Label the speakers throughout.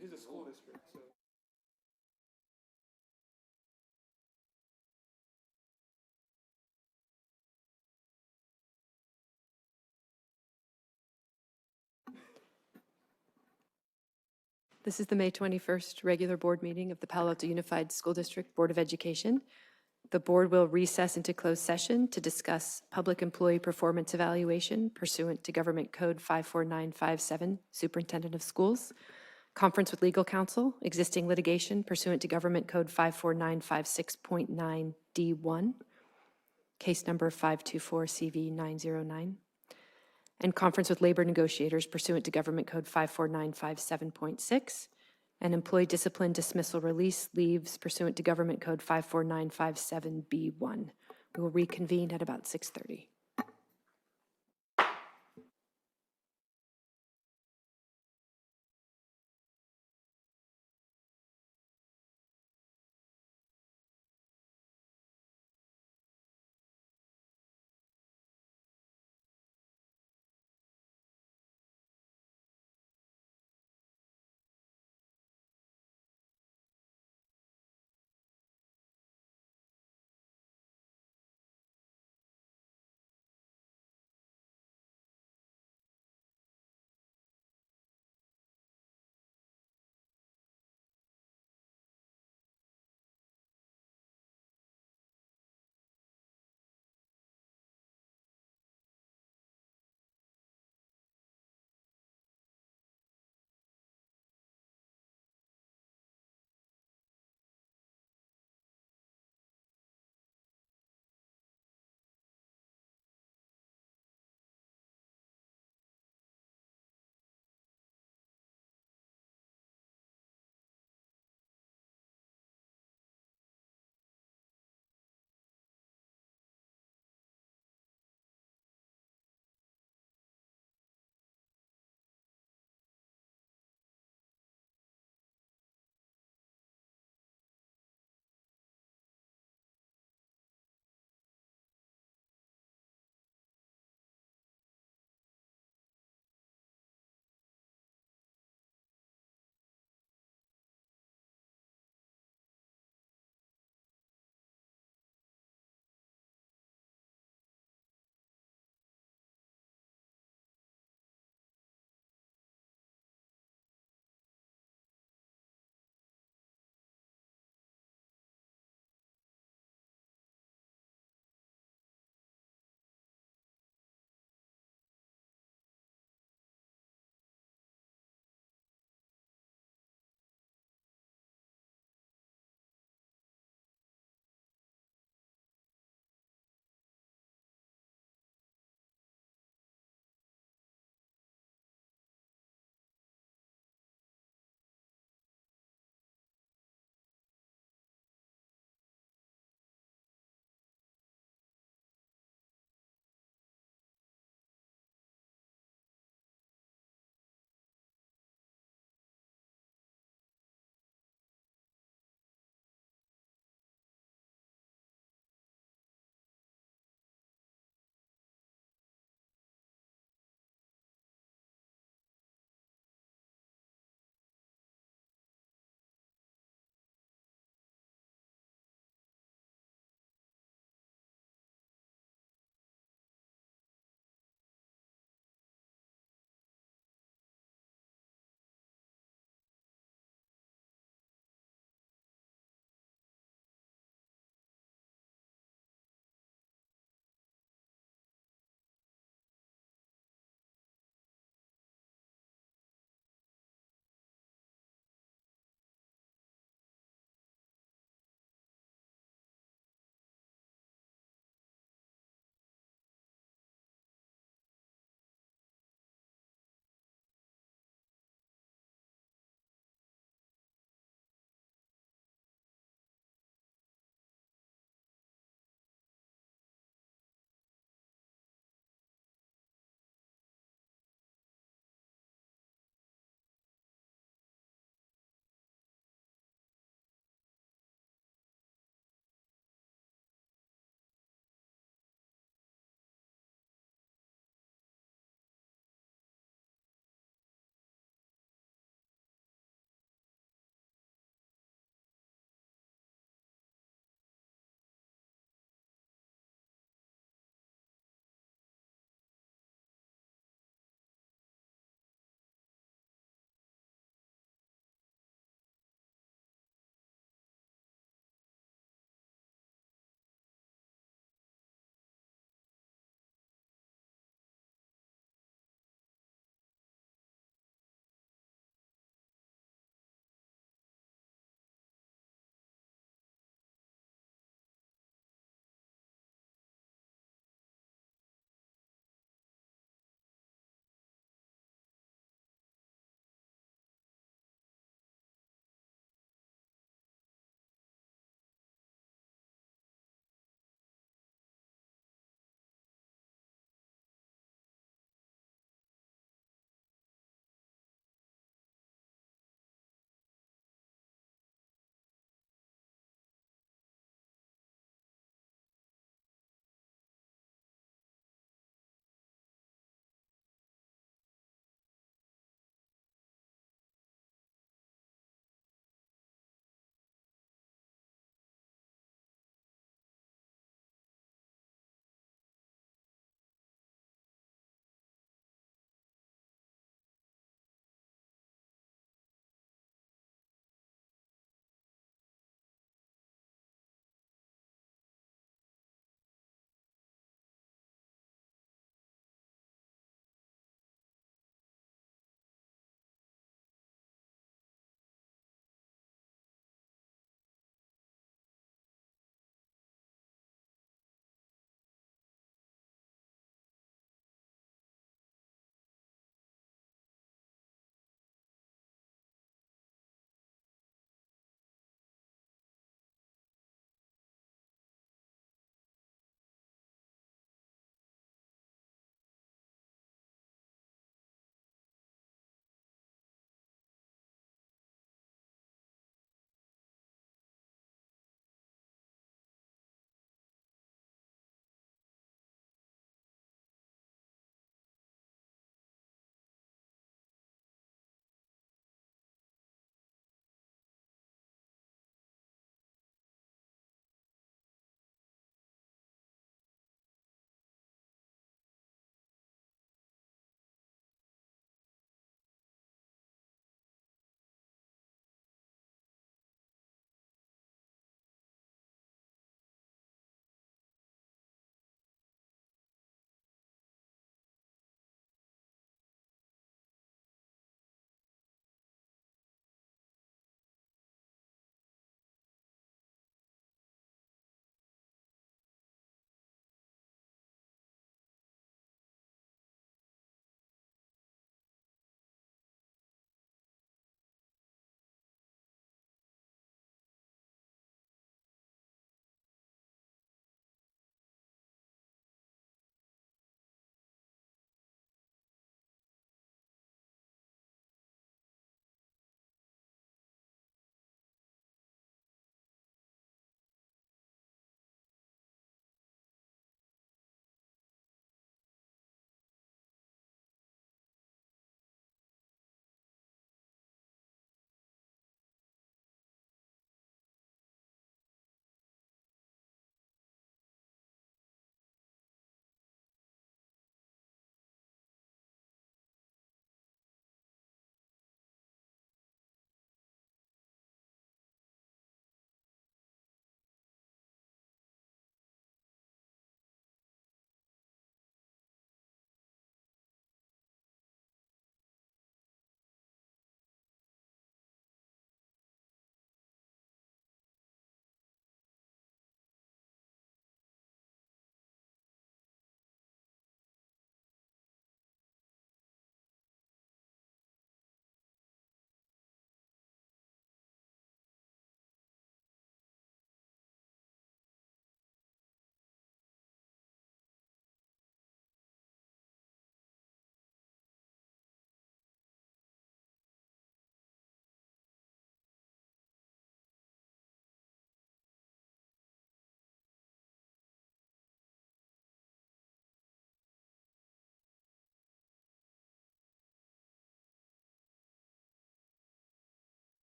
Speaker 1: It is a school district, so.
Speaker 2: This is the May 21st regular board meeting of the Palo Alto Unified School District Board of Education. The board will recess into closed session to discuss public employee performance evaluation pursuant to Government Code 54957, Superintendent of Schools, conference with legal counsel, existing litigation pursuant to Government Code 54956.9D1, case number 524CV909, and conference with labor negotiators pursuant to Government Code 54957.6, and employee discipline dismissal release leaves pursuant to Government Code 54957B1. We will reconvene at about 6:30.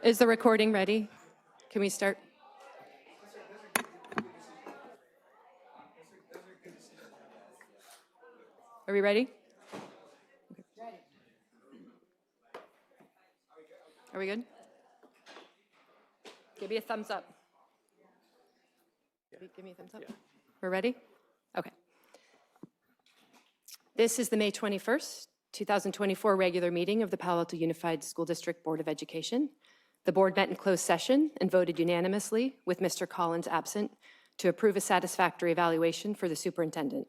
Speaker 2: Is the recording ready? Can we start? Are we ready? Are we good? Give me a thumbs up. Give me a thumbs up. We're ready? Okay. This is the May 21st, 2024 regular meeting of the Palo Alto Unified School District Board of Education. The board met in closed session and voted unanimously, with Mr. Collins absent, to approve a satisfactory evaluation for the superintendent.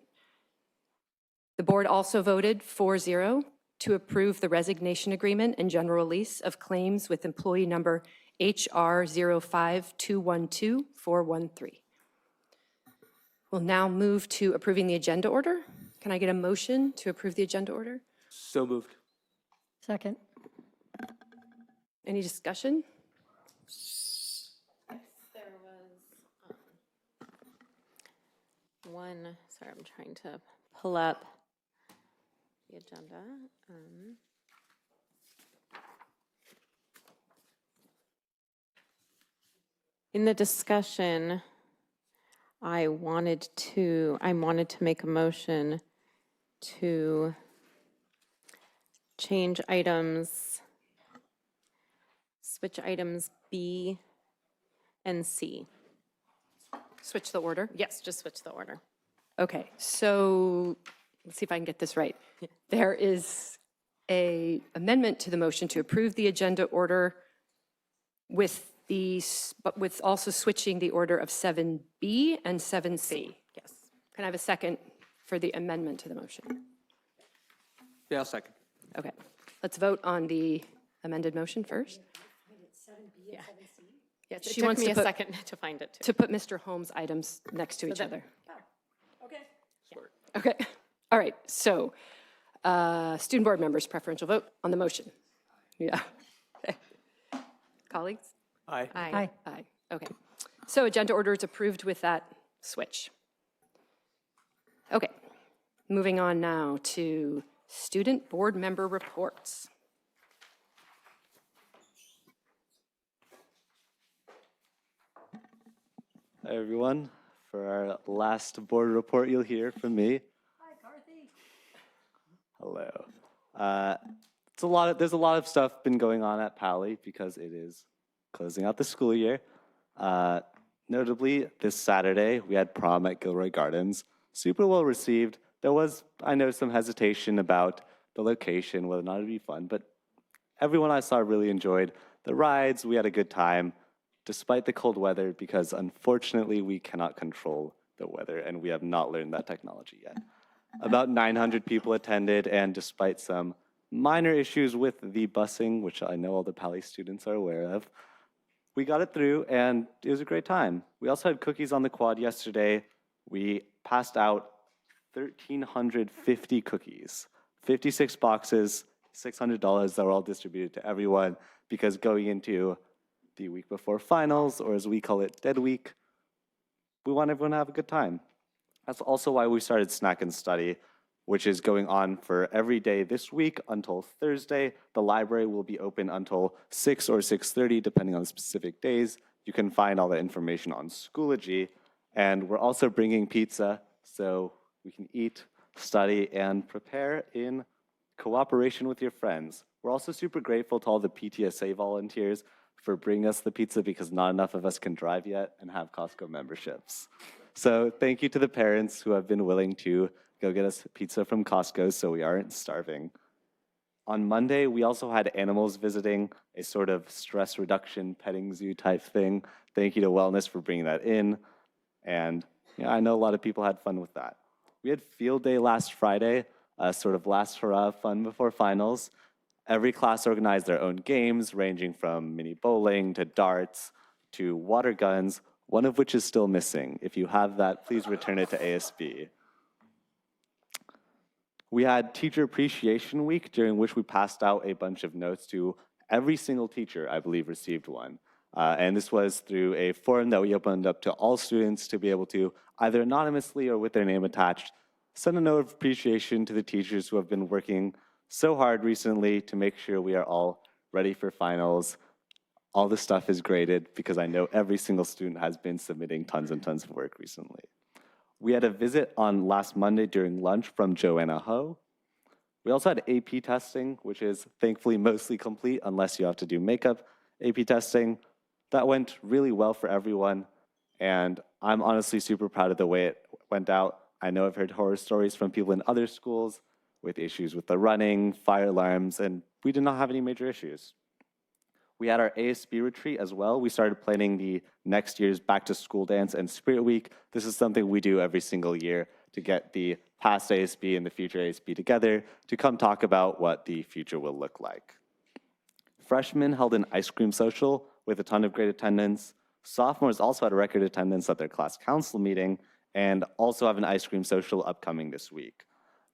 Speaker 2: The board also voted 4-0 to approve the resignation agreement and general release of claims with employee number HR 05212-413. We'll now move to approving the agenda order. Can I get a motion to approve the agenda order?
Speaker 1: So moved.
Speaker 3: Second.
Speaker 2: Any discussion?
Speaker 4: There was one, sorry, I'm trying to pull up the agenda. In the discussion, I wanted to make a motion to change items, switch items B and C.
Speaker 2: Switch the order?
Speaker 4: Yes, just switch the order.
Speaker 2: Okay, so let's see if I can get this right. There is a amendment to the motion to approve the agenda order with but with also switching the order of 7B and 7C.
Speaker 4: Yes.
Speaker 2: Can I have a second for the amendment to the motion?
Speaker 1: Yeah, I'll second.
Speaker 2: Okay, let's vote on the amended motion first.
Speaker 4: Yeah.
Speaker 2: Yes,
Speaker 4: It
Speaker 2: she
Speaker 4: took
Speaker 2: wants
Speaker 4: me
Speaker 2: to
Speaker 4: a
Speaker 2: put,
Speaker 4: second to find it too.
Speaker 2: to put Mr. Holmes' items next to each
Speaker 4: that-
Speaker 2: other.
Speaker 3: Okay.
Speaker 2: Okay, all right, so student board members, preferential vote on the motion. Yeah. Okay. Colleagues?
Speaker 1: Aye.
Speaker 3: Aye.
Speaker 2: Aye, okay. So agenda order is approved with that switch. Okay, moving on now to student board member reports.
Speaker 5: Hi, everyone. For our last board report, you'll hear from me.
Speaker 3: Hi, Carthy.
Speaker 5: Hello. There's a lot of stuff been going on at Pali because it is closing out the school year. Notably, this Saturday, we had prom at Gilroy Gardens. Super well received. There was, I know, some hesitation about the location, whether or not it'd be fun, but everyone I saw really enjoyed the rides. We had a good time, despite the cold weather, because unfortunately, we cannot control the weather, and we have not learned that technology yet. About 900 people attended, and despite some minor issues with the busing, which I know all the Pali students are aware of, we got it through, and it was a great time. We also had cookies on the quad yesterday. We passed out 1,350 cookies, 56 boxes, $600 that were all distributed to everyone, because going into the week before finals, or as we call it, Dead Week, we want everyone to have a good time. That's also why we started Snack and Study, which is going on for every day this week until Thursday. The library will be open until 6 or 6:30, depending on the specific days. You can find all the information on Schoology. And we're also bringing pizza, so we can eat, study, and prepare in cooperation with your friends. We're also super grateful to all the PTSA volunteers for bringing us the pizza, because not enough of us can drive yet and have Costco memberships. So thank you to the parents who have been willing to go get us pizza from Costco so we aren't starving. On Monday, we also had animals visiting, a sort of stress reduction petting zoo type thing. Thank you to Wellness for bringing that in. And yeah, I know a lot of people had fun with that. We had field day last Friday, a sort of last hurrah fun before finals. Every class organized their own games, ranging from mini bowling to darts to water guns, one of which is still missing. If you have that, please return it to ASB. We had Teacher Appreciation Week, during which we passed out a bunch of notes to every single teacher, I believe, received one. And this was through a forum that we opened up to all students to be able to, either anonymously or with their name attached, send a note of appreciation to the teachers who have been working so hard recently to make sure we are all ready for finals. all this stuff is graded because I know every single student has been submitting tons and tons of work recently. We had a visit on last Monday during lunch from Joanna Ho. We also had AP testing, which is thankfully mostly complete unless you have to do makeup AP testing. That went really well for everyone, and I'm honestly super proud of the way it went out. I know I've heard horror stories from people in other schools with issues with the running, fire alarms, and we did not have any major issues. We had our ASB retreat as well. We started planning the next year's back to school dance and spirit week. This is something we do every single year to get the past ASB and the future ASB together to come talk about what the future will look like. Freshmen held an ice cream social with a ton of great attendance. Sophomores also had a record attendance at their class council meeting and also have an ice cream social upcoming this week.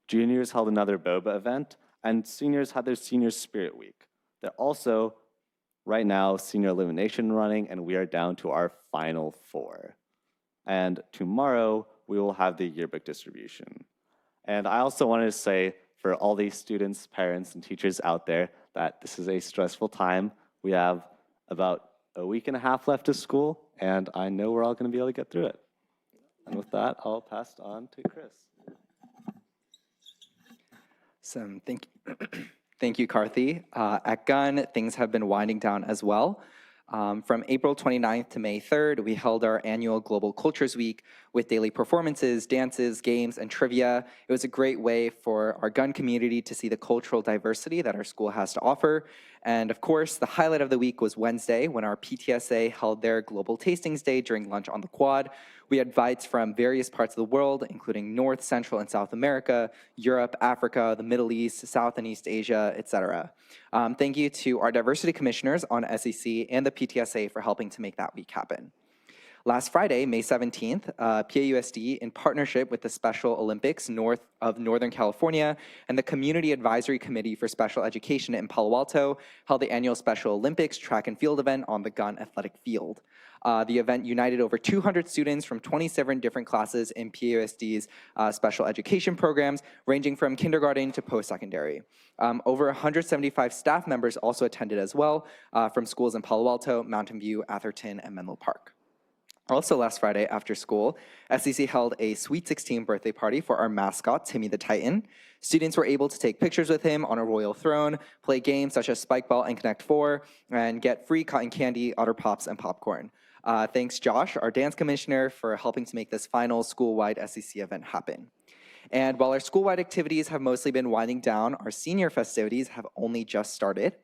Speaker 5: Juniors held another boba event, and seniors had their senior spirit week. They're also right now senior elimination running, and we are down to our final 4. And tomorrow we will have the yearbook distribution. And I also wanted to say for all these students, parents, and teachers out there that this is a stressful time. We have about a week and a half left of school, and I know we're all going to be able to get through it. And with that, I'll pass it on to Chris.
Speaker 6: So thank you, Karthi. At Gunn, things have been winding down as well. From April 29th to May 3rd, we held our annual Global Cultures Week with daily performances, dances, games, and trivia. It was a great way for our Gunn community to see the cultural diversity that our school has to offer. And of course, the highlight of the week was Wednesday when our PTSA held their Global Tastings Day during lunch on the quad. We had invites from various parts of the world, including North, Central, and South America, Europe, Africa, the Middle East, South and East Asia, etc. Thank you to our diversity commissioners on SEC and the PTSA for helping to make that week happen. Last Friday, May 17th, PAUSD, in partnership with the Special Olympics Northern California and the Community Advisory Committee for Special Education in Palo Alto, held the annual Special Olympics track and field event on the Gunn Athletic Field. The event united over 200 students from 27 different classes in PAUSD's special education programs, ranging from kindergarten to post-secondary. Over 175 staff members also attended as well, from schools in Palo Alto, Mountain View, Atherton, and Menlo Park. Also last Friday after school, SEC held a Sweet 16 birthday party for our mascot, Timmy the Titan. Students were able to take pictures with him on a royal throne, play games such as Spike Ball and Connect 4, and get free cotton candy, Otter Pops, and popcorn. Thanks, Josh, our dance commissioner, for helping to make this final school-wide SEC event happen. And while our school-wide activities have mostly been winding down, our senior festivities have only just started.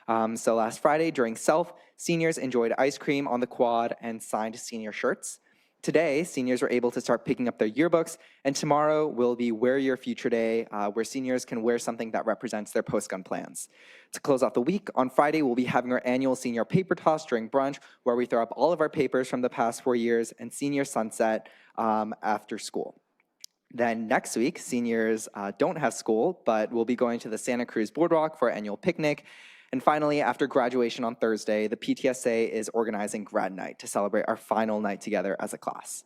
Speaker 6: So last Friday during SELF, seniors enjoyed ice cream on the quad and signed senior shirts. Today, seniors were able to start picking up their yearbooks, and tomorrow will be Wear Your Future Day, where seniors can wear something that represents their post-Gun plans. To close off the week, on Friday, we'll be having our annual senior paper toss during brunch, where we throw up all of our papers from the past 4 years, and senior sunset after school. Then next week, seniors don't have school, but we'll be going to the Santa Cruz Boardwalk for our annual picnic. And finally, after graduation on Thursday, the PTSA is organizing Grad Night to celebrate our final night together as a class.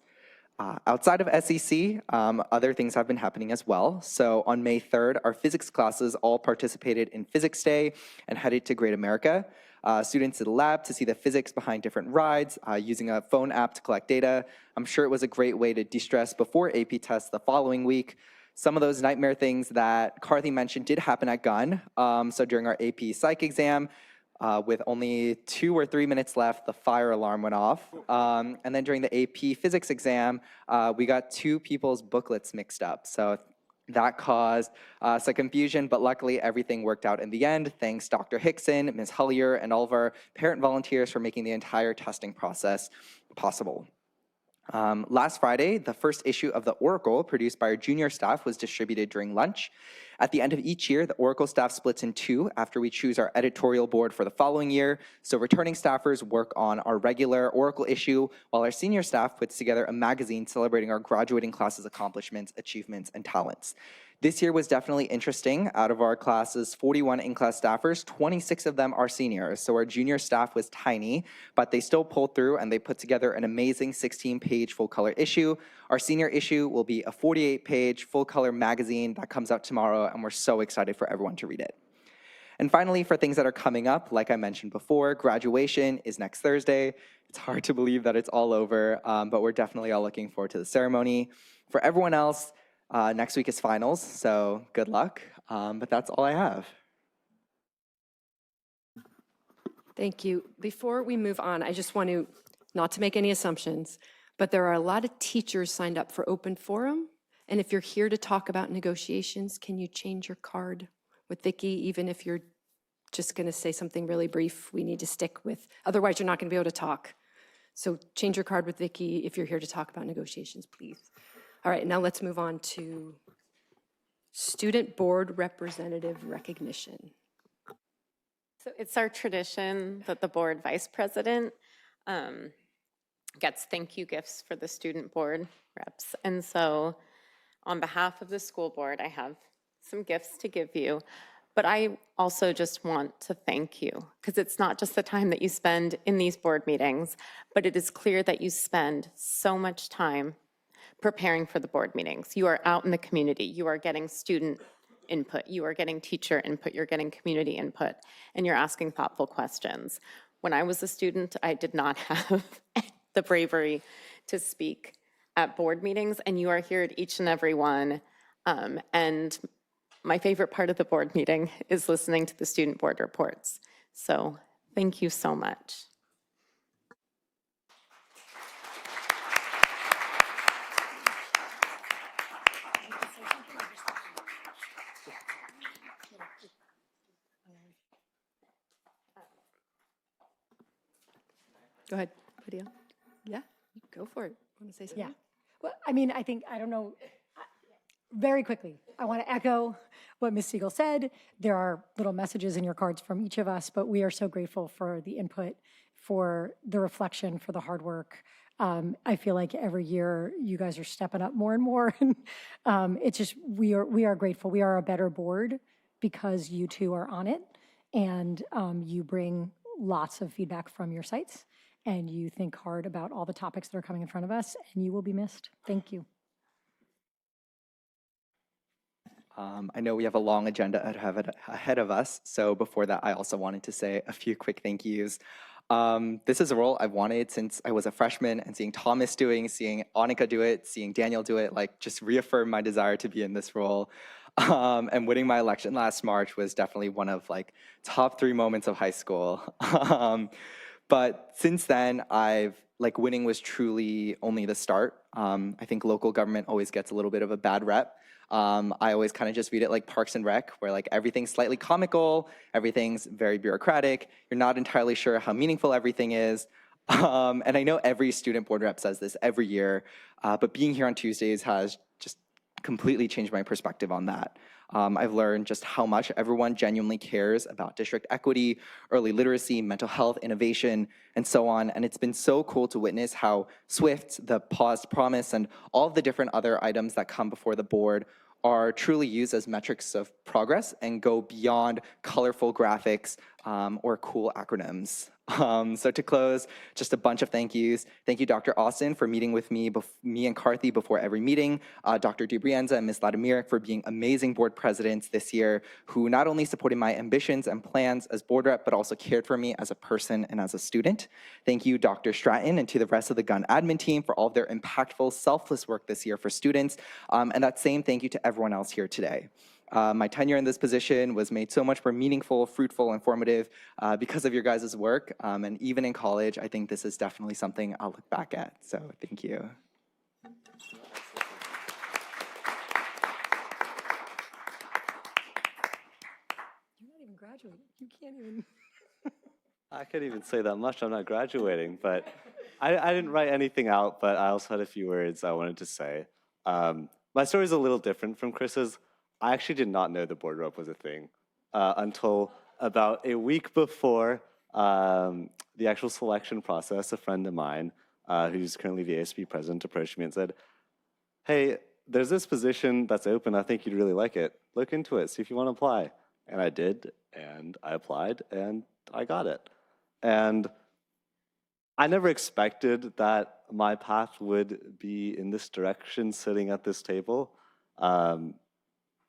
Speaker 6: Outside of SEC, other things have been happening as well. So on May 3rd, our physics classes all participated in Physics Day and headed to Great America. Students did a lab to see the physics behind different rides, using a phone app to collect data. I'm sure it was a great way to de-stress before AP tests the following week. Some of those nightmare things that Karthi mentioned did happen at Gunn. So during our AP Psych exam, with only 2 or 3 minutes left, the fire alarm went off. And then during the AP Physics exam, we got 2 people's booklets mixed up. So that caused some confusion, but luckily everything worked out in the end. Thanks Dr. Hickson, Ms. Hullier, and all of our parent volunteers for making the entire testing process possible. Last Friday, the first issue of the Oracle produced by our junior staff was distributed during lunch. At the end of each year, the Oracle staff splits in 2 after we choose our editorial board for the following year. So returning staffers work on our regular Oracle issue, while our senior staff puts together a magazine celebrating our graduating class's accomplishments, achievements, and talents. This year was definitely interesting. Out of our class's 41 in-class staffers, 26 of them are seniors. So our junior staff was tiny, but they still pulled through and they put together an amazing 16-page full-color issue. Our senior issue will be a 48-page full-color magazine that comes out tomorrow, and we're so excited for everyone to read it. And finally, for things that are coming up, like I mentioned before, graduation is next Thursday. It's hard to believe that it's all over, but we're definitely all looking forward to the ceremony. For everyone else, next week is finals, so good luck. But that's all I have.
Speaker 2: Thank you. Before we move on, I just want to, not to make any assumptions, but there are a lot of teachers signed up for open forum. And if you're here to talk about negotiations, can you change your card with Vicki, even if you're just going to say something really brief? We need to stick with, otherwise you're not going to be able to talk. So change your card with Vicki if you're here to talk about negotiations, please. All right, now let's move on to student board representative recognition.
Speaker 4: So it's our tradition that the board vice president gets thank you gifts for the student board reps. And so on behalf of the school board, I have some gifts to give you. But I also just want to thank you, because it's not just the time that you spend in these board meetings, but it is clear that you spend so much time preparing for the board meetings. You are out in the community. You are getting student input. You are getting teacher input. You're getting community input, and you're asking thoughtful questions. When I was a student, I did not have the bravery to speak at board meetings, and you are here at each and every one. And my favorite part of the board meeting is listening to the student board reports. So thank you so much.
Speaker 2: Go ahead, Padilla. Yeah, go for it. Want to say something?
Speaker 3: Yeah. Well, I mean, I think, I don't know, very quickly, I want to echo what Ms. Siegel said. There are little messages in your cards from each of us, but we are so grateful for the input, for the reflection, for the hard work. I feel like every year you guys are stepping up more and more. It's just, we are grateful. We are a better board because you two are on it, and you bring lots of feedback from your sites, and you think hard about all the topics that are coming in front of us, and you will be missed. Thank you.
Speaker 6: I know we have a long agenda ahead of us, so before that, I also wanted to say a few quick thank yous. This is a role I've wanted since I was a freshman, and seeing Thomas seeing Annika do it, seeing Daniel do it, like just reaffirmed my desire to be in this role. And winning my election last March was definitely one of like top 3 moments of high school. But since then, winning was truly only the start. I think local government always gets a little bit of a bad rep. I always kind of just read it like Parks and Rec, where like everything's slightly comical, everything's very bureaucratic, you're not entirely sure how meaningful everything is. And I know every student board rep says this every year, but being here on Tuesdays has just completely changed my perspective on that. I've learned just how much everyone genuinely cares about district equity, early literacy, mental health, innovation, and so on. And it's been so cool to witness how SWIFT, the paused promise, and all of the different other items that come before the board are truly used as metrics of progress and go beyond colorful graphics or cool acronyms. So to close, just a bunch of thank yous. Thank you, Dr. Austin, for meeting with me and Carthy before every meeting. Dr. DeBrienza and Ms. Vladimir for being amazing board presidents this year, who not only supported my ambitions and plans as board rep, but also cared for me as a person and as a student. Thank you, Dr. Stratton, and to the rest of the Gunn admin team for all of their impactful, selfless work this year for students. And that same thank you to everyone else here today. My tenure in this position was made so much more meaningful, fruitful, informative because of your guys' work. And even in college, I think this is definitely something I'll look back at. So thank you.
Speaker 3: You're not even graduating. You can't even.
Speaker 5: I can't even say that much. I'm not graduating, but I didn't write anything out, but I also had a few words I wanted to say. My story is a little different from Chris's. I actually did not know the board rep was a thing until about a week before the actual selection process. A friend of mine, who's currently the ASB president, approached me and said, "Hey, there's this position that's open. I think you'd really like it. Look into it. See if you want to apply." And I did, and I applied, and I got it. And I never expected that my path would be in this direction, sitting at this table.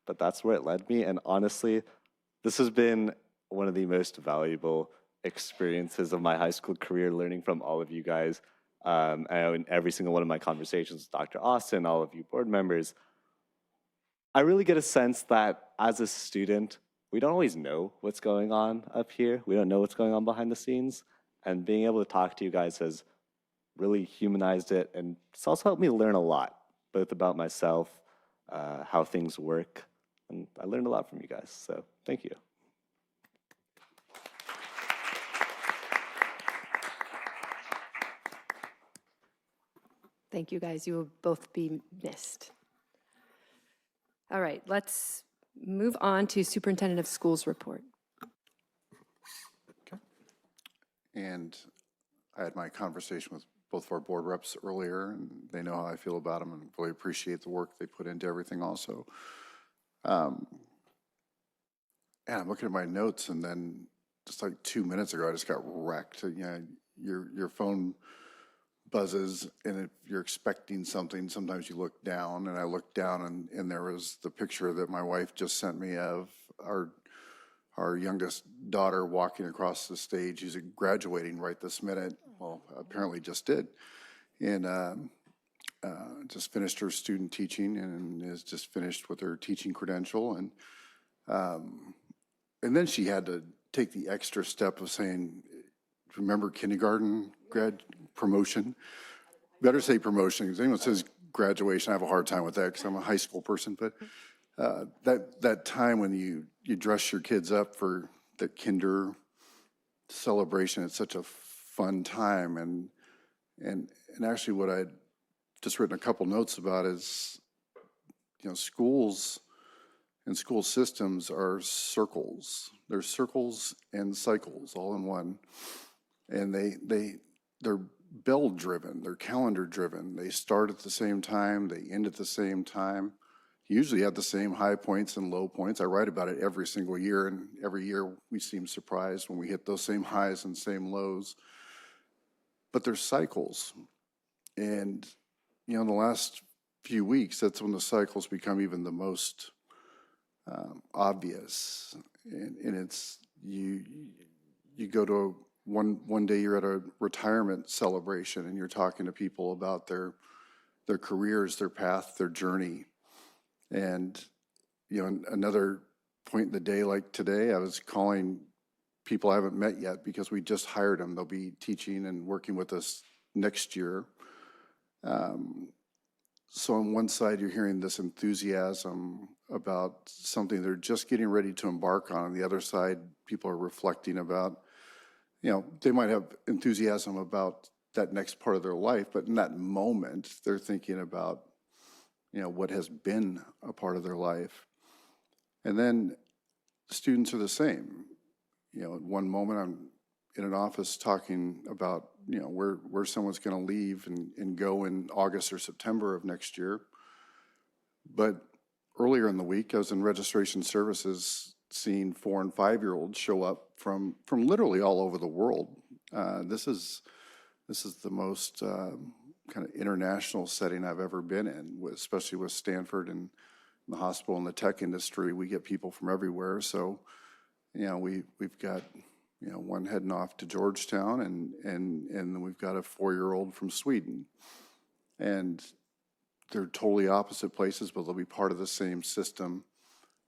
Speaker 5: But that's where it led me. And honestly, this has been one of the most valuable experiences of my high school career, learning from all of you guys. And in every single one of my conversations with Dr. Austin, all of you board members, I really get a sense that as a student, we don't always know what's going on up here. We don't know what's going on behind the scenes. And being able to talk to you guys has really humanized it. And it's also helped me learn a lot, both about myself, how things work. And I learned a lot from you guys. So thank you.
Speaker 2: Thank you, guys. You will both be missed. All right, let's move on to Superintendent of Schools report.
Speaker 7: And I had my conversation with both of our board reps earlier, and they know how I feel about them and really appreciate the work they put into everything also. And I'm looking at my notes, and then just like 2 minutes ago, I just got wrecked. You know, your phone buzzes, and if you're expecting something, sometimes you look down, and I looked down, and there was the picture that my wife just sent me of our youngest daughter walking across the stage. She's graduating right this minute. Well, apparently just did. And just finished her student teaching and is just finished with her teaching credential. And then she had to take the extra step of saying, remember kindergarten grad promotion? Better say promotion, because anyone says graduation, I have a hard time with that because I'm a high school person. But that time when you dress your kids up for the kinder celebration, it's such a fun time. And actually what I'd just written a couple notes about is, you know, schools and school systems are circles. They're circles and cycles all in one. And they're bell driven, they're calendar driven. They start at the same time, they end at the same time. Usually have the same high points and low points. I write about it every single year, and every year we seem surprised when we hit those same highs and same lows. But they're cycles. And, you know, in the last few weeks, that's when the cycles become even the most obvious. And it's, you go to one day you're at a retirement celebration and you're talking to people about their careers, their path, their journey. And, you know, another point in the day like today, I was calling people I haven't met yet because we just hired them. They'll be teaching and working with us next year. So on one side, you're hearing this enthusiasm about something they're just getting ready to embark on. On the other side, people are reflecting about, you know, they might have enthusiasm about that next part of their life, but in that moment, they're thinking about, you know, what has been a part of their life. And then students are the same. You know, at one moment I'm in an office talking about, you know, where someone's going to leave and go in August or September of next year. But earlier in the week, I was in registration services seeing 4- and 5-year-olds show up from literally all over the world. This is the most kind of international setting I've ever been in, especially with Stanford and the hospital and the tech industry. We get people from everywhere. So, you know, we've got, you know, one heading off to Georgetown, and then we've got a 4-year-old from Sweden. And they're totally opposite places, but they'll be part of the same system.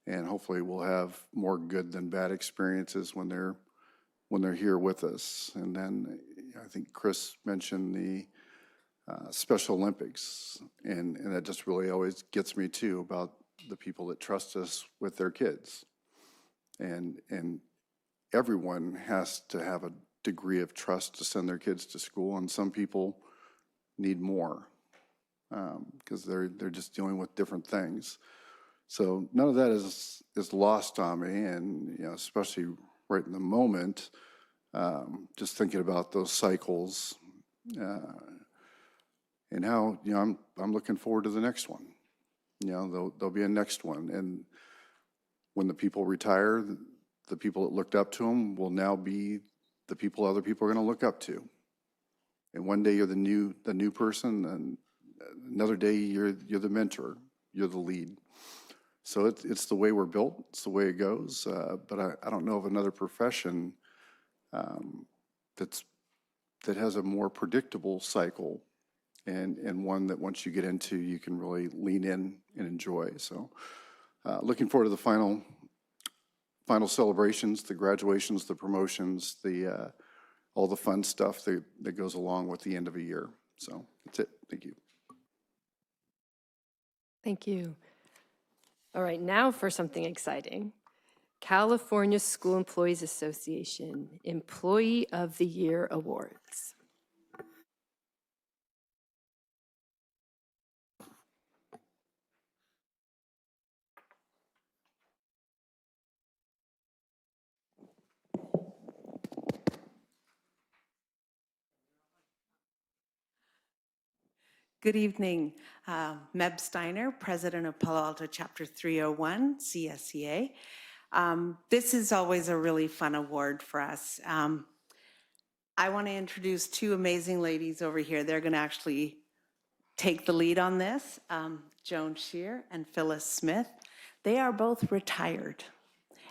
Speaker 7: And hopefully we'll have more good than bad experiences when they're here with us. And then I think Chris mentioned the Special Olympics, and that just really always gets me too, about the people that trust us with their kids. And everyone has to have a degree of trust to send their kids to school, and some people need more because they're just dealing with different things. So none of that is lost on me, and, you know, especially right in the moment, just thinking about those cycles and how, you know, I'm looking forward to the next one. You know, there'll be a next one, and when the people retire, the people that looked up to them will now be the people other people are going to look up to. And one day you're the new person, and another day you're the mentor, you're the lead. So it's the way we're built, it's the way it goes. But I don't know of another profession that has a more predictable cycle and one that once you get into, you can really lean in and enjoy. So looking forward to the final celebrations, the graduations, the promotions, all the fun stuff that goes along with the end of a year. So that's it. Thank you.
Speaker 2: Thank you. All right, now for something exciting. California School Employees Association Employee of the Year Awards.
Speaker 8: Good evening. Meb Steiner, President of Palo Alto Chapter 301, CSEA. This is always a really fun award for us. I want to introduce two amazing ladies over here. They're going to actually take the lead on this, Joan Shear and Phyllis Smith. They are both retired,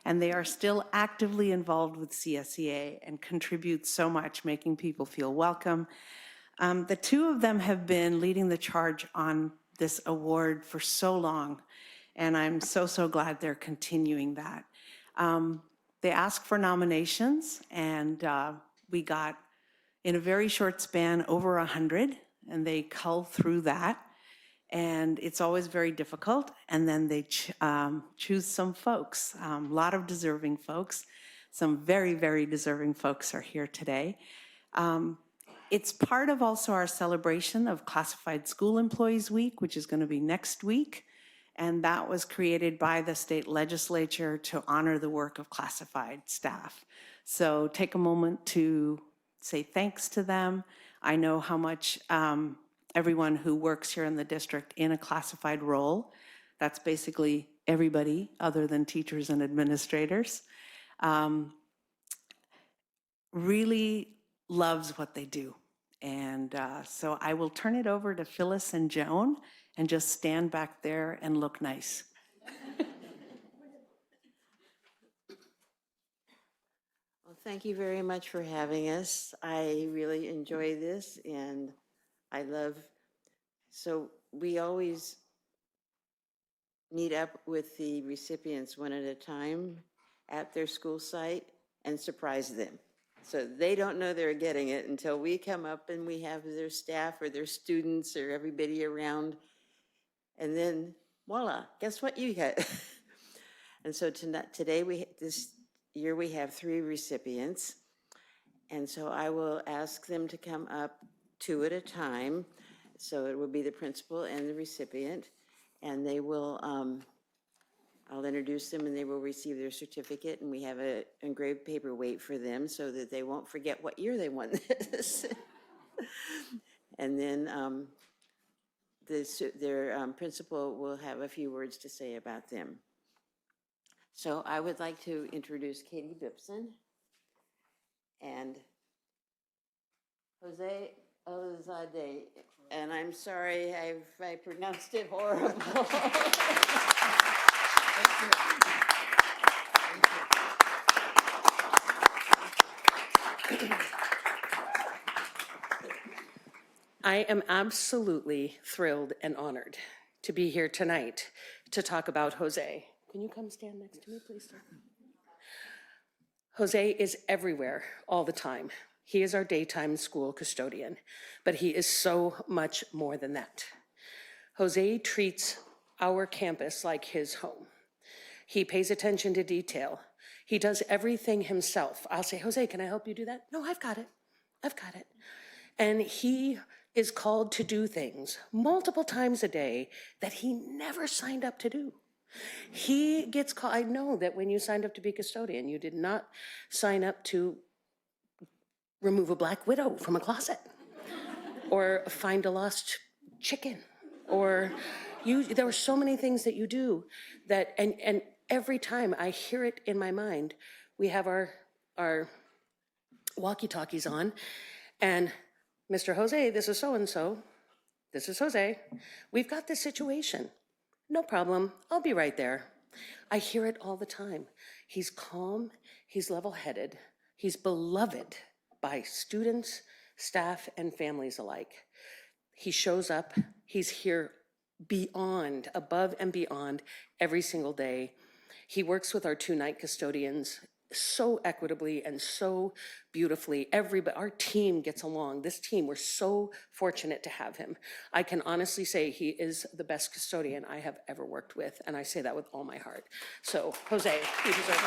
Speaker 8: and they are still actively involved with CSEA and contribute so much, making people feel welcome. The two of them have been leading the charge on this award for so long, and I'm so glad they're continuing that. They asked for nominations, and we got, in a very short span, over 100, and they cull through that. And it's always very difficult, and then they choose some folks, a lot of deserving folks. Some very deserving folks are here today. It's part of also our celebration of Classified School Employees Week, which is going to be next week. And that was created by the state legislature to honor the work of classified staff. So take a moment to say thanks to them. I know how much everyone who works here in the district in a classified role, that's basically everybody other than teachers and administrators, really loves what they do. And so I will turn it over to Phyllis and Joan and just stand back there and look nice.
Speaker 9: Well, thank you very much for having us. I really enjoy this, and I love, so we always meet up with the recipients one at a time at their school site and surprise them. So they don't know they're getting it until we come up and we have their staff or their students or everybody around. And then voila, guess what you got? And so today, this year we have 3 recipients. And so I will ask them to come up 2 at a time. So it will be the principal and the recipient. And they will, I'll introduce them and they will receive their certificate, and we have an engraved paperweight for them so that they won't forget what year they won this. And then their principal will have a few words to say about them. So I would like to introduce Katie Bipson and Jose Elizade, and I'm sorry if I pronounced it horrible.
Speaker 10: I am absolutely thrilled and honored to be here tonight to talk about Jose. Can you come stand next to me, please, sir? Jose is everywhere all the time. He is our daytime school custodian, but he is so much more than that. Jose treats our campus like his home. He pays attention to detail. He does everything himself. I'll say, Jose, can I help you do that? No, I've got it. I've got it. And he is called to do things multiple times a day that he never signed up to do. He gets called. I know that when you signed up to be custodian, you did not sign up to remove a black widow from a closet or find a lost chicken, or there were so many things that you do that, and every time I hear it in my mind, we have our walkie-talkies on, and Mr. Jose, this is so-and-so, this is Jose, we've got this situation. No problem, I'll be right there. I hear it all the time. He's calm, he's level-headed, he's beloved by students, staff, and families alike. He shows up, he's here beyond, above and beyond every single day. He works with our 2 night custodians so equitably and so beautifully. Our team gets along. This team, we're so fortunate to have him. I can honestly say he is the best custodian I have ever worked with, and I say that with all my heart. So, Jose, you deserve it.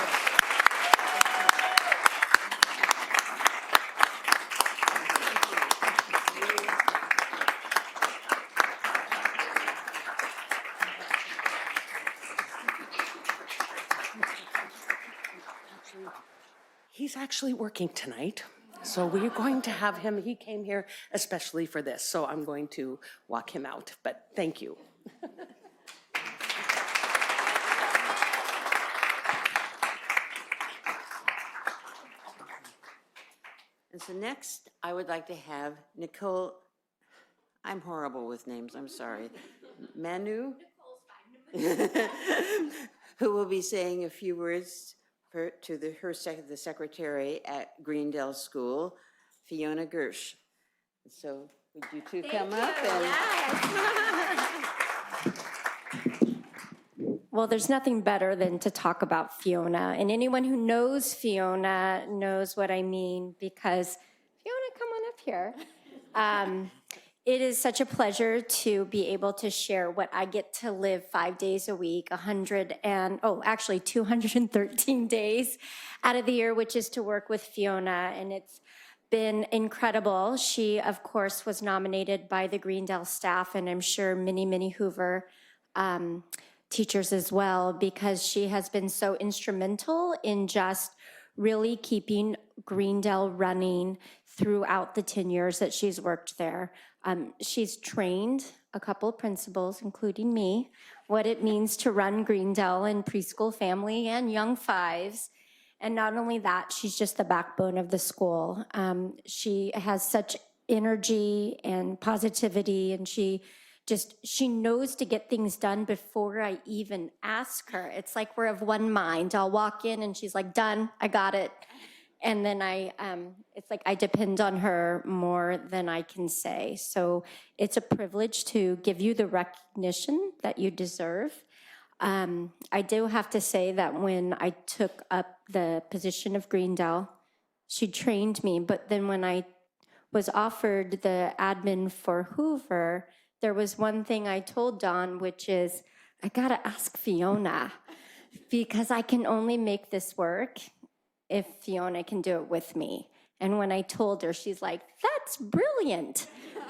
Speaker 10: He's actually working tonight, so we're going to have him. He came here especially for this, so I'm going to walk him out, but thank you.
Speaker 9: And so next, I would like to have Nicole, I'm horrible with names, I'm sorry. Manu? Who will be saying a few words to the secretary at Greendale School, Fiona Gersh. So would you two come up?
Speaker 11: Well, there's nothing better than to talk about Fiona. And anyone who knows Fiona knows what I mean, because Fiona, come on up here. It is such a pleasure to be able to share what I get to live 5 days a week, 213 days out of the year, which is to work with Fiona. And it's been incredible. She, of course, was nominated by the Greendale staff, and I'm sure many Hoover teachers as well, because she has been so instrumental in just really keeping Greendale running throughout the 10 years that she's worked there. She's trained a couple of principals, including me, what it means to run Greendale in preschool, family, and young fives. And not only that, she's just the backbone of the school. She has such energy and positivity, and she knows to get things done before I even ask her. It's like we're of one mind. I'll walk in and she's like, done, I got it. And then it's like I depend on her more than I can say. So it's a privilege to give you the recognition that you deserve. I do have to say that when I took up the position of Greendale, she trained me. But then when I was offered the admin for Hoover, there was one thing I told Dawn, which is, I gotta ask Fiona, because I can only make this work if Fiona can do it with me. And when I told her, she's like, that's brilliant.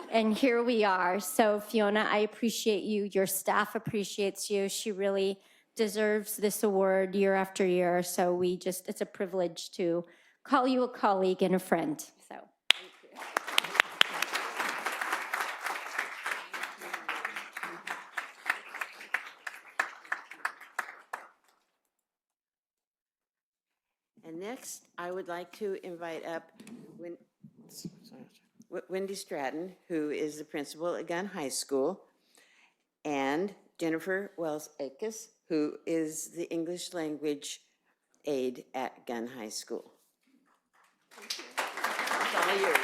Speaker 11: And here we are. So Fiona, I appreciate you. Your staff appreciates you. She really deserves this award year after year. So it's a privilege to call you a colleague and a friend. So.
Speaker 9: And next, I would like to invite up Wendy Stratton, who is the principal at Gunn High School, and Jennifer Wells-Akes, who is the English language aide at Gunn High School. It's all yours.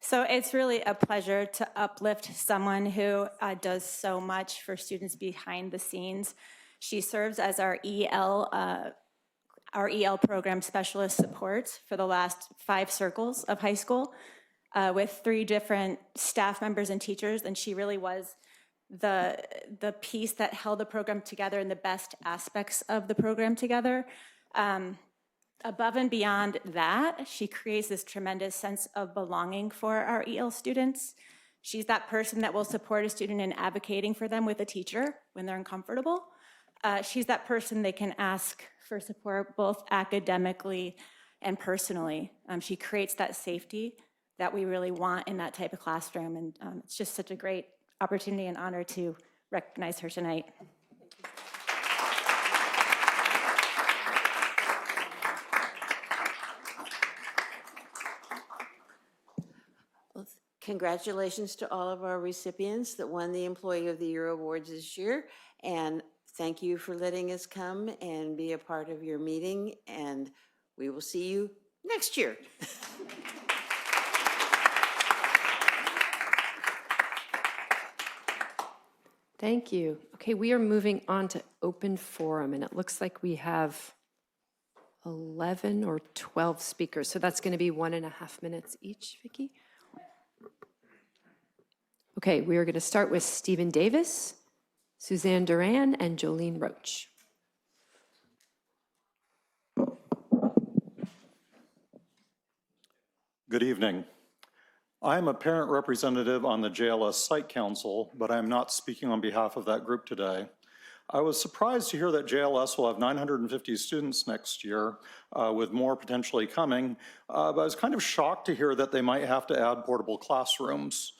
Speaker 12: So it's really a pleasure to uplift someone who does so much for students behind the scenes. She serves as our EL program specialist support for the last 5 circles of high school with 3 different staff members and teachers, and she really was the piece that held the program together and the best aspects of the program together. Above and beyond that, she creates this tremendous sense of belonging for our EL students. She's that person that will support a student in advocating for them with a teacher when they're uncomfortable. She's that person they can ask for support both academically and personally. She creates that safety that we really want in that type of classroom, and it's just such a great opportunity and honor to recognize her tonight.
Speaker 9: congratulations to all of our recipients that won the Employee of the Year awards this year. And thank you for letting us come and be a part of your meeting. And we will see you next year.
Speaker 2: Thank you. Okay, we are moving on to open forum, and it looks like we have 11 or 12 speakers. So that's going to be 1.5 minutes each, Vicki. Okay, we are going to start with Stephen Davis, Suzanne Duran, and Jolene Roach.
Speaker 13: Good evening. I am a parent representative on the JLS Site Council, but I am not speaking on behalf of that group today. I was surprised to hear that JLS will have 950 students next year, with more potentially coming, but I was kind of shocked to hear that they might have to add portable classrooms.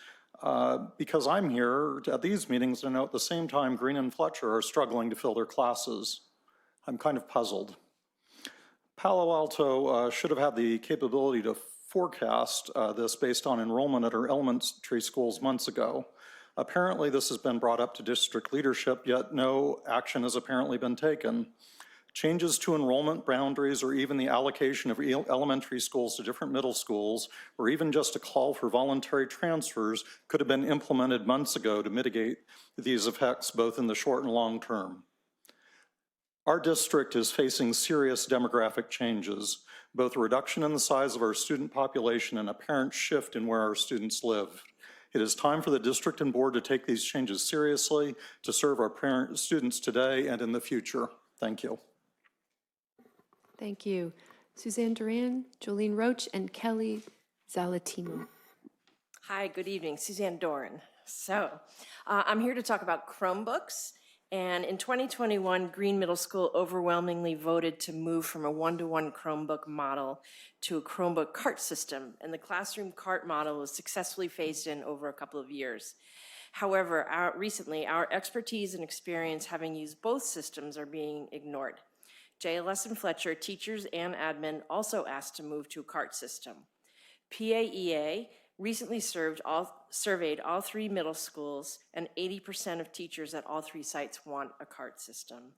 Speaker 13: Because I'm here at these meetings and I know at the same time Green and Fletcher are struggling to fill their classes. I'm kind of puzzled. Palo Alto should have had the capability to forecast this based on enrollment at our elementary schools months ago. Apparently this has been brought up to district leadership, yet no action has apparently been taken. Changes to enrollment boundaries or even the allocation of elementary schools to different middle schools, or even just a call for voluntary transfers could have been implemented months ago to mitigate these effects both in the short and long term. Our district is facing serious demographic changes, both a reduction in the size of our student population and an apparent shift in where our students live. It is time for the district and board to take these changes seriously to serve our students today and in the future. Thank you.
Speaker 2: Thank you. Suzanne Duran, Jolene Roach, and Kelly Zalatino.
Speaker 14: Hi, good evening. Suzanne Doran. So I'm here to talk about Chromebooks. And in 2021, Green Middle School overwhelmingly voted to move from a one-to-one Chromebook model to a Chromebook cart system. And the classroom cart model was successfully phased in over a couple of years. However, recently, our expertise and experience having used both systems are being ignored. JLS and Fletcher, teachers and admin, also asked to move to a cart system. PAEA recently surveyed all 3 middle schools, and 80% of teachers at all 3 sites want a cart system.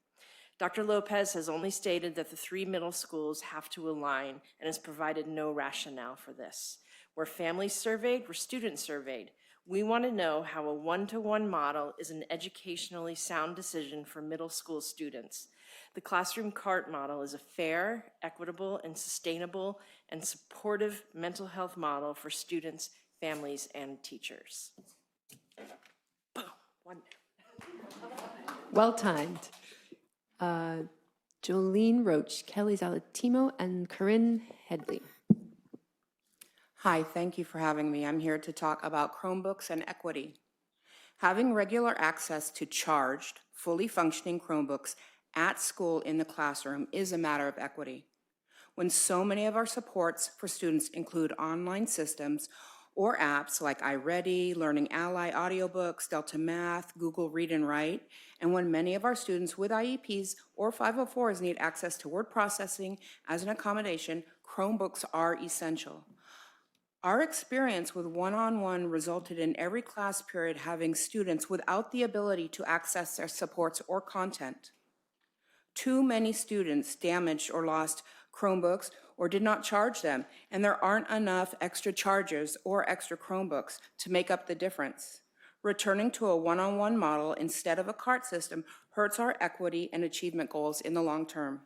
Speaker 14: Dr. Lopez has only stated that the 3 middle schools have to align and has provided no rationale for this. Were families surveyed? Were students surveyed? We want to know how a one-to-one model is an educationally sound decision for middle school students. The classroom cart model is a fair, equitable, and sustainable and supportive mental health model for students, families, and teachers. Boom. One.
Speaker 2: Well timed. Jolene Roach, Kelly Zalatino, and Corinne Headley.
Speaker 15: Hi, thank you for having me. I'm here to talk about Chromebooks and equity. Having regular access to charged, fully functioning Chromebooks at school in the classroom is a matter of equity. When so many of our supports for students include online systems or apps like iReady, Learning Ally audiobooks, Delta Math, Google Read and Write, and when many of our students with IEPs or 504s need access to word processing as an accommodation, Chromebooks are essential. Our experience with one-on-one resulted in every class period having students without the ability to access their supports or content. Too many students damaged or lost Chromebooks or did not charge them, and there aren't enough extra chargers or extra Chromebooks to make up the difference. Returning to a one-on-one model instead of a cart system hurts our equity and achievement goals in the long term.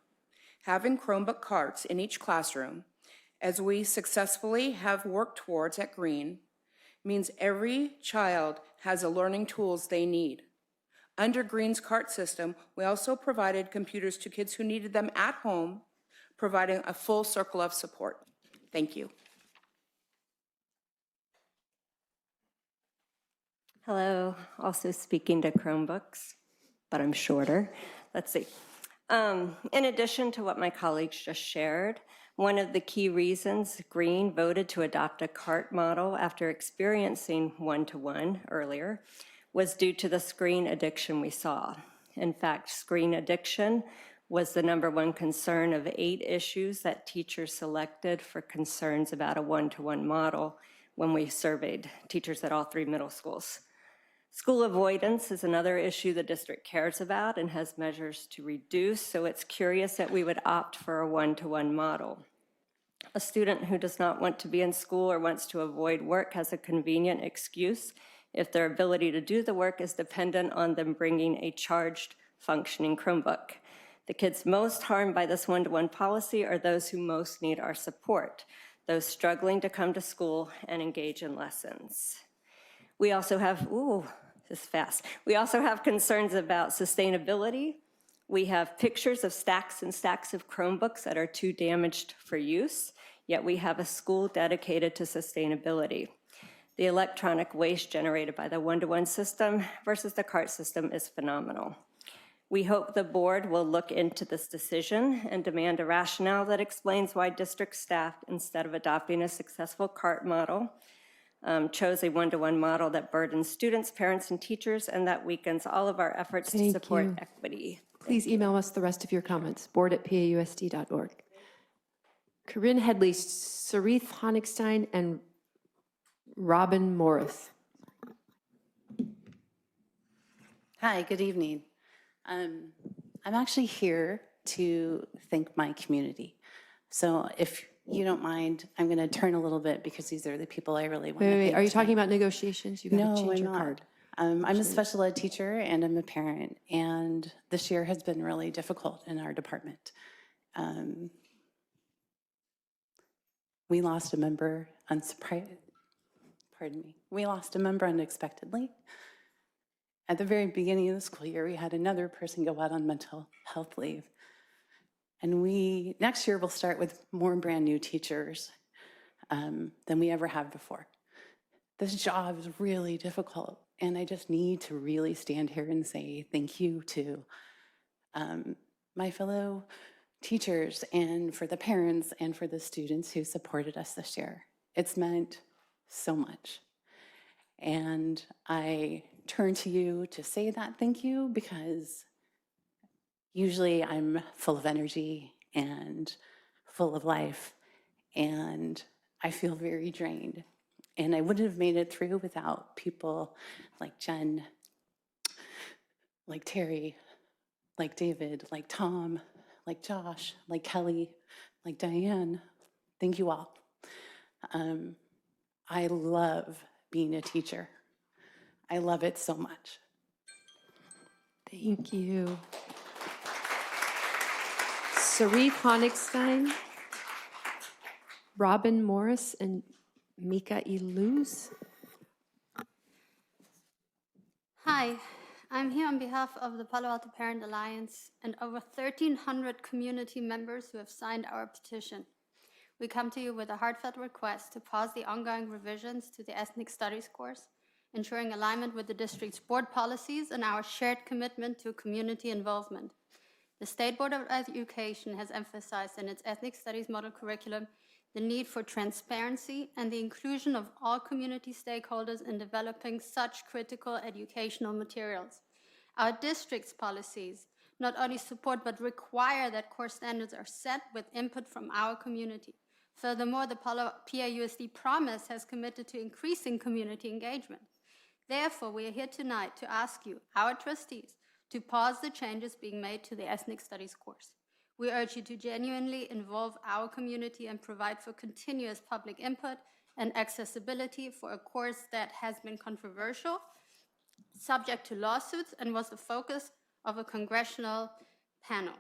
Speaker 15: Having Chromebook carts in each classroom, as we successfully have worked towards at Green, means every child has the learning tools they need. Under Green's cart system, we also provided computers to kids who needed them at home, providing a full circle of support. Thank you.
Speaker 16: Hello, also speaking to Chromebooks, but I'm shorter. Let's see. In addition to what my colleagues just shared, one of the key reasons Green voted to adopt a cart model after experiencing one-to-one earlier was due to the screen addiction we saw. In fact, screen addiction was the #1 concern of 8 issues that teachers selected for concerns about a one-to-one model when we surveyed teachers at all 3 middle schools. School avoidance is another issue the district cares about and has measures to reduce, so it's curious that we would opt for a one-to-one model. A student who does not want to be in school or wants to avoid work has a convenient excuse if their ability to do the work is dependent on them bringing a charged, functioning Chromebook. The kids most harmed by this one-to-one policy are those who most need our support, those struggling to come to school and engage in lessons. We also have, this is fast. We also have concerns about sustainability. We have pictures of stacks and stacks of Chromebooks that are too damaged for use, yet we have a school dedicated to sustainability. The electronic waste generated by the one-to-one system versus the CART system is phenomenal. We hope the board will look into this decision and demand a rationale that explains why district staff, instead of adopting a successful CART model, chose a one-to-one model that burdens students, parents, and teachers, and that weakens all of our efforts to support equity.
Speaker 2: Please email us the rest of your comments, board@pausd.org. Corinne Headley, Sarith Honigstein, and Robin Morris.
Speaker 17: Hi, good evening. I'm actually here to thank my community. So if you don't mind, I'm going to turn a little bit because these are the people I really want to thank.
Speaker 2: Wait, are you talking about negotiations? You got
Speaker 17: No,
Speaker 2: to change
Speaker 17: I'm
Speaker 2: your
Speaker 17: not.
Speaker 2: card.
Speaker 17: I'm a special ed teacher and I'm a parent, and this year has been really difficult in our department. We lost a member we lost a member unexpectedly. At the very beginning of the school year, we had another person go out on mental health leave. And next year, we'll start with more brand new teachers than we ever have before. This job is really difficult, and I just need to really stand here and say thank you to my fellow teachers and for the parents and for the students who supported us this year. It's meant so much. And I turn to you to say that thank you because usually I'm full of energy and full of life, and I feel very drained. And I wouldn't have made it through without people like Jen, like Terry, like David, like Tom, like Josh, like Kelly, like Diane. Thank you all. I love being a teacher. I love it so much.
Speaker 2: Thank you. Sarith Honigstein, Robin Morris, and Mika Iluz.
Speaker 18: Hi, I'm here on behalf of the Palo Alto Parent Alliance and over 1,300 community members who have signed our petition. We come to you with a heartfelt request to pause the ongoing revisions to the Ethnic Studies course, ensuring alignment with the district's board policies and our shared commitment to community involvement. The State Board of Education has emphasized in its Ethnic Studies model curriculum the need for transparency and the inclusion of all community stakeholders in developing such critical educational materials. Our district's policies not only support but require that core standards are set with input from our community. Furthermore, the PAUSD promise has committed to increasing community engagement. Therefore, we are here tonight to ask you, our trustees, to pause the changes being made to the Ethnic Studies course. We urge you to genuinely involve our community and provide for continuous public input and accessibility for a course that has been controversial, subject to lawsuits, and was the focus of a congressional panel.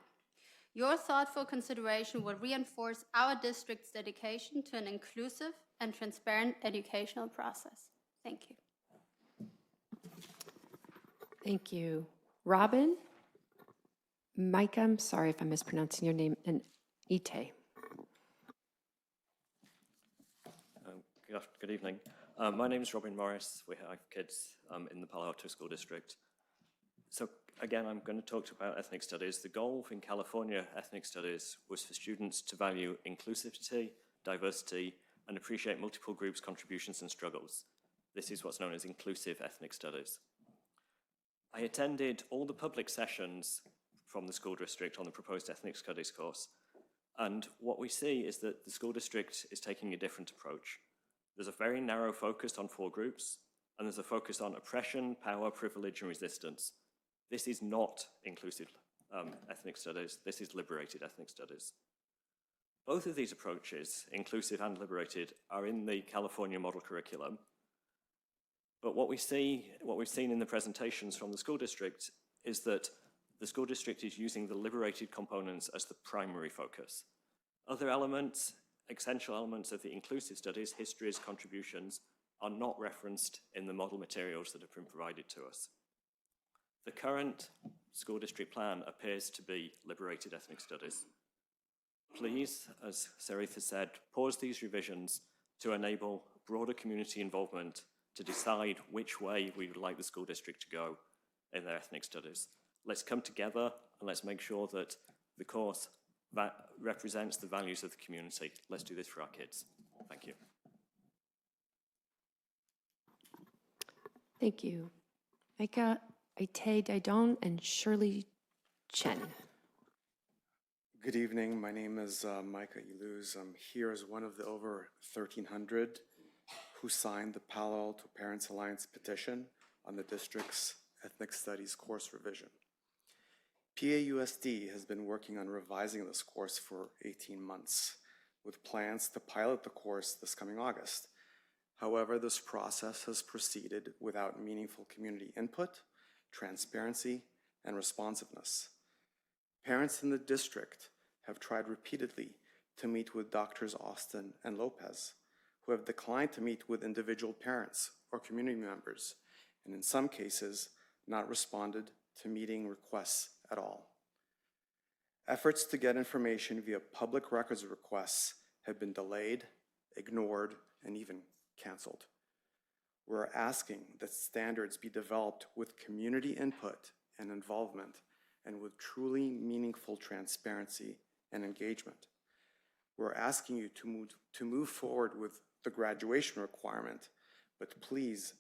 Speaker 18: Your thoughtful consideration will reinforce our district's dedication to an inclusive and transparent educational process. Thank you.
Speaker 2: Thank you. Robin, Micah, I'm sorry if I'm mispronouncing your name, and Ite.
Speaker 19: Good evening. My name is Robin Morris. We have kids in the Palo Alto School District. So again, I'm going to talk about ethnic studies. The goal in California ethnic studies was for students to value inclusivity, diversity, and appreciate multiple groups' contributions and struggles. This is what's known as inclusive ethnic studies. I attended all the public sessions from the school district on the proposed ethnic studies course. And what we see is that the school district is taking a different approach. There's a very narrow focus on 4 groups, and there's a focus on oppression, power, privilege, and resistance. This is not inclusive ethnic studies. This is liberated ethnic studies. Both of these approaches, inclusive and liberated, are in the California model curriculum. But what we've seen in the presentations from the school district is that the school district is using the liberated components as the primary focus. Other elements, essential elements of the inclusive studies, histories, contributions, are not referenced in the model materials that have been provided to us. The current school district plan appears to be liberated ethnic studies. Please, as Saritha said, pause these revisions to enable broader community involvement to decide which way we would like the school district to go in their ethnic studies. Let's come together and let's make sure that the course represents the values of the community. Let's do this for our kids. Thank you.
Speaker 2: Thank you. Micah Aite Daidon and Shirley Chen.
Speaker 20: Good evening. My name is Micah Iluz. I'm here as one of the over 1,300 who signed the Palo Alto Parents Alliance petition on the district's ethnic studies course revision. PAUSD has been working on revising this course for 18 months with plans to pilot the course this coming August. However, this process has proceeded without meaningful community input, transparency, and responsiveness. Parents in the district have tried repeatedly to meet with Drs. Austin and Lopez, who have declined to meet with individual parents or community members, and in some cases, not responded to meeting requests at all. Efforts to get information via public records requests have been delayed, ignored, and even canceled. We're asking that standards be developed with community input and involvement and with truly meaningful transparency and engagement. We're asking you to move forward with the graduation requirement, but please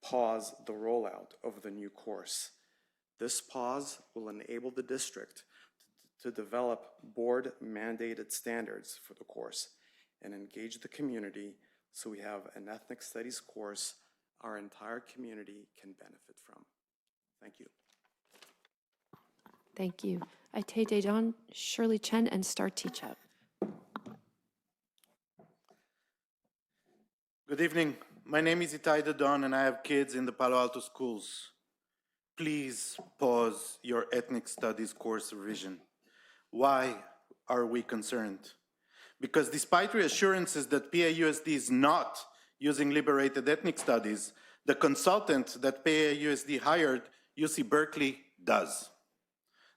Speaker 20: pause the rollout of the new course. This pause will enable the district to develop board-mandated standards for the course and engage the community so we have an ethnic studies course our entire community can benefit from. Thank you.
Speaker 2: Thank you. Aite Daidon, Shirley Chen, and Star Teachout.
Speaker 21: Good evening. My name is Itai Daidon and I have kids in the Palo Alto schools. Please pause your ethnic studies course revision. Why are we concerned? Because despite reassurances that PAUSD is not using liberated ethnic studies, the consultant that PAUSD hired, UC Berkeley, does.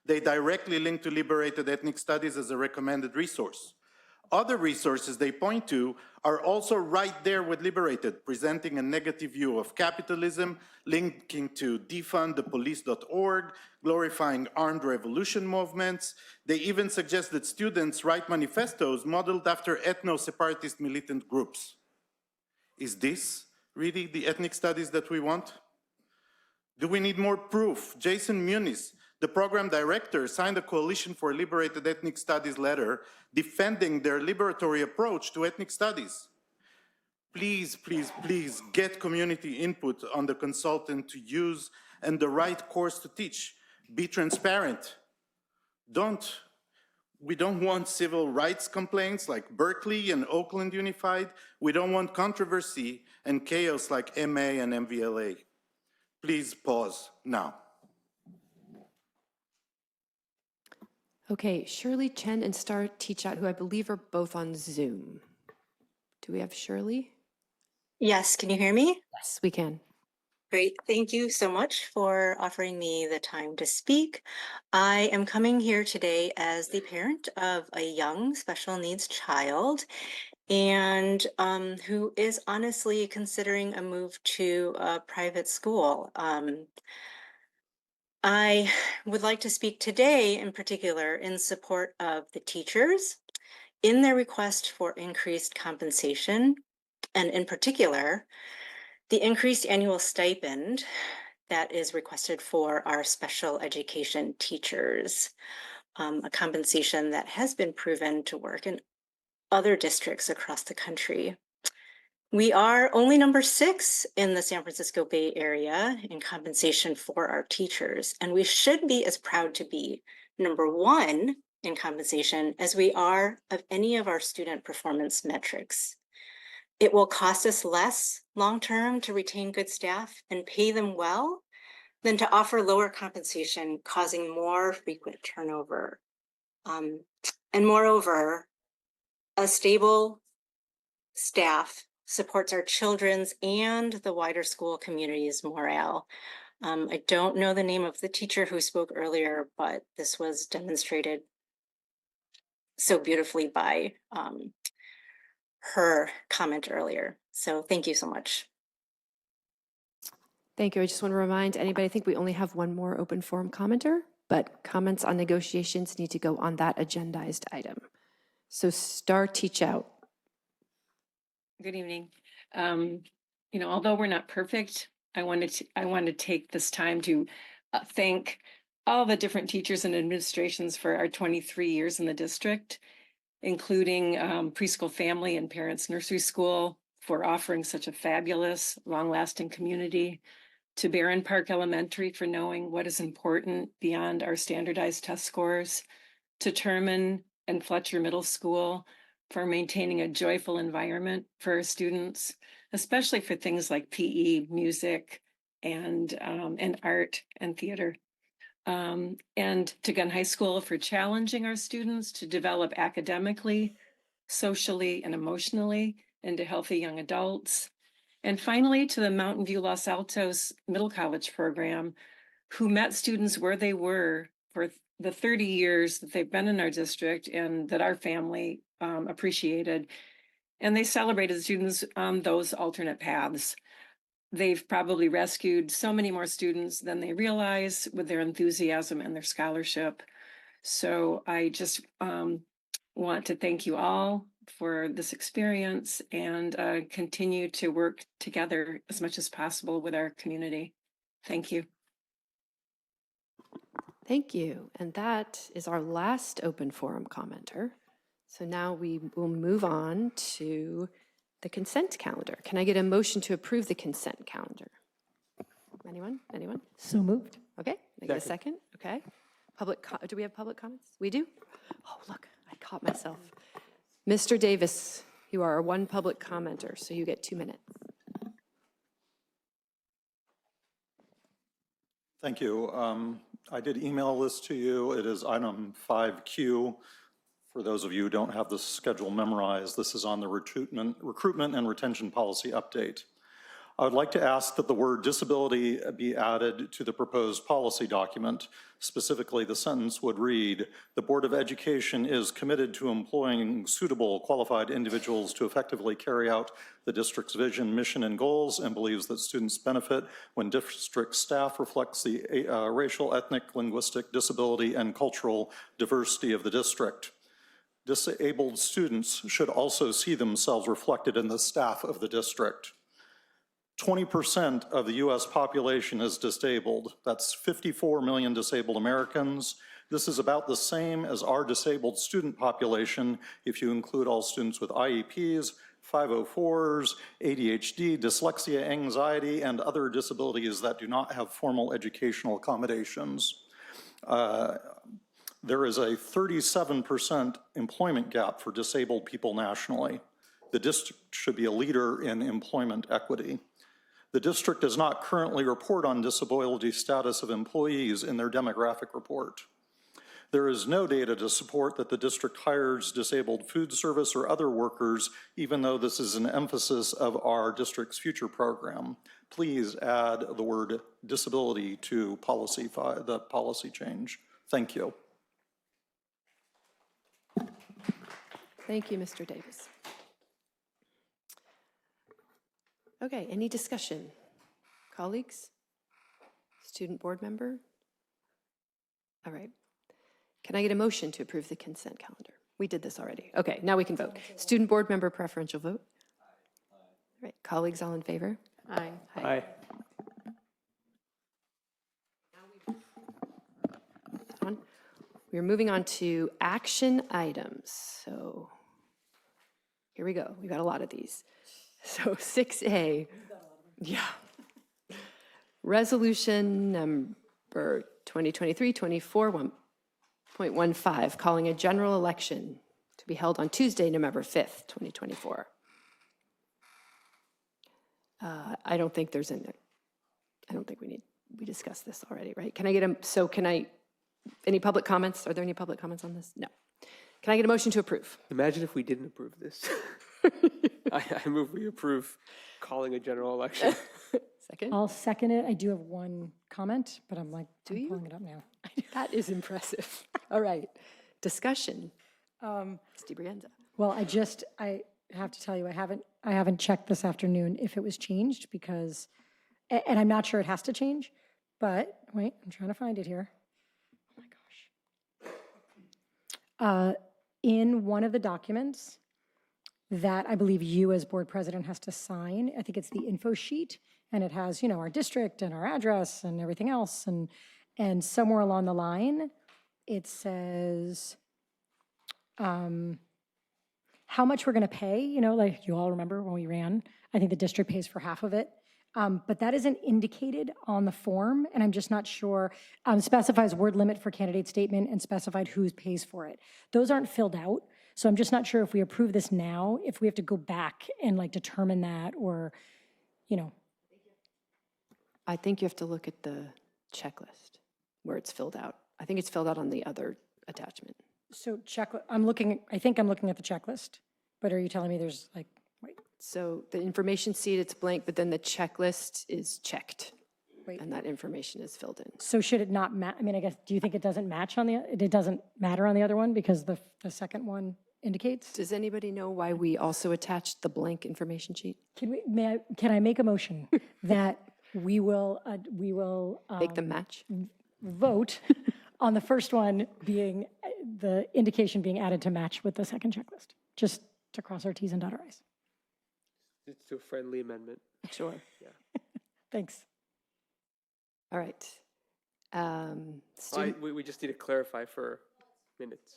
Speaker 21: They directly link to liberated ethnic studies as a recommended resource. Other resources they point to are also right there with liberated, presenting a negative view of capitalism, linking to defundthepolice.org, glorifying armed revolution movements. They even suggest that students write manifestos modeled after ethno-separatist militant groups. Is this really the ethnic studies that we want? Do we need more proof? Jason Muniz, the program director, signed a Coalition for Liberated Ethnic Studies letter defending their liberatory approach to ethnic studies. Please, please, please get community input on the consultant to use and the right course to teach. Be transparent. We don't want civil rights complaints like Berkeley and Oakland Unified. We don't want controversy and chaos like MA and MVLA. Please pause now.
Speaker 2: Okay, Shirley Chen and Star Teachout, who I believe are both on Zoom. Do we have Shirley?
Speaker 22: Yes, can you hear me?
Speaker 2: Yes, we can.
Speaker 22: Great, thank you so much for offering me the time to speak. I am coming here today as the parent of a young special needs child and who is honestly considering a move to a private school. I would like to speak today in particular in support of the teachers in their request for increased compensation, and in particular, the increased annual stipend that is requested for our special education teachers, a compensation that has been proven to work in other districts across the country. We are only number 6 in the San Francisco Bay Area in compensation for our teachers, and we should be as proud to be number 1 in compensation as we are of any of our student performance metrics. It will cost us less long-term to retain good staff and pay them well than to offer lower compensation, causing more frequent turnover. And moreover, a stable staff supports our children's and the wider school community's morale. I don't know the name of the teacher who spoke earlier, but this was demonstrated so beautifully by her comment earlier. So thank you so much.
Speaker 2: Thank you. I just want to remind anybody, I think we only have one more open forum commenter, but comments on negotiations need to go on that agendized item. So Star Teach Out.
Speaker 1: Good evening. Although we're not perfect, I want to take this time to thank all the different teachers and administrations for our 23 years in the district, including Preschool Family and Parents Nursery School for offering such a fabulous, long-lasting community, to Barron Park Elementary for knowing what is important beyond our standardized test scores, to Terman and Fletcher Middle School for maintaining a joyful environment for our students, especially for things like PE, music, and art and theater. And to Gunn High School for challenging our students to develop academically, socially, and emotionally into healthy young adults. And finally, to the Mountain View Los Altos Middle College program, who met students where they were for the 30 years that they've been in our district and that our family appreciated. And they celebrated students on those alternate paths. They've probably rescued so many more students than they realize with their enthusiasm and their scholarship. So I just want to thank you all for this experience and continue to work together as much as possible with our community. Thank you.
Speaker 2: Thank you. And that is our last open forum commenter. So now we will move on to the consent calendar. Can I get a motion to approve the consent calendar? Anyone? Anyone?
Speaker 3: So moved.
Speaker 2: Okay. Can I get a second? Okay. Do we have public comments? We do? Oh, look, I caught myself. Mr. Davis, you are our one public commenter, so you get 2 minutes.
Speaker 13: Thank you. I did email this to you. It is item 5Q. For those of you who don't have the schedule memorized, this is on the recruitment and retention policy update. I would like to ask that the word disability be added to the proposed policy document. Specifically, the sentence would read, "The Board of Education is committed to employing suitable, qualified individuals to effectively carry out the district's vision, mission, and goals, and believes that students benefit when district staff reflects the racial, ethnic, linguistic, disability, and cultural diversity of the district. Disabled students should also see themselves reflected in the staff of the district." 20% of the US population is disabled. That's 54 million disabled Americans. This is about the same as our disabled student population if you include all students with IEPs, 504s, ADHD, dyslexia, anxiety, and other disabilities that do not have formal educational accommodations. There is a 37% employment gap for disabled people nationally. The district should be a leader in employment equity. The district does not currently report on disability status of employees in their demographic report. There is no data to support that the district hires disabled food service or other workers, even though this is an emphasis of our district's future program. Please add the word disability to the policy change. Thank you.
Speaker 2: Thank you, Mr. Davis. Okay, any discussion? Colleagues? Student board member? All right. Can I get a motion to approve the consent calendar? We did this already. Okay, now we can vote. Student board member preferential vote? All right, colleagues all in favor?
Speaker 14: Aye.
Speaker 2: Aye. We're moving on to action items. So here we go. We've got a lot of these. So 6A. Yeah. Resolution number 2023-24.15, calling a general election to be held on Tuesday, November 5th, 2024. I don't think we discussed this already, right? Any public comments? Are there any public comments on this? No. Can I get a motion to approve?
Speaker 4: Imagine if we didn't approve this. I move we approve calling a general election.
Speaker 2: Second?
Speaker 3: I'll second it. I do have one comment, but I'm pulling it up now.
Speaker 2: That is impressive. All right. Discussion. Ms. DiBrienza.
Speaker 3: Well, I have to tell you, I haven't checked this afternoon if it was changed because, and I'm not sure it has to change, but wait, I'm trying to find it here. Oh my gosh. In one of the documents that I believe you as board president has to sign, I think it's the info sheet, and it has, our district and our address and everything else. And somewhere along the line, it says, how much we're going to pay, like you all remember when we ran, I think the district pays for half of it. But that isn't indicated on the form, and I'm just not sure. Specifies word limit for candidate statement and specified who pays for it. Those aren't filled out, so I'm just not sure if we approve this now, if we have to go back and determine that, or,
Speaker 2: I think you have to look at the checklist where it's filled out. I think it's filled out on the other attachment.
Speaker 3: So I think I'm looking at the checklist, but are you telling me there's wait?
Speaker 2: So the information sheet, it's blank, but then the checklist is checked.
Speaker 3: Wait.
Speaker 2: And that information is filled in.
Speaker 3: So should it not match? I mean, I guess, do you think it doesn't match it doesn't matter on the other one because the second one indicates?
Speaker 2: Does anybody know why we also attached the blank information sheet?
Speaker 3: Can I make a motion that we will
Speaker 2: Make them match?
Speaker 3: vote on the first one being, the indication being added to match with the second checklist, just to cross our Ts and dot our Is.
Speaker 4: It's a friendly amendment.
Speaker 2: Sure.
Speaker 4: Yeah.
Speaker 3: Thanks.
Speaker 2: All right.
Speaker 4: We just need to clarify for minutes.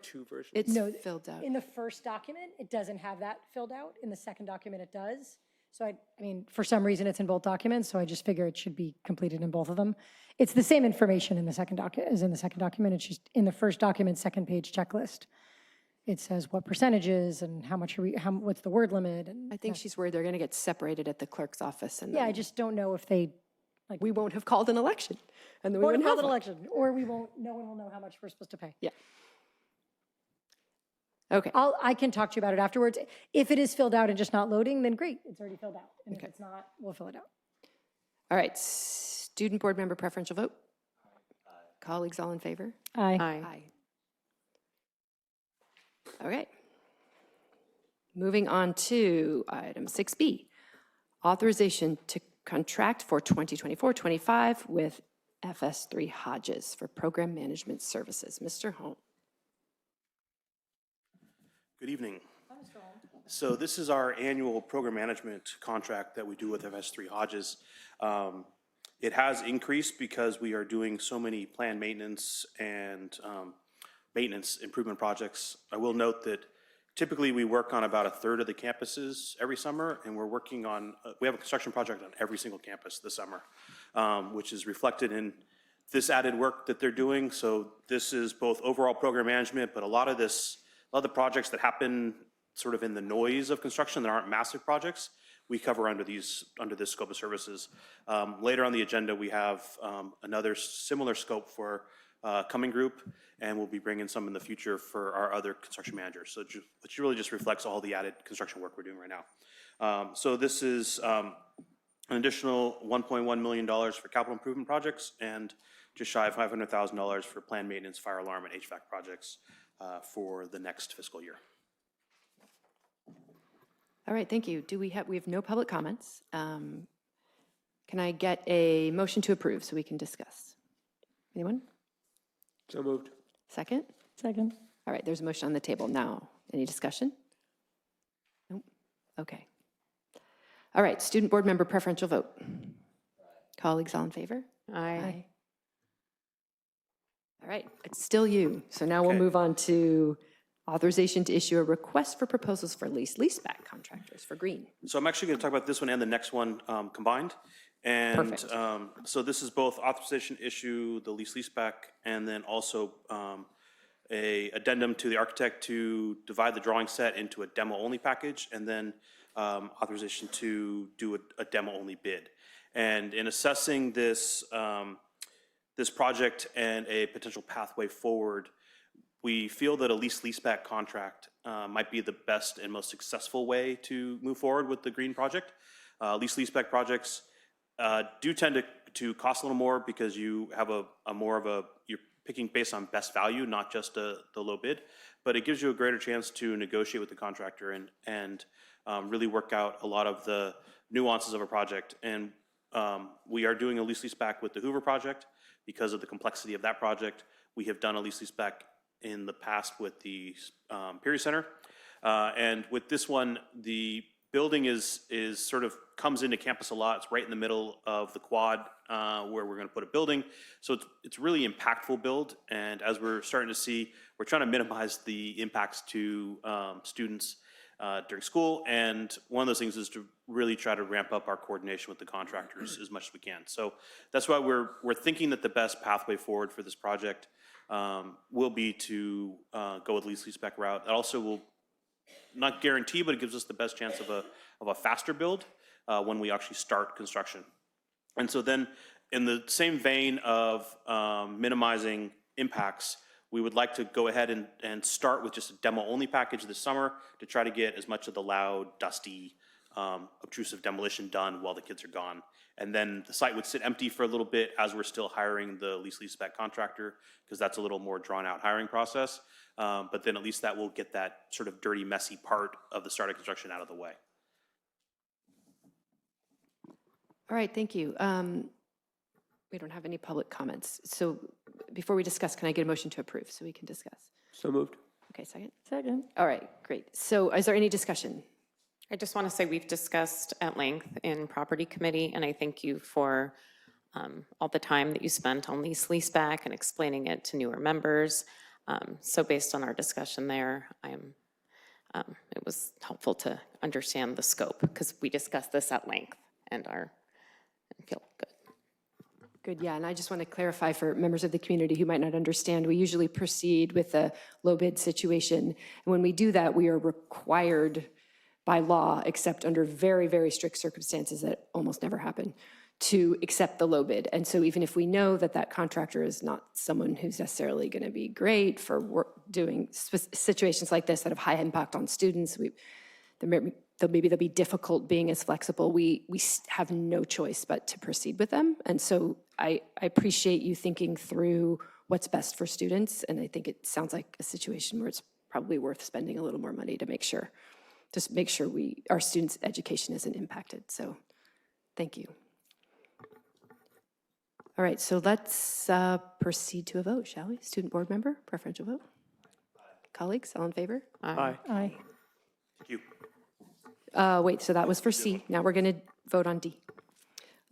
Speaker 4: Two versions.
Speaker 2: It's filled out.
Speaker 3: In the first document, it doesn't have that filled out. In the second document, it does. So I mean, for some reason, it's in both documents, so I just figure it should be completed in both of them. It's the same information in the second document as in the second document. It's just in the first document, second page checklist. It says what percentages and what's the word limit. And
Speaker 2: I think she's worried they're going to get separated at the clerk's office. And
Speaker 3: yeah, I just don't know if they,
Speaker 2: we won't have called an election. And then we
Speaker 3: won't
Speaker 2: wouldn't
Speaker 3: have
Speaker 2: have
Speaker 3: an
Speaker 2: one.
Speaker 3: election, or no one will know how much we're supposed to pay.
Speaker 2: Yeah. Okay.
Speaker 3: I can talk to you about it afterwards. If it is filled out and just not loading, then great, it's already filled out. And if it's not, we'll fill it out.
Speaker 2: All right. Student board member preferential vote. Colleagues all in favor?
Speaker 3: Aye.
Speaker 2: Aye. All right. Moving on to item 6B, authorization to contract for 2024-25 with FS3 Hodges for program management services. Mr. Holm.
Speaker 6: Good evening. So this is our annual program management contract that we do with FS3 Hodges. It has increased because we are doing so many planned maintenance and maintenance improvement projects. I will note that typically we work on about a third of the campuses every summer, and we're working on, we have a construction project on every single campus this summer, which is reflected in this added work that they're doing. So this is both overall program management, but a lot of the projects that happen sort of in the noise of construction that aren't massive projects, we cover under this scope of services. Later on the agenda, we have another similar scope for Coming Group, and we'll be bringing some in the future for our other construction managers. So which really just reflects all the added construction work we're doing right now. So this is an additional $1.1 million for capital improvement projects and just shy of $500,000 for planned maintenance, fire alarm, and HVAC projects for the next fiscal year.
Speaker 2: All right, thank you. We have no public comments. Can I get a motion to approve so we can discuss? Anyone?
Speaker 4: So moved.
Speaker 2: Second?
Speaker 3: Second.
Speaker 2: All right, there's a motion on the table now. Any discussion? Nope. Okay. All right, student board member preferential vote. Colleagues all in favor?
Speaker 16: Aye.
Speaker 2: All right, it's still you. So now we'll move on to Authorization to issue a request for proposals for leaseback contractors for green.
Speaker 6: So I'm actually going to talk about this one and the next one combined. And
Speaker 2: Perfect.
Speaker 6: so this is both authorization issue, the leaseback, and then also a addendum to the architect to divide the drawing set into a demo-only package, and then authorization to do a demo-only bid. And in assessing this, this project and a potential pathway forward, we feel that a leaseback contract might be the best and most successful way to move forward with the green project. Leaseback projects do tend to cost a little more because you have you're picking based on best value, not just the low bid, but it gives you a greater chance to negotiate with the contractor and really work out a lot of the nuances of a project. And we are doing a leaseback with the Hoover project because of the complexity of that project. We have done a leaseback in the past with the Peary Center. And with this one, the building is sort of comes into campus a lot. It's right in the middle of the quad where we're going to put a building. So it's really impactful build. And as we're starting to see, we're trying to minimize the impacts to students during school. And one of those things is to really try to ramp up our coordination with the contractors as much as we can. So that's why we're thinking that the best pathway forward for this project will be to go with leaseback route. That also will not guarantee, but it gives us the best chance of a faster build when we actually start construction. And so then in the same vein of minimizing impacts, we would like to go ahead and start with just a demo-only package this summer to try to get as much of the loud, dusty, obtrusive demolition done while the kids are gone. And then the site would sit empty for a little bit as we're still hiring the leaseback contractor, because that's a little more drawn-out hiring process. But then at least that will get that sort of dirty, messy part of the start of construction out of the way.
Speaker 2: All right, thank you. We don't have any public comments. So before we discuss, can I get a motion to approve so we can discuss?
Speaker 4: So moved.
Speaker 2: Okay, second?
Speaker 3: Second.
Speaker 2: All right, great. So is there any discussion?
Speaker 5: I just want to say we've discussed at length in property committee, and I thank you for all the time that you spent on leaseback and explaining it to newer members. So based on our discussion there, it was helpful to understand the scope because we discussed this at length and feel good.
Speaker 2: Good, yeah, and I just want to clarify for members of the community who might not understand, we usually proceed with a low bid situation. And when we do that, we are required by law, except under very, very strict circumstances that almost never happen, to accept the low bid. And so even if we know that that contractor is not someone who's necessarily going to be great for doing situations like this that have high impact on students, maybe they'll be difficult being as flexible, we have no choice but to proceed with them. And so I appreciate you thinking through what's best for students, and I think it sounds like a situation where it's probably worth spending a little more money to make sure, just make sure our students' education isn't impacted. So thank you. All right, so let's proceed to a vote, shall we? Student board member, preferential vote. Colleagues, all in favor?
Speaker 4: Aye.
Speaker 3: Aye.
Speaker 6: Thank you.
Speaker 2: Wait, so that was for C. Now we're going to vote on D.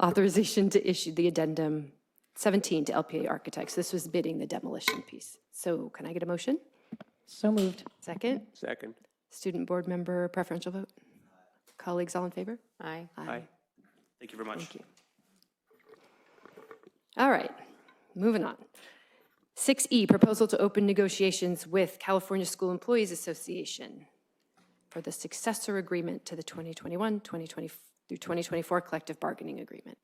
Speaker 2: Authorization to issue the addendum 17 to LPA Architects. This was bidding the demolition piece. So can I get a motion?
Speaker 3: So moved.
Speaker 2: Second?
Speaker 4: Second.
Speaker 2: Student board member, preferential vote. Colleagues, all in favor?
Speaker 5: Aye.
Speaker 4: Aye.
Speaker 6: Thank you very much.
Speaker 2: Thank you. All right, moving on. 6E, proposal to open negotiations with California School Employees Association for the successor agreement to the 2021, 2020 through 2024 collective bargaining agreement.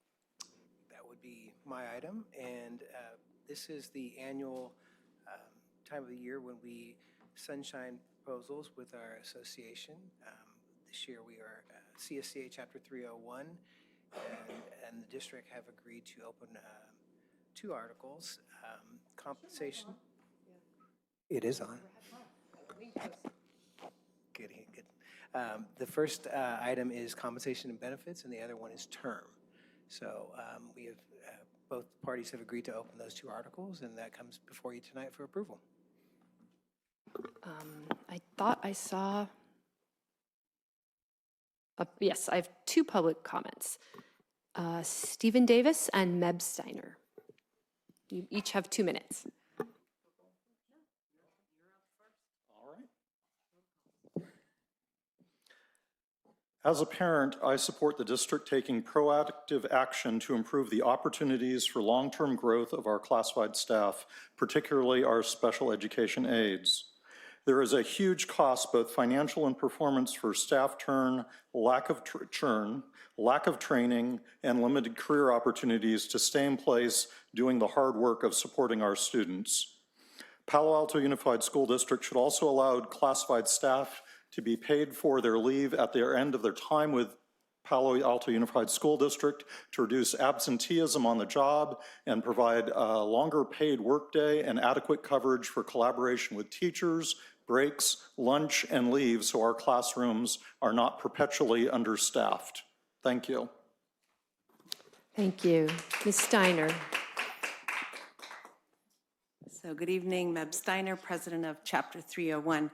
Speaker 7: That would be my item, and this is the annual time of the year when we sunshine proposals with our association. This year we are CSCA Chapter 301, and the district have agreed to open 2 articles, compensation. It is on. Good. The first item is compensation and benefits, and the other one is term. So we have, both parties have agreed to open those 2 articles, and that comes before you tonight for approval.
Speaker 2: I thought I saw, yes, I have 2 public comments. Stephen Davis and Meb Steiner. You each have 2 minutes.
Speaker 13: As a parent, I support the district taking proactive action to improve the opportunities for long-term growth of our classified staff, particularly our special education aides. There is a huge cost, both financial and performance, for staff churn, lack of training, and limited career opportunities to stay in place doing the hard work of supporting our students. Palo Alto Unified School District should also allow classified staff to be paid for their leave at their end of their time with Palo Alto Unified School District to reduce absenteeism on the job and provide a longer paid workday and adequate coverage for collaboration with teachers, breaks, lunch, and leave so our classrooms are not perpetually understaffed. Thank you.
Speaker 2: Thank you. Ms. Steiner.
Speaker 8: So good evening, Meb Steiner, president of Chapter 301.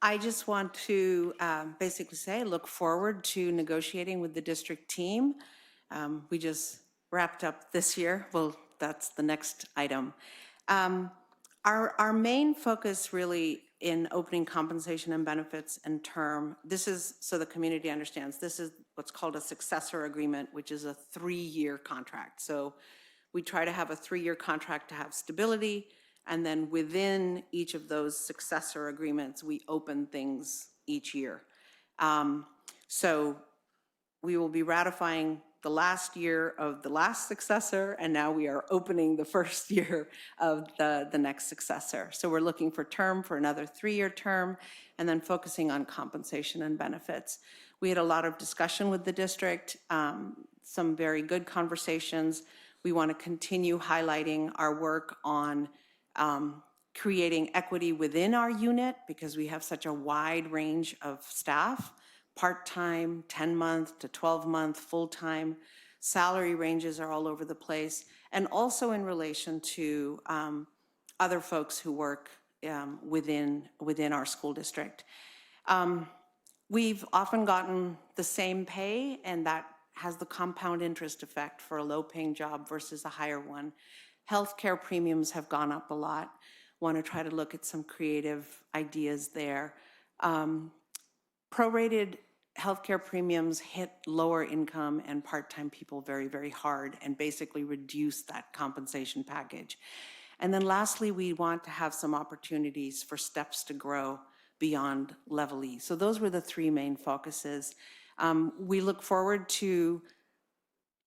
Speaker 8: I just want to basically say I look forward to negotiating with the district team. We just wrapped up this year. Well, that's the next item. Our main focus really in opening compensation and benefits and term, this is, so the community understands, this is what's called a successor agreement, which is a 3-year contract. So we try to have a 3-year contract to have stability, and then within each of those successor agreements, we open things each year. So we will be ratifying the last year of the last successor, and now we are opening the first year of the next successor. So we're looking for term for another 3-year term, and then focusing on compensation and benefits. We had a lot of discussion with the district, some very good conversations. We want to continue highlighting our work on creating equity within our unit because we have such a wide range of staff, part-time, 10-month to 12-month, full-time. Salary ranges are all over the place, and also in relation to other folks who work within our school district. We've often gotten the same pay, and that has the compound interest effect for a low-paying job versus a higher one. Healthcare premiums have gone up a lot. Want to try to look at some creative ideas there. Prorated healthcare premiums hit lower income and part-time people very, very hard and basically reduce that compensation package. And then lastly, we want to have some opportunities for steps to grow beyond Level E. So those were the 3 main focuses. We look forward to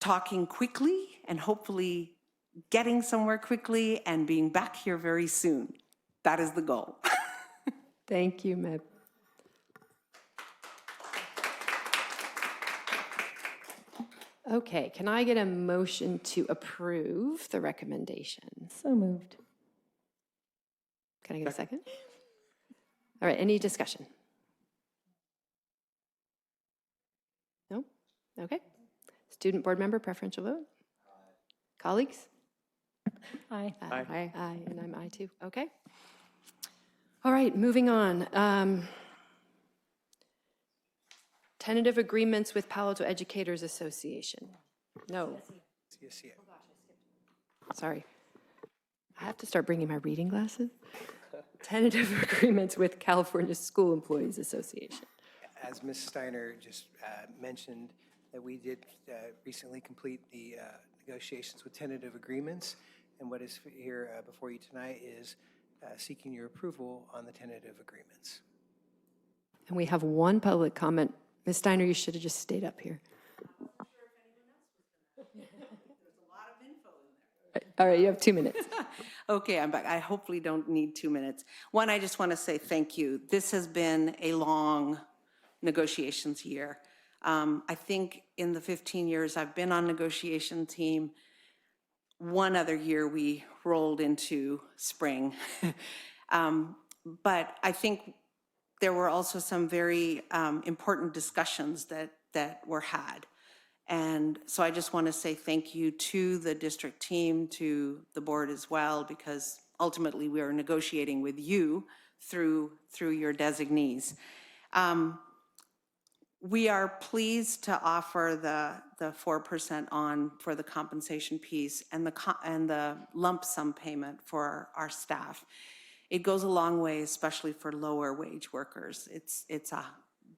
Speaker 8: talking quickly and hopefully getting somewhere quickly and being back here very soon. That is the goal.
Speaker 2: Thank you, Meb. Okay, can I get a motion to approve the recommendations?
Speaker 3: So moved.
Speaker 2: Can I get a second? All right, any discussion? No? Okay. Student board member, preferential vote? Colleagues?
Speaker 3: Aye.
Speaker 2: Aye. Aye, and I'm aye too. Okay. All right, moving on. Tentative agreements with Palo Alto Educators Association. No.
Speaker 7: Yes, yeah.
Speaker 2: Sorry. I have to start bringing my reading glasses. Tentative agreements with California School Employees Association.
Speaker 7: As Ms. Steiner just mentioned, that we did recently complete the negotiations with tentative agreements, and what is here before you tonight is seeking your approval on the tentative agreements.
Speaker 2: And we have one public comment. Ms. Steiner, you should have just stayed up here. All right, you have 2 minutes.
Speaker 8: Okay, I'm back. I hopefully don't need 2 minutes. One, I just want to say thank you. This has been a long negotiations year. I think in the 15 years I've been on negotiation team, one other year we rolled into spring. But I think there were also some very important discussions that were had. And so I just want to say thank you to the district team, to the board as well, because ultimately we are negotiating with you through your designees. We are pleased to offer the 4% on for the compensation piece and the lump sum payment for our staff. It goes a long way, especially for lower wage workers. It's a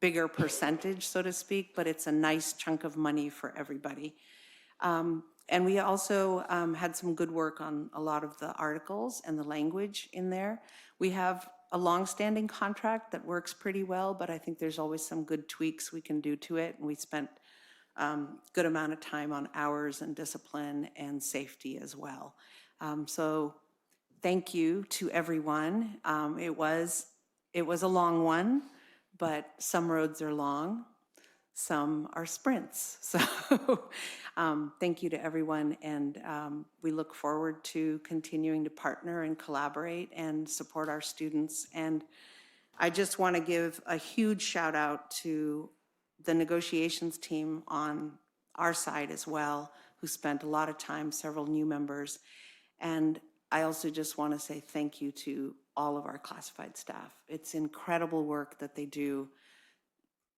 Speaker 8: bigger percentage, so to speak, but it's a nice chunk of money for everybody. And we also had some good work on a lot of the articles and the language in there. We have a longstanding contract that works pretty well, but I think there's always some good tweaks we can do to it. And we spent good amount of time on hours and discipline and safety as well. So thank you to everyone. It was a long one, but some roads are long, some are sprints. So thank you to everyone, and we look forward to continuing to partner and collaborate and support our students. And I just want to give a huge shout out to the negotiations team on our side as well, who spent a lot of time, several new members. And I also just want to say thank you to all of our classified staff. It's incredible work that they do.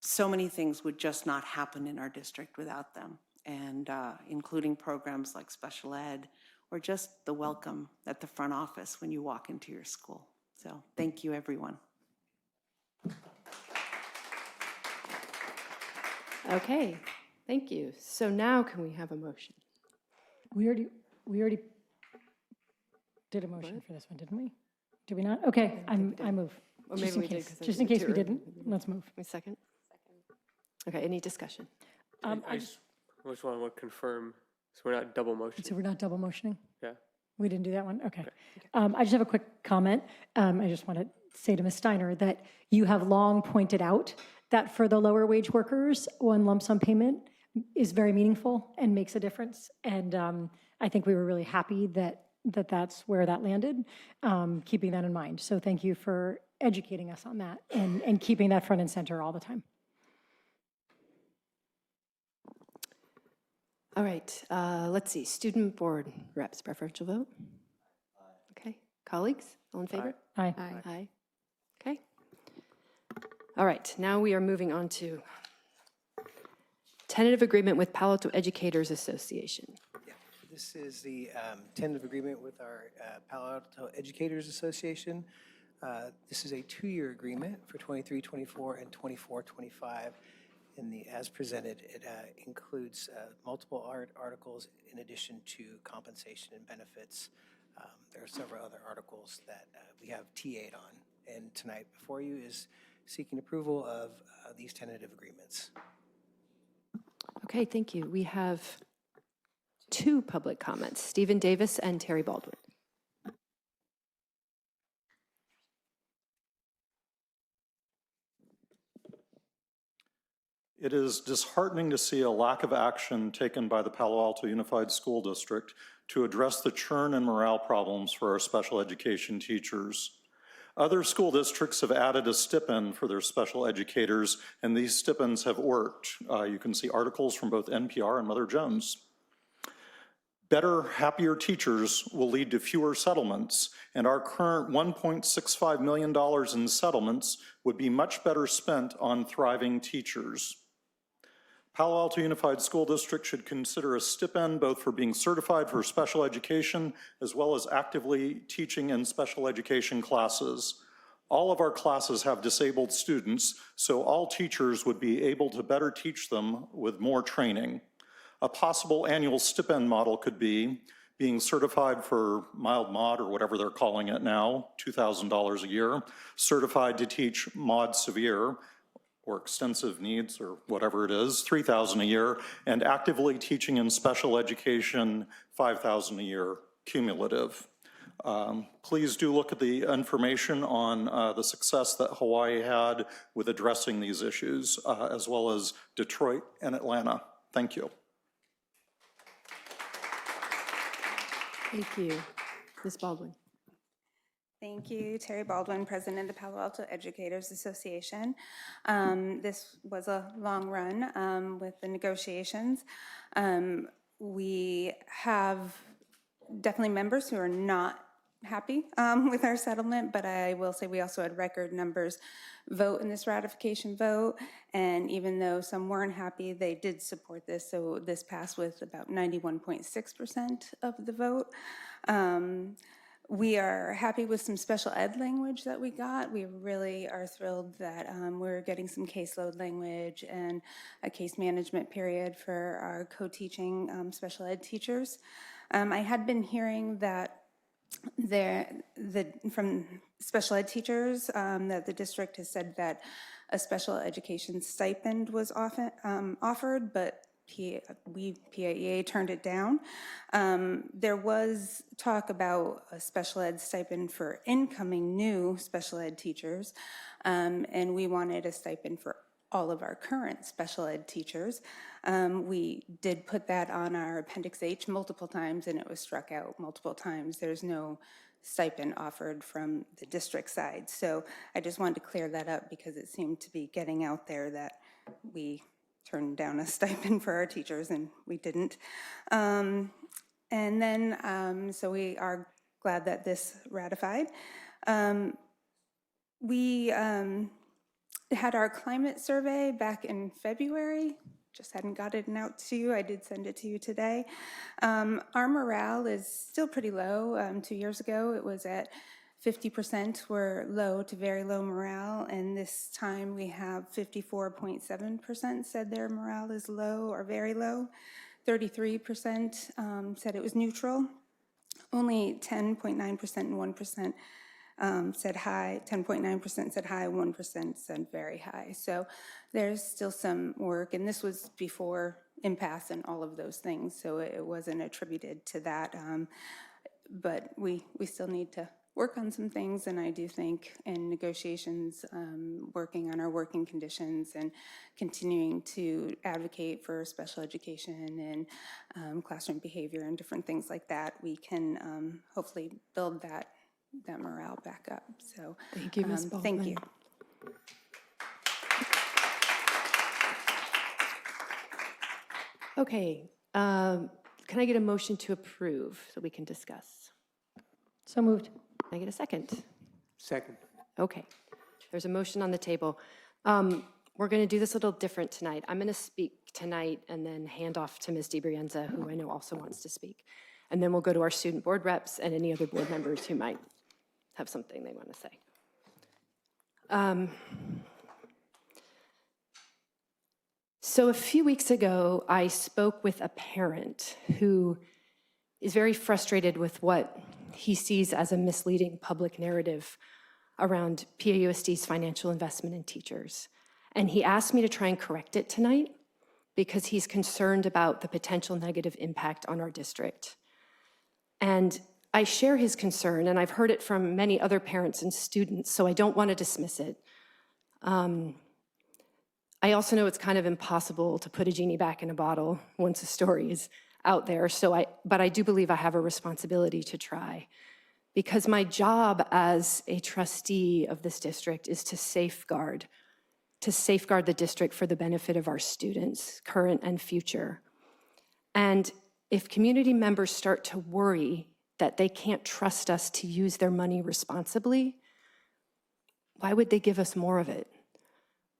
Speaker 8: So many things would just not happen in our district without them, and including programs like special ed or just the welcome at the front office when you walk into your school. So thank you, everyone.
Speaker 2: Okay, thank you. So now can we have a motion?
Speaker 3: We already did a motion for this one, didn't we? Did we not? Okay, I move.
Speaker 2: Or
Speaker 3: Just
Speaker 2: maybe
Speaker 3: in
Speaker 2: we did,
Speaker 3: case,
Speaker 2: 'cause I
Speaker 3: just in
Speaker 2: did it
Speaker 3: case
Speaker 2: too
Speaker 3: we
Speaker 2: early.
Speaker 3: didn't, let's move.
Speaker 2: A second? Okay, any discussion?
Speaker 4: I just want to confirm, so we're not double motion.
Speaker 3: So we're not double motioning?
Speaker 4: Yeah.
Speaker 3: We didn't do that one? Okay. I just have a quick comment. I just want to say to Ms. Steiner that you have long pointed out that for the lower wage workers, one lump sum payment is very meaningful and makes a difference. And I think we were really happy that that's where that landed, keeping that in mind. So thank you for educating us on that and keeping that front and center all the time.
Speaker 2: All right, let's see, student board reps, preferential vote? Okay, colleagues, all in favor?
Speaker 3: Aye.
Speaker 2: Aye. Okay. All right, now we are moving on to tentative agreement with Palo Alto Educators Association.
Speaker 7: This is the tentative agreement with our Palo Alto Educators Association. This is a 2-year agreement for 23-24 and 24-25. In the as presented, it includes multiple articles in addition to compensation and benefits. There are several other articles that we have TA'd on. And tonight before you is seeking approval of these tentative agreements.
Speaker 2: Okay, thank you. We have 2 public comments, Stephen Davis and Terry Baldwin.
Speaker 13: It is disheartening to see a lack of action taken by the Palo Alto Unified School District to address the churn and morale problems for our special education teachers. Other school districts have added a stipend for their special educators, and these stipends have worked. You can see articles from both NPR and Mother Jones. Better, happier teachers will lead to fewer settlements, and our current $1.65 million in settlements would be much better spent on thriving teachers. Palo Alto Unified School District should consider a stipend both for being certified for special education as well as actively teaching in special education classes. All of our classes have disabled students, so all teachers would be able to better teach them with more training. A possible annual stipend model could be being certified for mild mod, or whatever they're calling it now, $2,000 a year, certified to teach mod severe, or extensive needs, or whatever it is, $3,000 a year, and actively teaching in special education, $5,000 a year cumulative. Please do look at the information on the success that Hawaii had with addressing these issues, as well as Detroit and Atlanta. Thank you.
Speaker 2: Thank you. Ms. Baldwin.
Speaker 10: Thank you, Terry Baldwin, President of the Palo Alto Educators Association. This was a long run with the negotiations. We have definitely members who are not happy with our settlement, but I will say we also had record numbers vote in this ratification vote, and even though some weren't happy, they did support this, so this passed with about 91.6% of the vote. We are happy with some special ed language that we got. We really are thrilled that we're getting some caseload language and a case management period for our co-teaching special ed teachers. I had been hearing that from special ed teachers that the district has said that a special education stipend was often offered, but PAEA turned it down. There was talk about a special ed stipend for incoming new special ed teachers, and we wanted a stipend for all of our current special ed teachers. We did put that on our Appendix H multiple times, and it was struck out multiple times. There's no stipend offered from the district side. So I just wanted to clear that up because it seemed to be getting out there that we turned down a stipend for our teachers, and we didn't. And then, so we are glad that this ratified. We had our climate survey back in February, just hadn't gotten it out to you. I did send it to you today. Our morale is still pretty low. 2 years ago, it was at 50% were low to very low morale, and this time we have 54.7% said their morale is low or very low. 33% said it was neutral. Only 10.9% and 1% said high. 10.9% said high, 1% said very high. So there's still some work, and this was before impasse and all of those things, so it wasn't attributed to that. But we still need to work on some things, and I do think in negotiations, working on our working conditions and continuing to advocate for special education and classroom behavior and different things like that, we can hopefully build that morale back up. So
Speaker 2: Thank you, Ms. Baldwin.
Speaker 10: thank you.
Speaker 2: Okay, can I get a motion to approve so we can discuss?
Speaker 3: So moved.
Speaker 2: Can I get a second?
Speaker 4: Second.
Speaker 2: Okay, there's a motion on the table. We're going to do this a little different tonight. I'm going to speak tonight and then hand off to Ms. DiBrienza, who I know also wants to speak. And then we'll go to our student board reps and any other board members who might have something they want to say. So a few weeks ago, I spoke with a parent who is very frustrated with what he sees as a misleading public narrative around PAUSD's financial investment in teachers. And he asked me to try and correct it tonight because he's concerned about the potential negative impact on our district. And I share his concern, and I've heard it from many other parents and students, so I don't want to dismiss it. I also know it's kind of impossible to put a genie back in a bottle once a story is out there, but I do believe I have a responsibility to try, because my job as a trustee of this district is to safeguard the district for the benefit of our students, current and future. And if community members start to worry that they can't trust us to use their money responsibly, why would they give us more of it?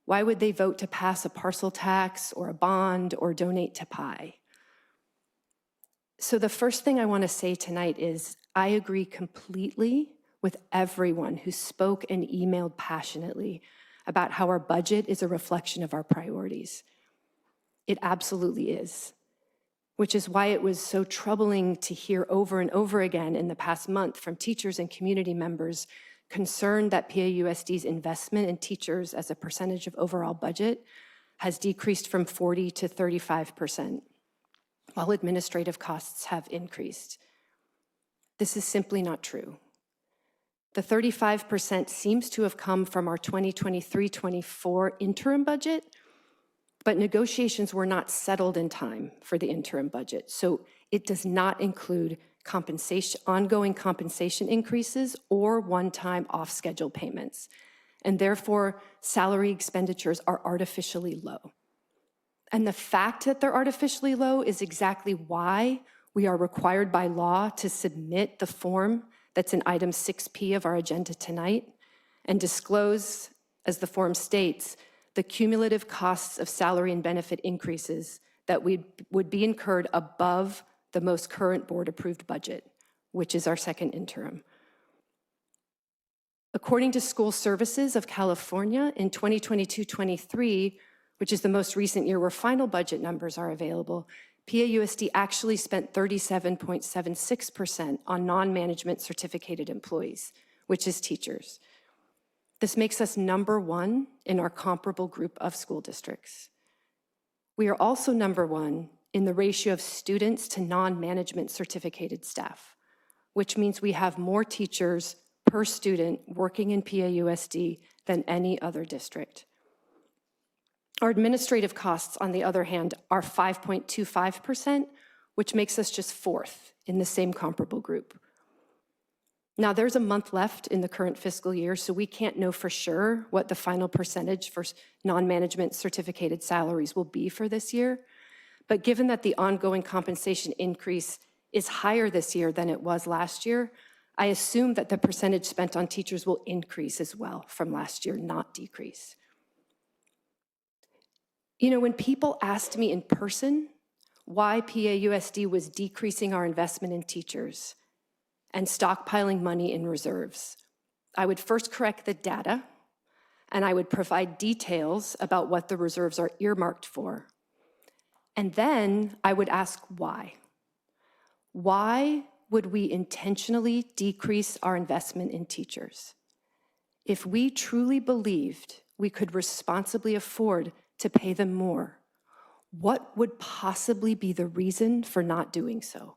Speaker 2: Why would they vote to pass a parcel tax or a bond or donate to PI? So the first thing I want to say tonight is I agree completely with everyone who spoke and emailed passionately about how our budget is a reflection of our priorities. It absolutely is, which is why it was so troubling to hear over and over again in the past month from teachers and community members concerned that PAUSD's investment in teachers as a percentage of overall budget has decreased from 40 to 35%, while administrative costs have increased. This is simply not true. The 35% seems to have come from our 2023-24 interim budget, but negotiations were not settled in time for the interim budget. So it does not include ongoing compensation increases or one-time off-schedule payments. And therefore, salary expenditures are artificially low. And the fact that they're artificially low is exactly why we are required by law to submit the form that's in item 6P of our agenda tonight and disclose, as the form states, the cumulative costs of salary and benefit increases that would be incurred above the most current board-approved budget, which is our second interim. According to School Services of California, in 2022-23, which is the most recent year where final budget numbers are available, PAUSD actually spent 37.76% on non-management certificated employees, which is teachers. This makes us number one in our comparable group of school districts. We are also number one in the ratio of students to non-management certificated staff, which means we have more teachers per student working in PAUSD than any other district. Our administrative costs, on the other hand, are 5.25%, which makes us just fourth in the same comparable group. Now, there's a month left in the current fiscal year, so we can't know for sure what the final percentage for non-management certificated salaries will be for this year. But given that the ongoing compensation increase is higher this year than it was last year, I assume that the percentage spent on teachers will increase as well from last year, not decrease. You know, when people asked me in person why PAUSD was decreasing our investment in teachers and stockpiling money in reserves, I would first correct the data, and I would provide details about what the reserves are earmarked for. And then I would ask why. Why would we intentionally decrease our investment in teachers? If we truly believed we could responsibly afford to pay them more, what would possibly be the reason for not doing so?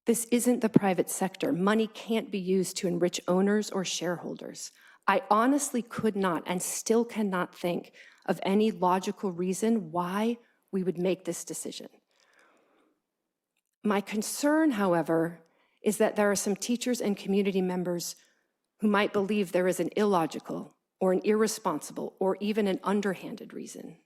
Speaker 2: This isn't the private sector. Money can't be used to enrich owners or shareholders. I honestly could not and still cannot think of any logical reason why we would make this decision. My concern, however, is that there are some teachers and community members who might believe there is an illogical or an irresponsible or even an underhanded reason.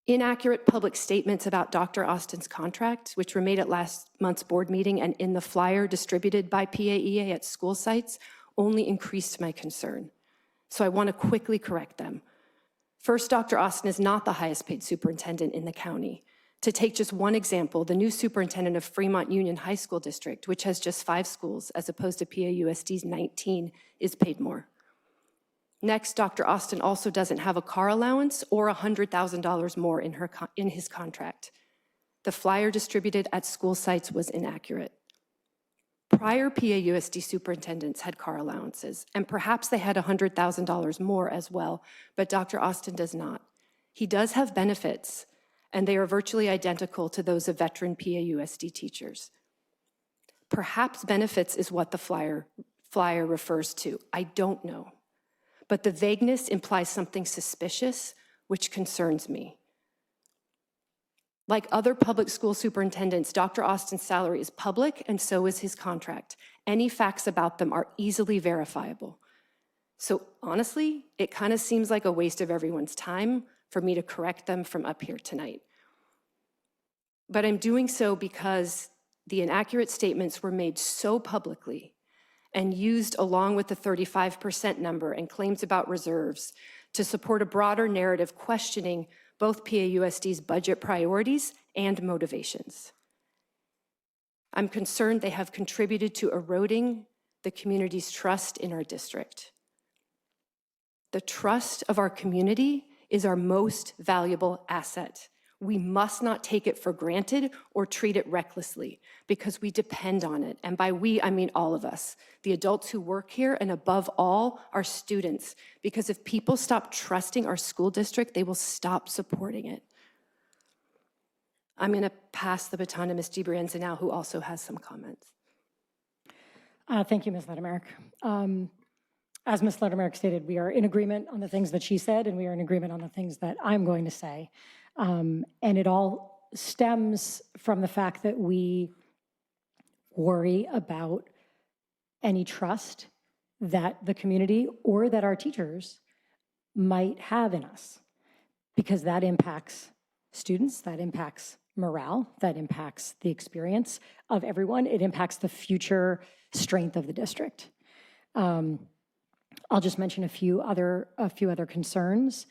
Speaker 2: Inaccurate public statements about Dr. Austin's contract, which were made at last month's board meeting and in the flyer distributed by PAEA at school sites, only increased my concern. So I want to quickly correct them. First, Dr. Austin is not the highest paid superintendent in the county. To take just one example, the new superintendent of Fremont Union High School District, which has just 5 schools as opposed to PAUSD's 19, is paid more. Next, Dr. Austin also doesn't have a car allowance or $100,000 more in his contract. The flyer distributed at school sites was inaccurate. Prior PAUSD superintendents had car allowances, and perhaps they had $100,000 more as well, but Dr. Austin does not. He does have benefits, and they are virtually identical to those of veteran PAUSD teachers. Perhaps benefits is what the flyer refers to. I don't know. But the vagueness implies something suspicious, which concerns me. Like other public school superintendents, Dr. Austin's salary is public, and so is his contract. Any facts about them are easily verifiable. So honestly, it kind of seems like a waste of everyone's time for me to correct them from up here tonight. But I'm doing so because the inaccurate statements were made so publicly and used along with the 35% number and claims about reserves to support a broader narrative questioning both PAUSD's budget priorities and motivations. I'm concerned they have contributed to eroding the community's trust in our district. The trust of our community is our most valuable asset. We must not take it for granted or treat it recklessly because we depend on it. And by we, I mean all of us, the adults who work here, and above all, our students. Because if people stop trusting our school district, they will stop supporting it. I'm going to pass the baton to Ms. DiBrienza now, who also has some comments.
Speaker 3: Thank you, Ms. Ledermerck. As Ms. Ledermerck stated, we are in agreement on the things that she said, and we are in agreement on the things that I'm going to say. And it all stems from the fact that we worry about any trust that the community or that our teachers might have in us, because that impacts students, that impacts morale, that impacts the experience of everyone. It impacts the future strength of the district. I'll just mention a few other concerns.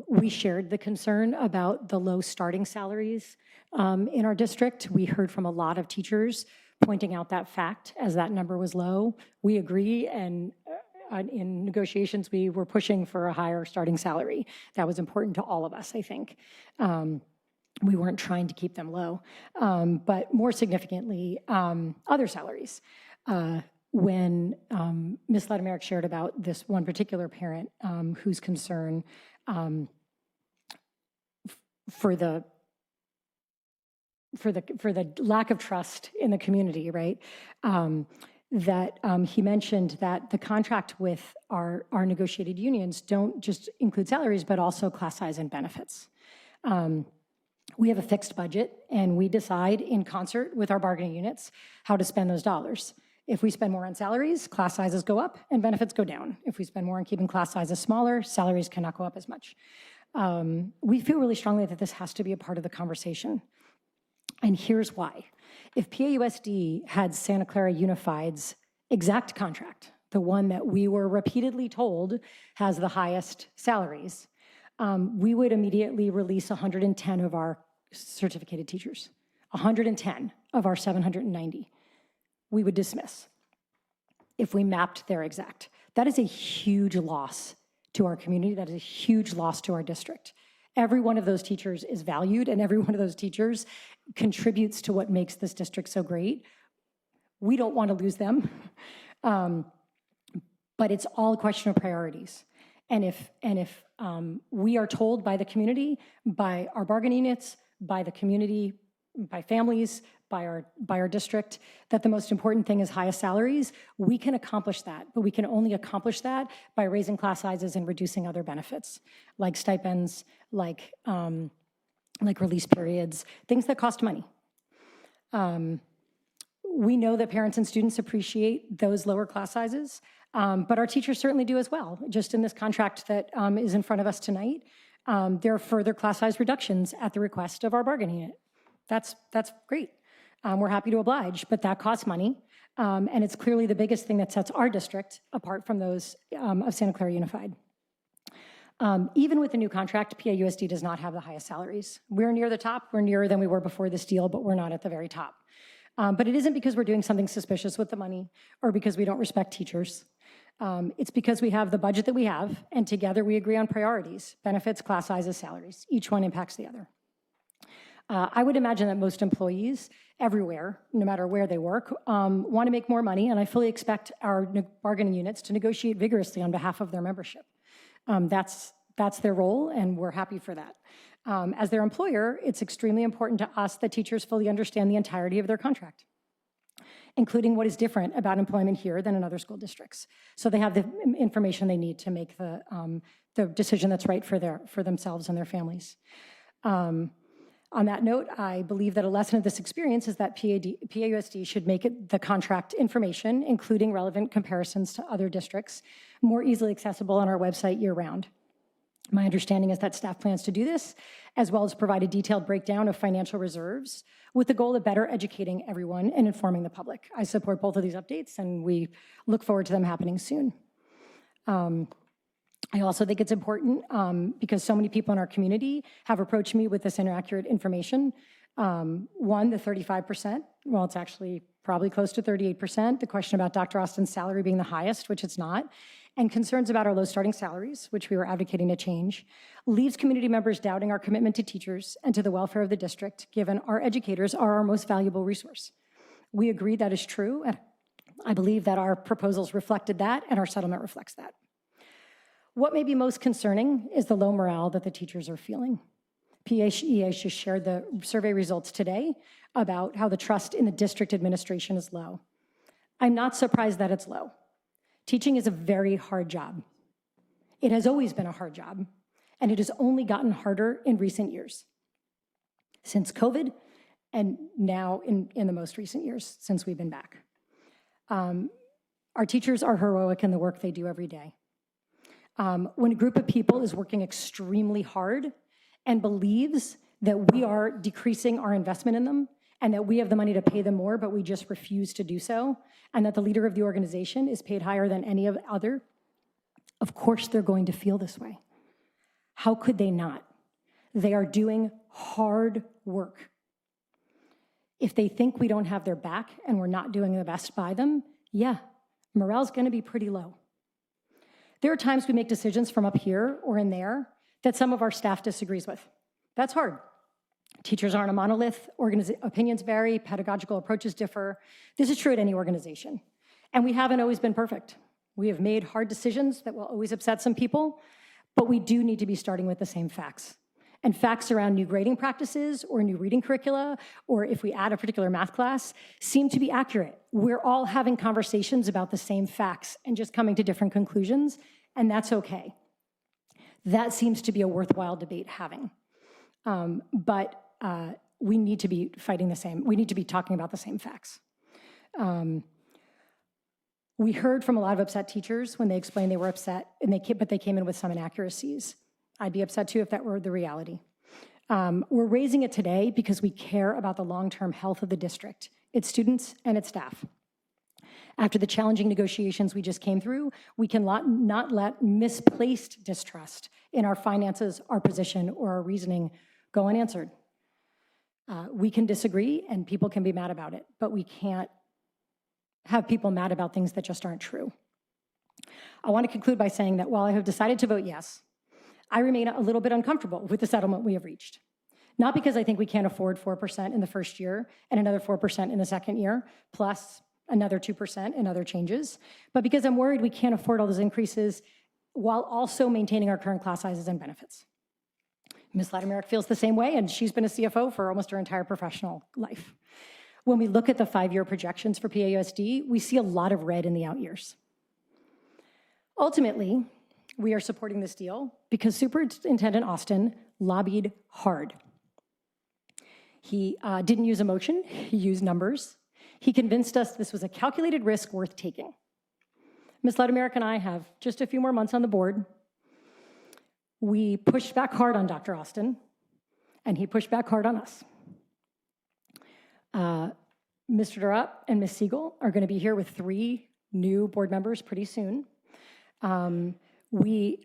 Speaker 3: We shared the concern about the low starting salaries in our district. We heard from a lot of teachers pointing out that fact as that number was low. We agree, and in negotiations, we were pushing for a higher starting salary. That was important to all of us, I think. We weren't trying to keep them low. But more significantly, other salaries. When Ms. Ledemaric shared about this one particular parent whose concern for the lack of trust in the community, right? That he mentioned that the contract with our negotiated unions don't just include salaries, but also class size and benefits. We have a fixed budget, and we decide in concert with our bargaining units how to spend those dollars. If we spend more on salaries, class sizes go up and benefits go down. If we spend more on keeping class sizes smaller, salaries cannot go up as much. We feel really strongly that this has to be a part of the conversation. And here's why. If PAUSD had Santa Clara Unified's exact contract, the one that we were repeatedly told has the highest salaries, we would immediately release 110 of our certificated teachers, 110 of our 790. We would dismiss if we mapped their exact. That is a huge loss to our community. That is a huge loss to our district. Every one of those teachers is valued, and every one of those teachers contributes to what makes this district so great. We don't want to lose them, but it's all a question of priorities. And if we are told by the community, by our bargaining units, by the community, by families, by our district, that the most important thing is highest salaries, we can accomplish that, but we can only accomplish that by raising class sizes and reducing other benefits, like stipends, like release periods, things that cost money. We know that parents and students appreciate those lower class sizes, but our teachers certainly do as well. Just in this contract that is in front of us tonight, there are further class size reductions at the request of our bargaining unit. That's great. We're happy to oblige, but that costs money. And it's clearly the biggest thing that sets our district apart from those of Santa Clara Unified. Even with the new contract, PAUSD does not have the highest salaries. We're near the top. We're nearer than we were before this deal, but we're not at the very top. But it isn't because we're doing something suspicious with the money or because we don't respect teachers. It's because we have the budget that we have, and together we agree on priorities: benefits, class sizes, salaries. Each one impacts the other. I would imagine that most employees everywhere, no matter where they work, want to make more money, and I fully expect our bargaining units to negotiate vigorously on behalf of their membership. That's their role, and we're happy for that. As their employer, it's extremely important to us that teachers fully understand the entirety of their contract, including what is different about employment here than in other school districts, so they have the information they need to make the decision that's right for themselves and their families. On that note, I believe that a lesson of this experience is that PAUSD should make the contract information, including relevant comparisons to other districts, more easily accessible on our website year-round. My understanding is that staff plans to do this, as well as provide a detailed breakdown of financial reserves with the goal of better educating everyone and informing the public. I support both of these updates, and we look forward to them happening soon. I also think it's important because so many people in our community have approached me with this inaccurate information. One, the 35%, well, it's actually probably close to 38%. The question about Dr. Austin's salary being the highest, which it's not, and concerns about our low starting salaries, which we were advocating to change, leaves community members doubting our commitment to teachers and to the welfare of the district, given our educators are our most valuable resource. We agree that is true, and I believe that our proposals reflected that, and our settlement reflects that. What may be most concerning is the low morale that the teachers are feeling. PHEA just shared the survey results today about how the trust in the district administration is low. I'm not surprised that it's low. Teaching is a very hard job. It has always been a hard job, and it has only gotten harder in recent years. Since COVID, and now in the most recent years, since we've been back. Our teachers are heroic in the work they do every day. When a group of people is working extremely hard and believes that we are decreasing our investment in them and that we have the money to pay them more, but we just refuse to do so, and that the leader of the organization is paid higher than any other, of course they're going to feel this way. How could they not? They are doing hard work. If they think we don't have their back and we're not doing the best by them, yeah, morale's going to be pretty low. There are times we make decisions from up here or in there that some of our staff disagrees with. That's hard. Teachers aren't a monolith, opinions vary, pedagogical approaches differ. This is true at any organization. And we haven't always been perfect. We have made hard decisions that will always upset some people, but we do need to be starting with the same facts. And facts around new grading practices or new reading curricula, or if we add a particular math class, seem to be accurate. We're all having conversations about the same facts and just coming to different conclusions, and that's okay. That seems to be a worthwhile debate having. But we need to be fighting the same, we need to be talking about the same facts. We heard from a lot of upset teachers when they explained they were upset, but they came in with some inaccuracies. I'd be upset too if that were the reality. We're raising it today because we care about the long-term health of the district, its students and its staff. After the challenging negotiations we just came through, we can not let misplaced distrust in our finances, our position, or our reasoning go unanswered. We can disagree and people can be mad about it, but we can't have people mad about things that just aren't true. I want to conclude by saying that while I have decided to vote yes, I remain a little bit uncomfortable with the settlement we have reached. Not because I think we can't afford 4% in the first year and another 4% in the second year, plus another 2% in other changes, but because I'm worried we can't afford all those increases while also maintaining our current class sizes and benefits. Ms. Latimer feels the same way, and she's been a CFO for almost her entire professional life. When we look at the 5-year projections for PAUSD, we see a lot of red in the out years. Ultimately, we are supporting this deal because Superintendent Austin lobbied hard. He didn't use emotion, he used numbers. He convinced us this was a calculated risk worth taking. Ms. Latimer and I have just a few more months on the board. We pushed back hard on Dr. Austin, and he pushed back hard on us. Mr. Durup and Ms. Siegel are going to be here with 3 new board members pretty soon. We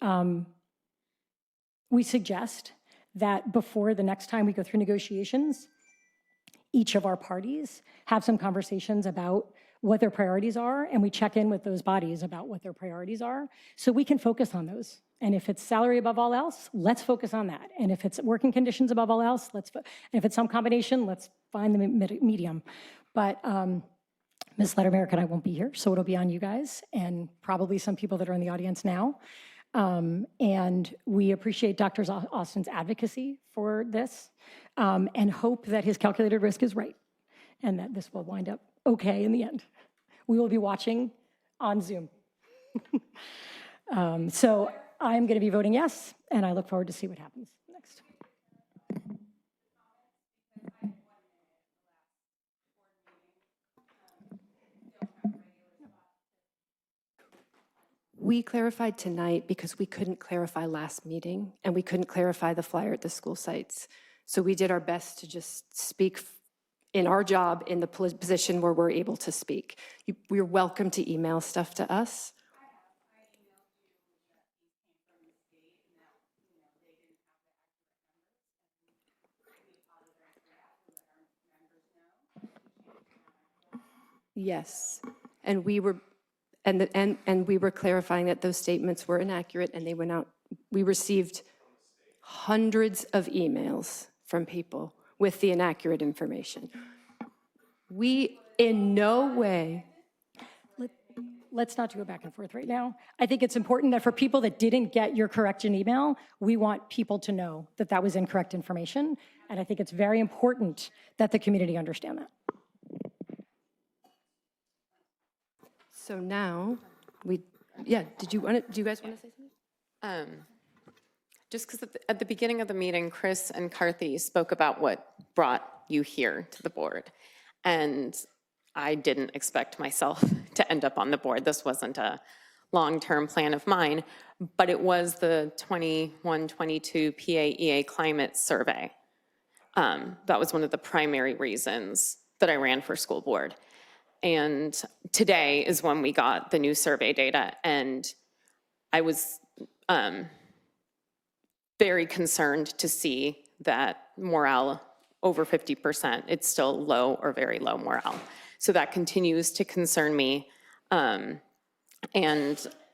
Speaker 3: suggest that before the next time we go through negotiations, each of our parties have some conversations about what their priorities are, and we check in with those bodies about what their priorities are, so we can focus on those. And if it's salary above all else, let's focus on that. And if it's working conditions above all else, and if it's some combination, let's find the medium. But Ms. Latimer and I won't be here, so it'll be on you guys and probably some people that are in the audience now. And we appreciate Dr. Austin's advocacy for this and hope that his calculated risk is right and that this will wind up okay in the end. We will be watching on Zoom. So I'm going to be voting yes, and I look forward to see what happens next.
Speaker 2: We clarified tonight because we couldn't clarify last meeting and we couldn't clarify the flyer at the school sites. So we did our best to just speak in our job in the position where we're able to speak. You're welcome to email stuff to us. Yes, and we were we were clarifying that those statements were inaccurate and they went out. We received hundreds of emails from people with the inaccurate information. We in no way.
Speaker 3: Let's not do it back and forth right now. I think it's important that for people that didn't get your correction email, we want people to know that that was incorrect information. And I think it's very important that the community understand that.
Speaker 2: So now, do you guys want to say something?
Speaker 5: Just because at the beginning of the meeting, Chris and Carthy spoke about what brought you here to the board. And I didn't expect myself to end up on the board. This wasn't a long-term plan of mine, but it was the 21-22 PAEA climate survey. That was one of the primary reasons that I ran for school board. And today is when we got the new survey data, and I was very concerned to see that morale over 50%, it's still low or very low morale. So that continues to concern me. And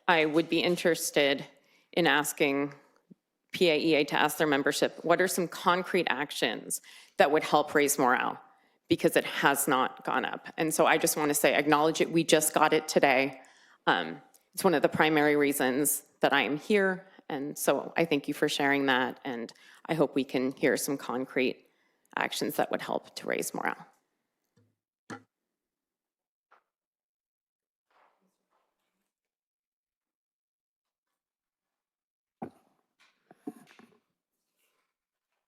Speaker 5: I would be interested in asking PAEA to ask their membership, what are some concrete actions that would help raise morale? Because it has not gone up. And so I just want to say, acknowledge it. We just got it today. It's one of the primary reasons that I am here. And so I thank you for sharing that. And I hope we can hear some concrete actions that would help to raise morale.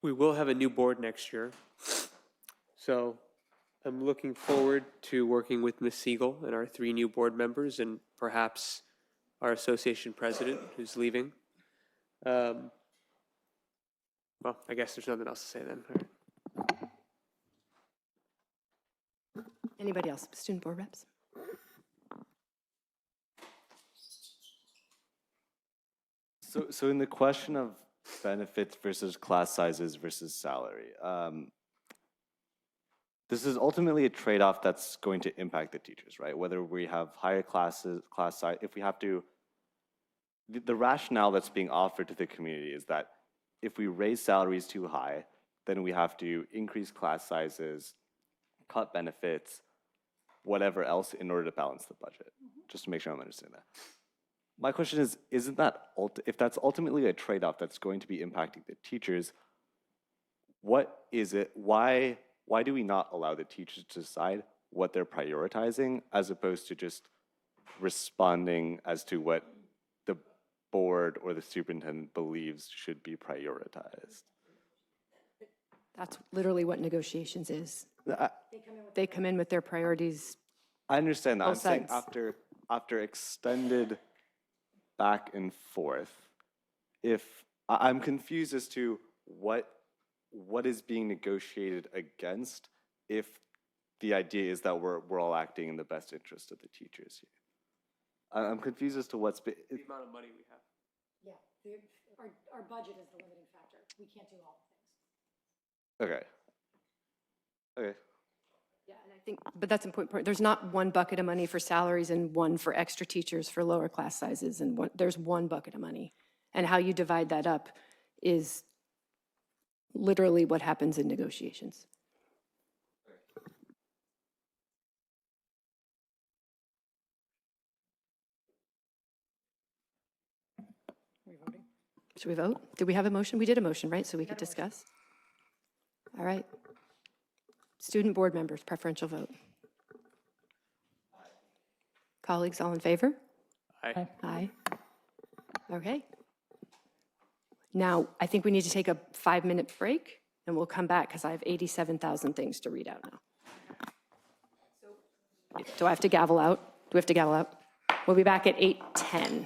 Speaker 4: We will have a new board next year. So I'm looking forward to working with Ms. Siegel and our 3 new board members and perhaps our association president who's leaving. Well, I guess there's nothing else to say then. All right.
Speaker 2: Anybody else? Student board reps?
Speaker 11: So in the question of benefits versus class sizes versus salary, this is ultimately a trade-off that's going to impact the teachers, right? Whether we have higher class size, if we have to, the rationale that's being offered to the community is that if we raise salaries too high, then we have to increase class sizes, cut benefits, whatever else in order to balance the budget, just to make sure I'm understanding that. My question is, isn't that, if that's ultimately a trade-off that's going to be impacting the teachers, what is it, why do we not allow the teachers to decide what they're prioritizing as opposed to just responding as to what the board or the superintendent believes should be prioritized?
Speaker 2: That's literally what negotiations is. They come in with their priorities.
Speaker 11: I understand that. I'm
Speaker 2: Both
Speaker 11: saying
Speaker 2: sides.
Speaker 11: after extended back and forth, if I'm confused as to what is being negotiated against, if the idea is that we're all acting in the best interest of the teachers here. I'm confused as to what's
Speaker 4: The amount of money we have.
Speaker 3: Yeah, our budget is the limiting factor. We can't do all the things.
Speaker 11: Okay. Okay.
Speaker 2: Yeah, and I think, but that's important. There's not one bucket of money for salaries and one for extra teachers for lower class sizes, and there's one bucket of money. And how you divide that up is literally what happens in negotiations. Should we vote? Did we have a motion? We did a motion, right? So we could discuss? All right. Student board members, preferential vote. Colleagues, all in favor?
Speaker 4: Aye.
Speaker 2: Aye. Okay. Now, I think we need to take a 5-minute break, and we'll come back because I have 87,000 things to read out now. Do I have to gavel out? Do we have to gavel out? We'll be back at 8:10.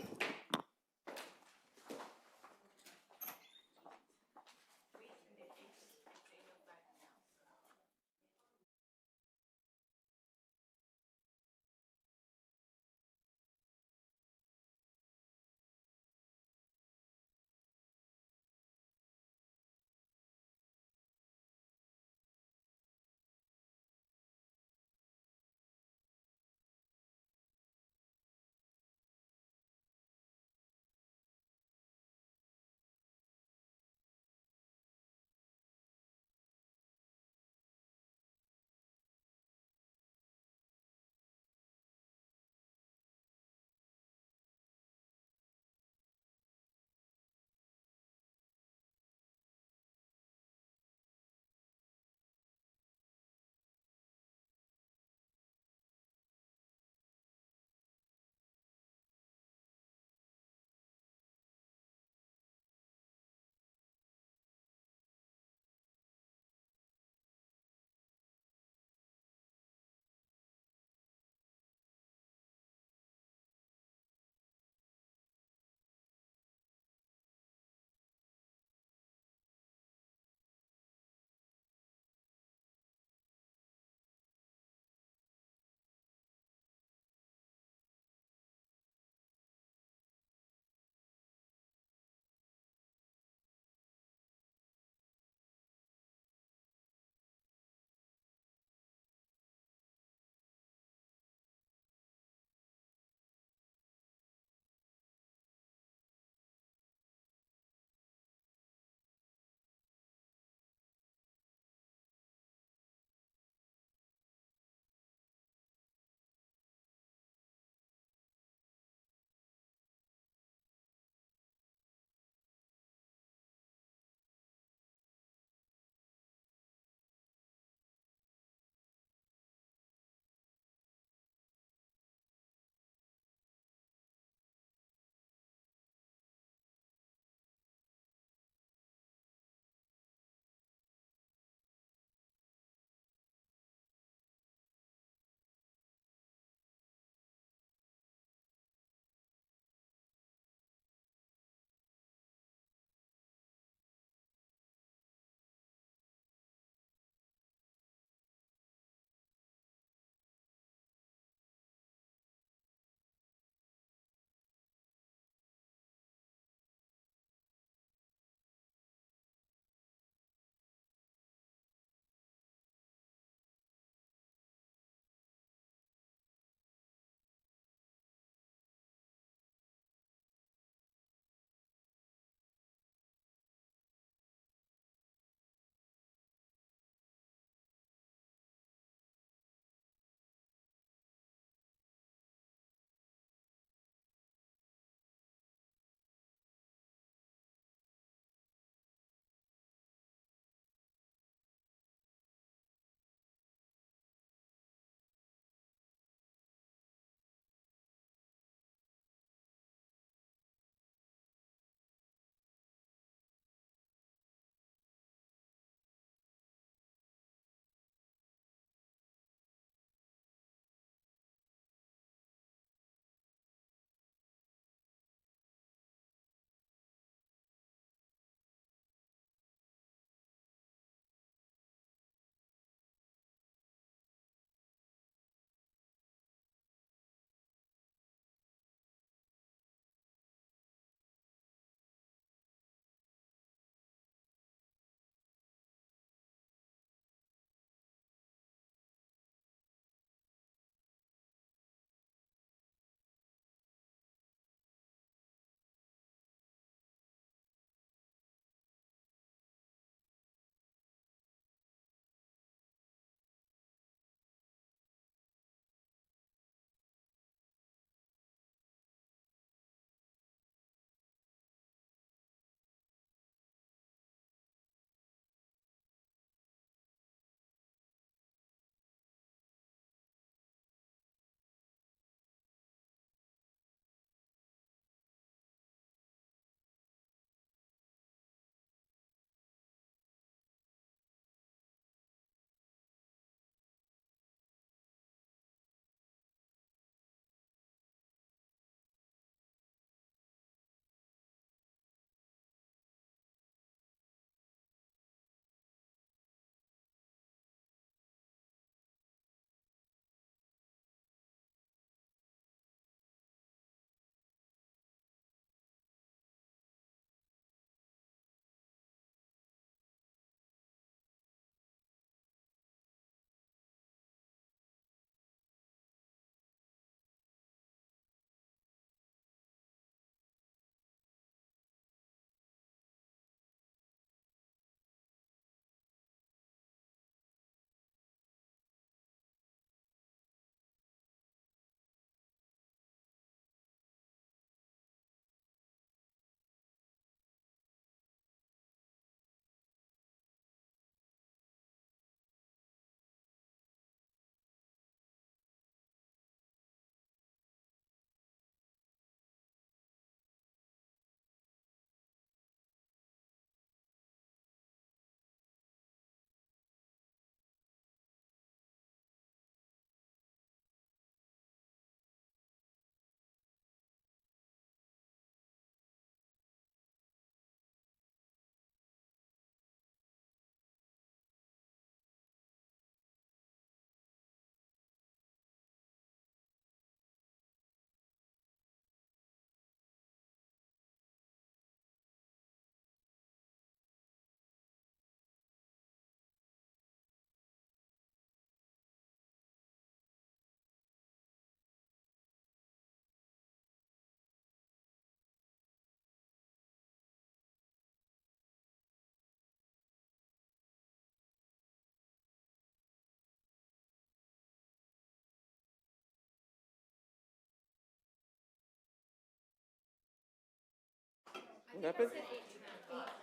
Speaker 4: What happened?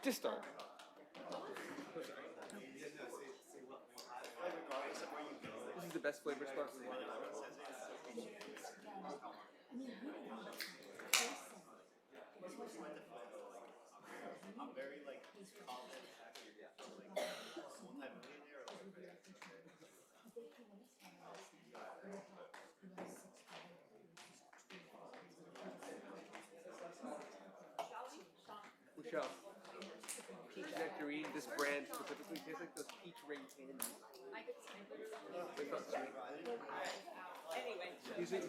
Speaker 4: Just start. This is the best flavor sparkling wine. Michelle, peach nectarine, this brand specifically tastes like those peach ring candies. It's not sweet. Anyway. He's there.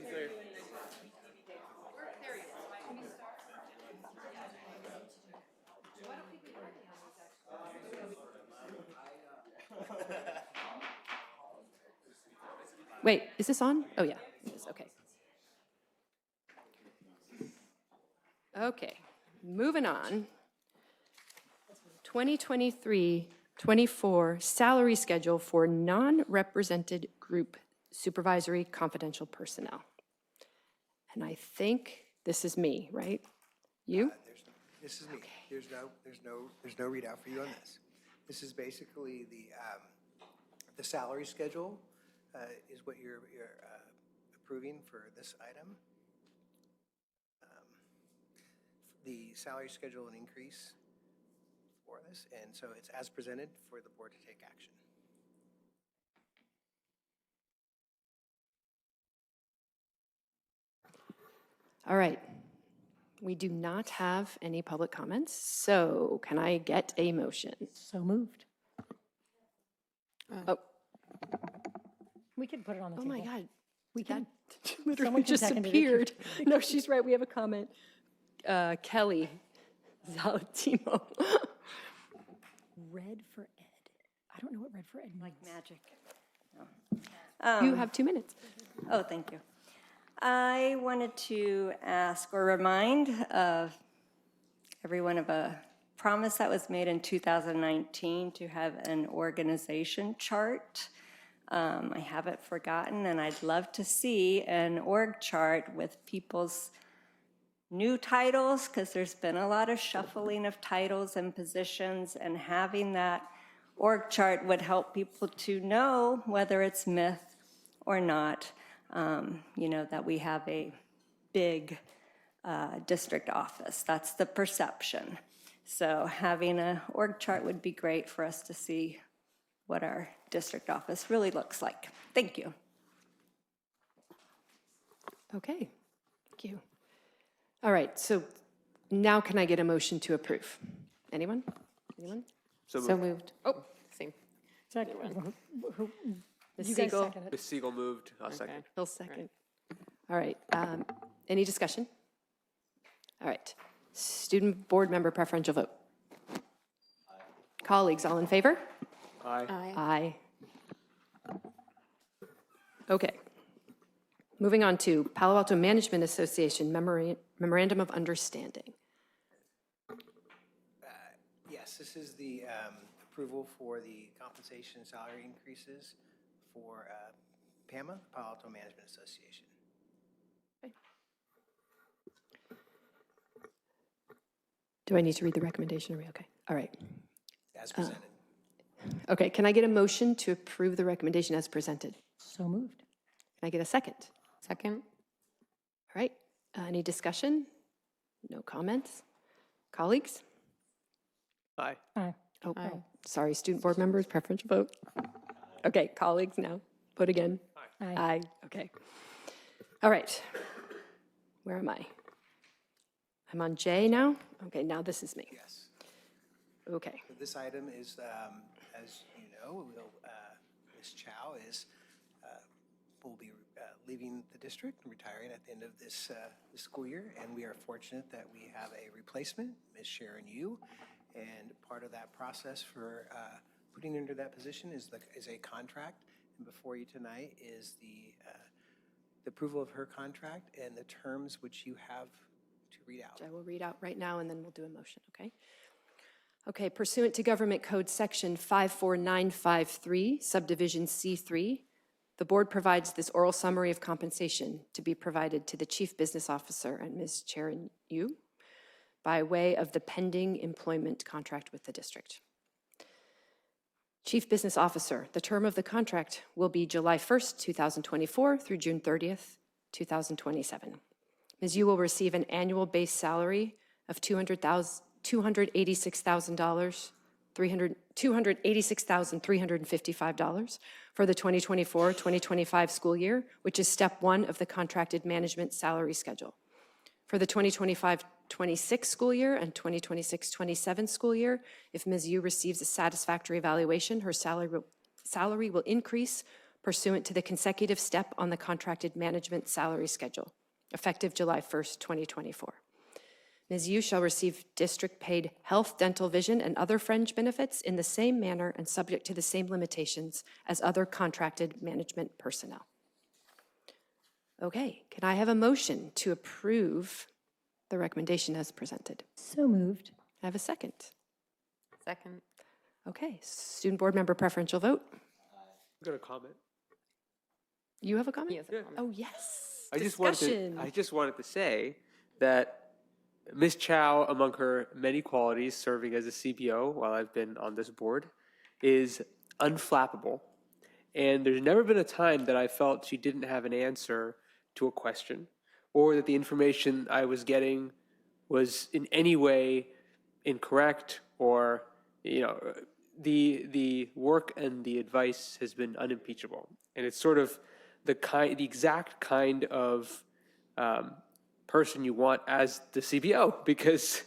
Speaker 2: Wait, is this on? Oh, yeah, it is, okay. Okay, moving on. 2023-24 salary schedule for non-represented group supervisory confidential personnel. And I think this is me, right? You?
Speaker 7: This is me. There's no readout for you on this. This is basically the salary schedule is what you're approving for this item. The salary schedule and increase for this, and so it's as presented for the board to take action.
Speaker 2: All right. We do not have any public comments, so can I get a motion?
Speaker 3: So moved.
Speaker 2: Oh,
Speaker 3: We can put it on the
Speaker 2: oh
Speaker 3: table.
Speaker 2: my God.
Speaker 3: We can.
Speaker 2: That literally
Speaker 3: Someone can
Speaker 2: just
Speaker 3: second it.
Speaker 2: appeared. No, she's right, we have a comment. Kelly Zalatimo.
Speaker 3: Red for Ed. I don't know what red for Ed means.
Speaker 16: Like magic.
Speaker 2: You have 2 minutes.
Speaker 16: Oh, thank you. I wanted to ask or remind everyone of a promise that was made in 2019 to have an organization chart. I haven't forgotten, and I'd love to see an org chart with people's new titles, because there's been a lot of shuffling of titles and positions, and having that org chart would help people to know whether it's myth or not, that we have a big district office. That's the perception. So having an org chart would be great for us to see what our district office really looks like. Thank you.
Speaker 2: Okay, thank you. All right, so now can I get a motion to approve? Anyone? Anyone?
Speaker 4: So
Speaker 5: So
Speaker 4: moved.
Speaker 5: moved. Oh, same.
Speaker 3: Second.
Speaker 2: Ms.
Speaker 3: You guys
Speaker 2: Siegel?
Speaker 3: second it.
Speaker 4: Ms. Siegel moved, I'll second.
Speaker 2: He'll second. All right, any discussion? All right, student board member preferential vote. Colleagues, all in favor?
Speaker 4: Aye.
Speaker 2: Aye. Okay. Moving on to Palo Alto Management Association Memorandum of Understanding.
Speaker 7: Yes, this is the approval for the compensation salary increases for PAMA, Palo Alto Management Association.
Speaker 2: Do I need to read the recommendation? Are we okay? All right.
Speaker 7: As presented.
Speaker 2: Okay, can I get a motion to approve the recommendation as presented?
Speaker 3: So moved.
Speaker 2: Can I get a second?
Speaker 5: Second.
Speaker 2: All right, any discussion? No comments? Colleagues?
Speaker 4: Aye.
Speaker 3: Aye.
Speaker 2: Oh,
Speaker 5: Aye.
Speaker 2: sorry, student board members, preferential vote. Okay, colleagues now, vote again.
Speaker 3: Aye.
Speaker 2: Aye, okay. All right, where am I? I'm on J now? Okay, now this is me.
Speaker 7: Yes.
Speaker 2: Okay,
Speaker 7: This item is, as you know, Ms. Chow will be leaving the district and retiring at the end of this school year, and we are fortunate that we have a replacement, Ms. Sharon Yu, and part of that process for putting her into that position is a contract, and before you tonight is the approval of her contract and the terms which you have to read out.
Speaker 2: I will read out right now and then we'll do a motion, okay? Okay, pursuant to Government Code Section 54953, Subdivision C3, the board provides this oral summary of compensation to be provided to the Chief Business Officer and Ms. Sharon Yu. by way of the pending employment contract with the district. Chief Business Officer, the term of the contract will be July 1st, 2024 through June 30th, 2027. Ms. Yu will receive an annual base salary of $286,355 for the 2024-2025 school year, which is step 1 of the contracted management salary schedule. For the 2025-26 school year and 2026-27 school year, if Ms. Yu receives a satisfactory evaluation, her salary will increase pursuant to the consecutive step on the contracted management salary schedule, effective July 1st, 2024. Ms. Yu shall receive district-paid health, dental, vision, and other fringe benefits in the same manner and subject to the same limitations as other contracted management personnel. Okay, can I have a motion to approve the recommendation as presented?
Speaker 3: So moved.
Speaker 2: I have a second.
Speaker 5: Second.
Speaker 2: Okay, student board member preferential vote.
Speaker 4: I'm going to comment.
Speaker 2: You have a comment?
Speaker 5: He has a comment.
Speaker 2: Oh, yes.
Speaker 4: I just
Speaker 2: Discussion.
Speaker 4: wanted to say that Ms. Chow, among her many qualities serving as a CBO while I've been on this board, is unflappable. And there's never been a time that I felt she didn't have an answer to a question, or that the information I was getting was in any way incorrect, or, you know, the work and the advice has been unimpeachable. And it's sort of the exact kind of person you want as the CBO, because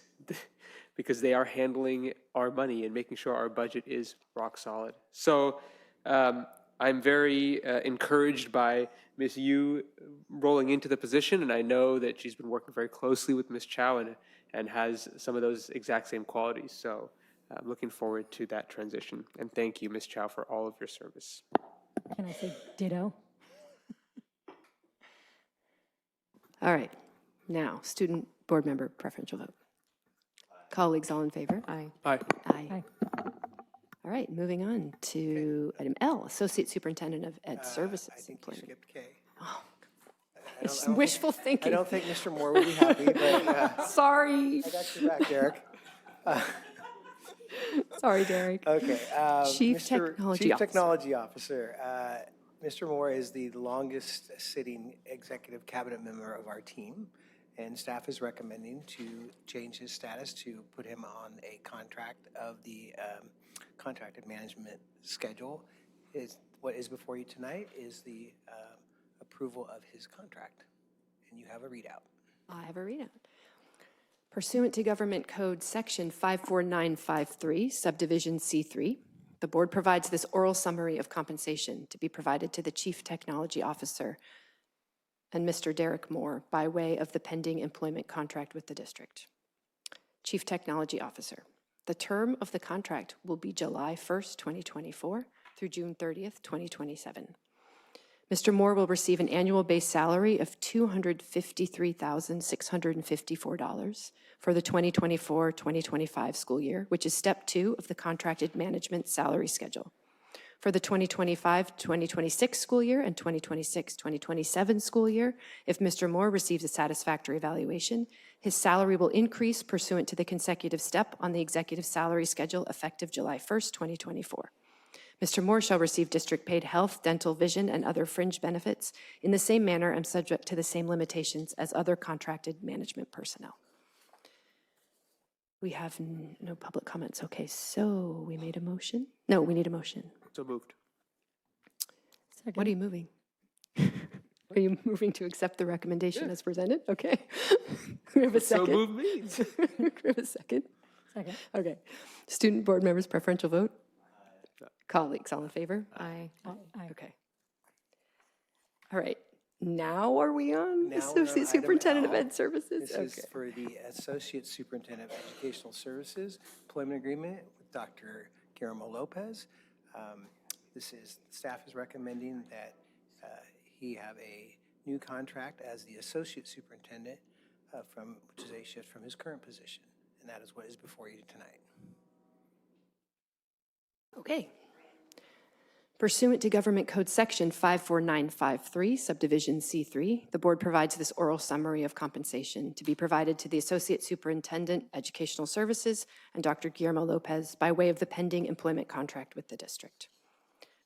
Speaker 4: they are handling our money and making sure our budget is rock solid. So I'm very encouraged by Ms. Yu rolling into the position, and I know that she's been working very closely with Ms. Chow and has some of those exact same qualities. So I'm looking forward to that transition. And thank you, Ms. Chow, for all of your service.
Speaker 3: Can I say ditto?
Speaker 2: All right, now, student board member preferential vote. Colleagues, all in favor?
Speaker 5: Aye.
Speaker 4: Aye.
Speaker 2: Aye. All right, moving on to item L, Associate Superintendent of Ed Services.
Speaker 7: I think you
Speaker 2: Employment.
Speaker 7: skipped K.
Speaker 2: Oh,
Speaker 7: I
Speaker 2: it's
Speaker 7: don't
Speaker 2: wishful
Speaker 7: think,
Speaker 2: thinking.
Speaker 7: I don't think Mr. Moore would be happy, but
Speaker 2: Sorry.
Speaker 7: I got your back, Derek.
Speaker 2: Sorry, Derek.
Speaker 7: Okay.
Speaker 2: Chief Technology Officer.
Speaker 7: Technology Officer. Mr. Moore is the longest sitting executive cabinet member of our team, and staff is recommending to change his status to put him on a contract of the contracted management schedule. What is before you tonight is the approval of his contract, and you have a readout.
Speaker 2: I have a readout. Pursuant to Government Code Section 54953, Subdivision C3, the board provides this oral summary of compensation to be provided to the Chief Technology Officer and Mr. Derek Moore by way of the pending employment contract with the district. Chief Technology Officer, the term of the contract will be July 1st, 2024 through June 30th, 2027. Mr. Moore will receive an annual base salary of $253,654 for the 2024-2025 school year, which is step 2 of the contracted management salary schedule. For the 2025-2026 school year and 2026-2027 school year, if Mr. Moore receives a satisfactory evaluation, his salary will increase pursuant to the consecutive step on the executive salary schedule effective July 1st, 2024. Mr. Moore shall receive district-paid health, dental, vision, and other fringe benefits in the same manner and subject to the same limitations as other contracted management personnel. We have no public comments. Okay, so we made a motion? No, we need a motion.
Speaker 4: So moved.
Speaker 2: What are you moving? Are you moving to accept the recommendation as presented? Okay. We have a second.
Speaker 4: So moved means.
Speaker 2: We have a second.
Speaker 3: Second.
Speaker 2: Okay. Student board members preferential vote? Colleagues, all in favor?
Speaker 5: Aye.
Speaker 3: Aye.
Speaker 2: Okay. All right. Now are we on
Speaker 7: Now we're on
Speaker 2: Associate
Speaker 7: item
Speaker 2: Superintendent of
Speaker 7: L.
Speaker 2: Ed Services?
Speaker 7: This is for the Associate Superintendent of Educational Services employment agreement with Dr. Guillermo Lopez. Staff is recommending that he have a new contract as the Associate Superintendent which is a shift from his current position. And that is what is before you tonight.
Speaker 2: Okay. Pursuant to Government Code Section 54953, Subdivision C3, the board provides this oral summary of compensation to be provided to the Associate Superintendent, Educational Services, and Dr. Guillermo Lopez by way of the pending employment contract with the district.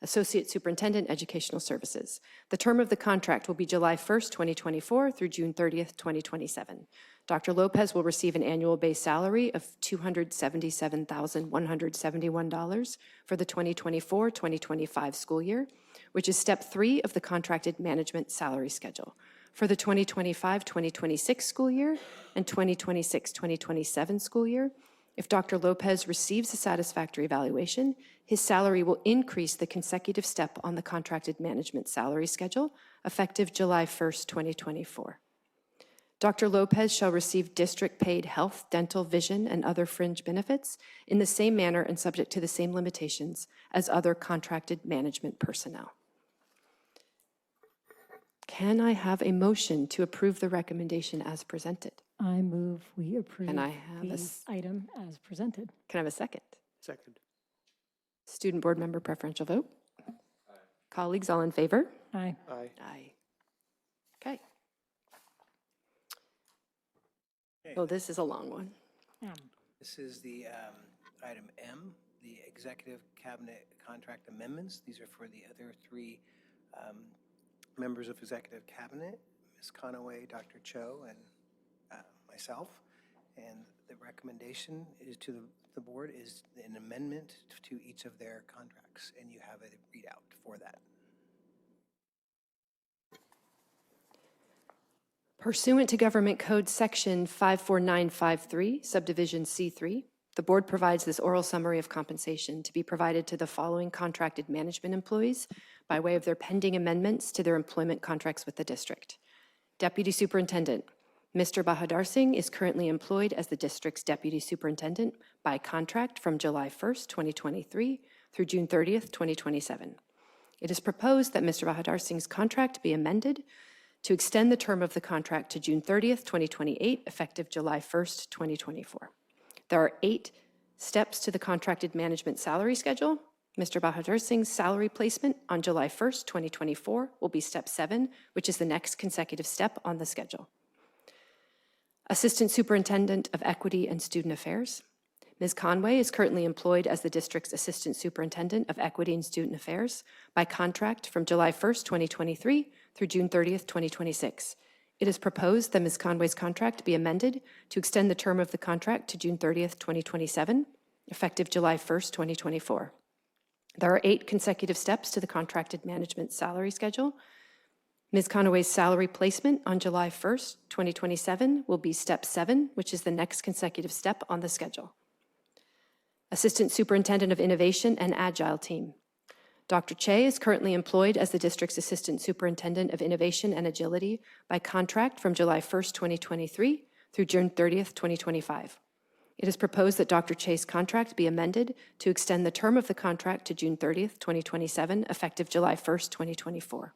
Speaker 2: Associate Superintendent, Educational Services. The term of the contract will be July 1st, 2024 through June 30th, 2027. Dr. Lopez will receive an annual base salary of $277,171 for the 2024-2025 school year, which is step 3 of the contracted management salary schedule. For the 2025-2026 school year and 2026-2027 school year, if Dr. Lopez receives a satisfactory evaluation, his salary will increase the consecutive step on the contracted management salary schedule, effective July 1st, 2024. Dr. Lopez shall receive district-paid health, dental, vision, and other fringe benefits in the same manner and subject to the same limitations as other contracted management personnel. Can I have a motion to approve the recommendation as presented?
Speaker 3: I move we approve
Speaker 2: Can I have a
Speaker 3: the item as presented.
Speaker 2: Can I have a second?
Speaker 4: Second.
Speaker 2: Student Board Member preferential vote? Colleagues, all in favor?
Speaker 3: Aye.
Speaker 4: Aye.
Speaker 2: Aye. Okay. Oh, this is a long one.
Speaker 7: This is the item M, the Executive Cabinet Contract Amendments. These are for the other 3 members of Executive Cabinet, Ms. Conaway, Dr. Cho, and myself. And the recommendation is to the board is an amendment to each of their contracts, and you have a readout for that.
Speaker 2: Pursuant to Government Code Section 54953, Subdivision C3, the board provides this oral summary of compensation to be provided to the following contracted management employees by way of their pending amendments to their employment contracts with the district. Deputy Superintendent, Mr. Bahadar Singh is currently employed as the district's Deputy Superintendent by contract from July 1st, 2023 through June 30th, 2027. It is proposed that Mr. Bahadar Singh's contract be amended to extend the term of the contract to June 30th, 2028, effective July 1st, 2024. There are 8 steps to the contracted management salary schedule. Mr. Bahadar Singh's salary placement on July 1st, 2024 will be step 7, which is the next consecutive step on the schedule. Assistant Superintendent of Equity and Student Affairs. Ms. Conway is currently employed as the district's Assistant Superintendent of Equity and Student Affairs by contract from July 1st, 2023 through June 30th, 2026. It is proposed that Ms. Conway's contract be amended to extend the term of the contract to June 30th, 2027, effective July 1st, 2024. There are 8 consecutive steps to the contracted management salary schedule. Ms. Conaway's salary placement on July 1st, 2027 will be step 7, which is the next consecutive step on the schedule. Assistant Superintendent of Innovation and Agile Team. Dr. Che is currently employed as the district's Assistant Superintendent of Innovation and Agility by contract from July 1st, 2023 through June 30th, 2025. It is proposed that Dr. Che's contract be amended to extend the term of the contract to June 30th, 2027, effective July 1st, 2024.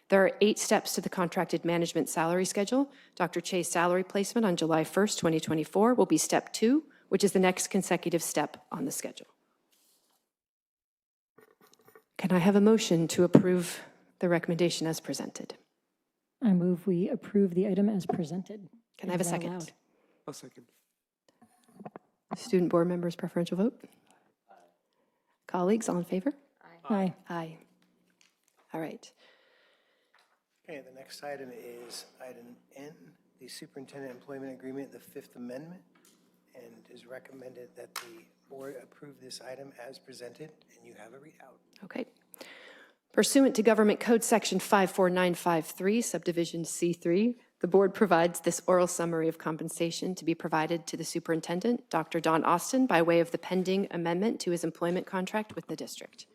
Speaker 2: There are 8 steps to the contracted management salary schedule. Dr. Che's salary placement on July 1st, 2024 will be step 2, which is the next consecutive step on the schedule. Can I have a motion to approve the recommendation as presented?
Speaker 3: I move we approve the item as presented.
Speaker 2: Can I have a
Speaker 3: Is that
Speaker 2: second?
Speaker 3: allowed?
Speaker 4: I'll second.
Speaker 2: Student Board Members preferential vote? Colleagues, all in favor?
Speaker 3: Aye.
Speaker 2: Aye. All right.
Speaker 7: Okay, the next item is item N, the Superintendent Employment Agreement, the 5th Amendment, and it is recommended that the board approve this item as presented, and you have a readout.
Speaker 2: Okay. Pursuant to Government Code Section 54953, Subdivision C3, the board provides this oral summary of compensation to be provided to the superintendent, Dr. Don Austin, by way of the pending amendment to his employment contract with the district.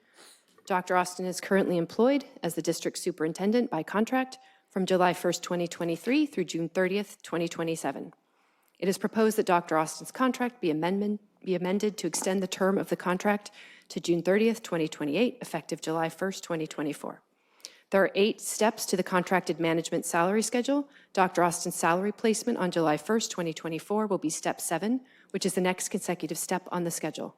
Speaker 2: Dr. Austin is currently employed as the district superintendent by contract from July 1st, 2023 through June 30th, 2027. It is proposed that Dr. Austin's contract be amended to extend the term of the contract to June 30th, 2028, effective July 1st, 2024. There are 8 steps to the contracted management salary schedule. Dr. Austin's salary placement on July 1st, 2024 will be step 7, which is the next consecutive step on the schedule.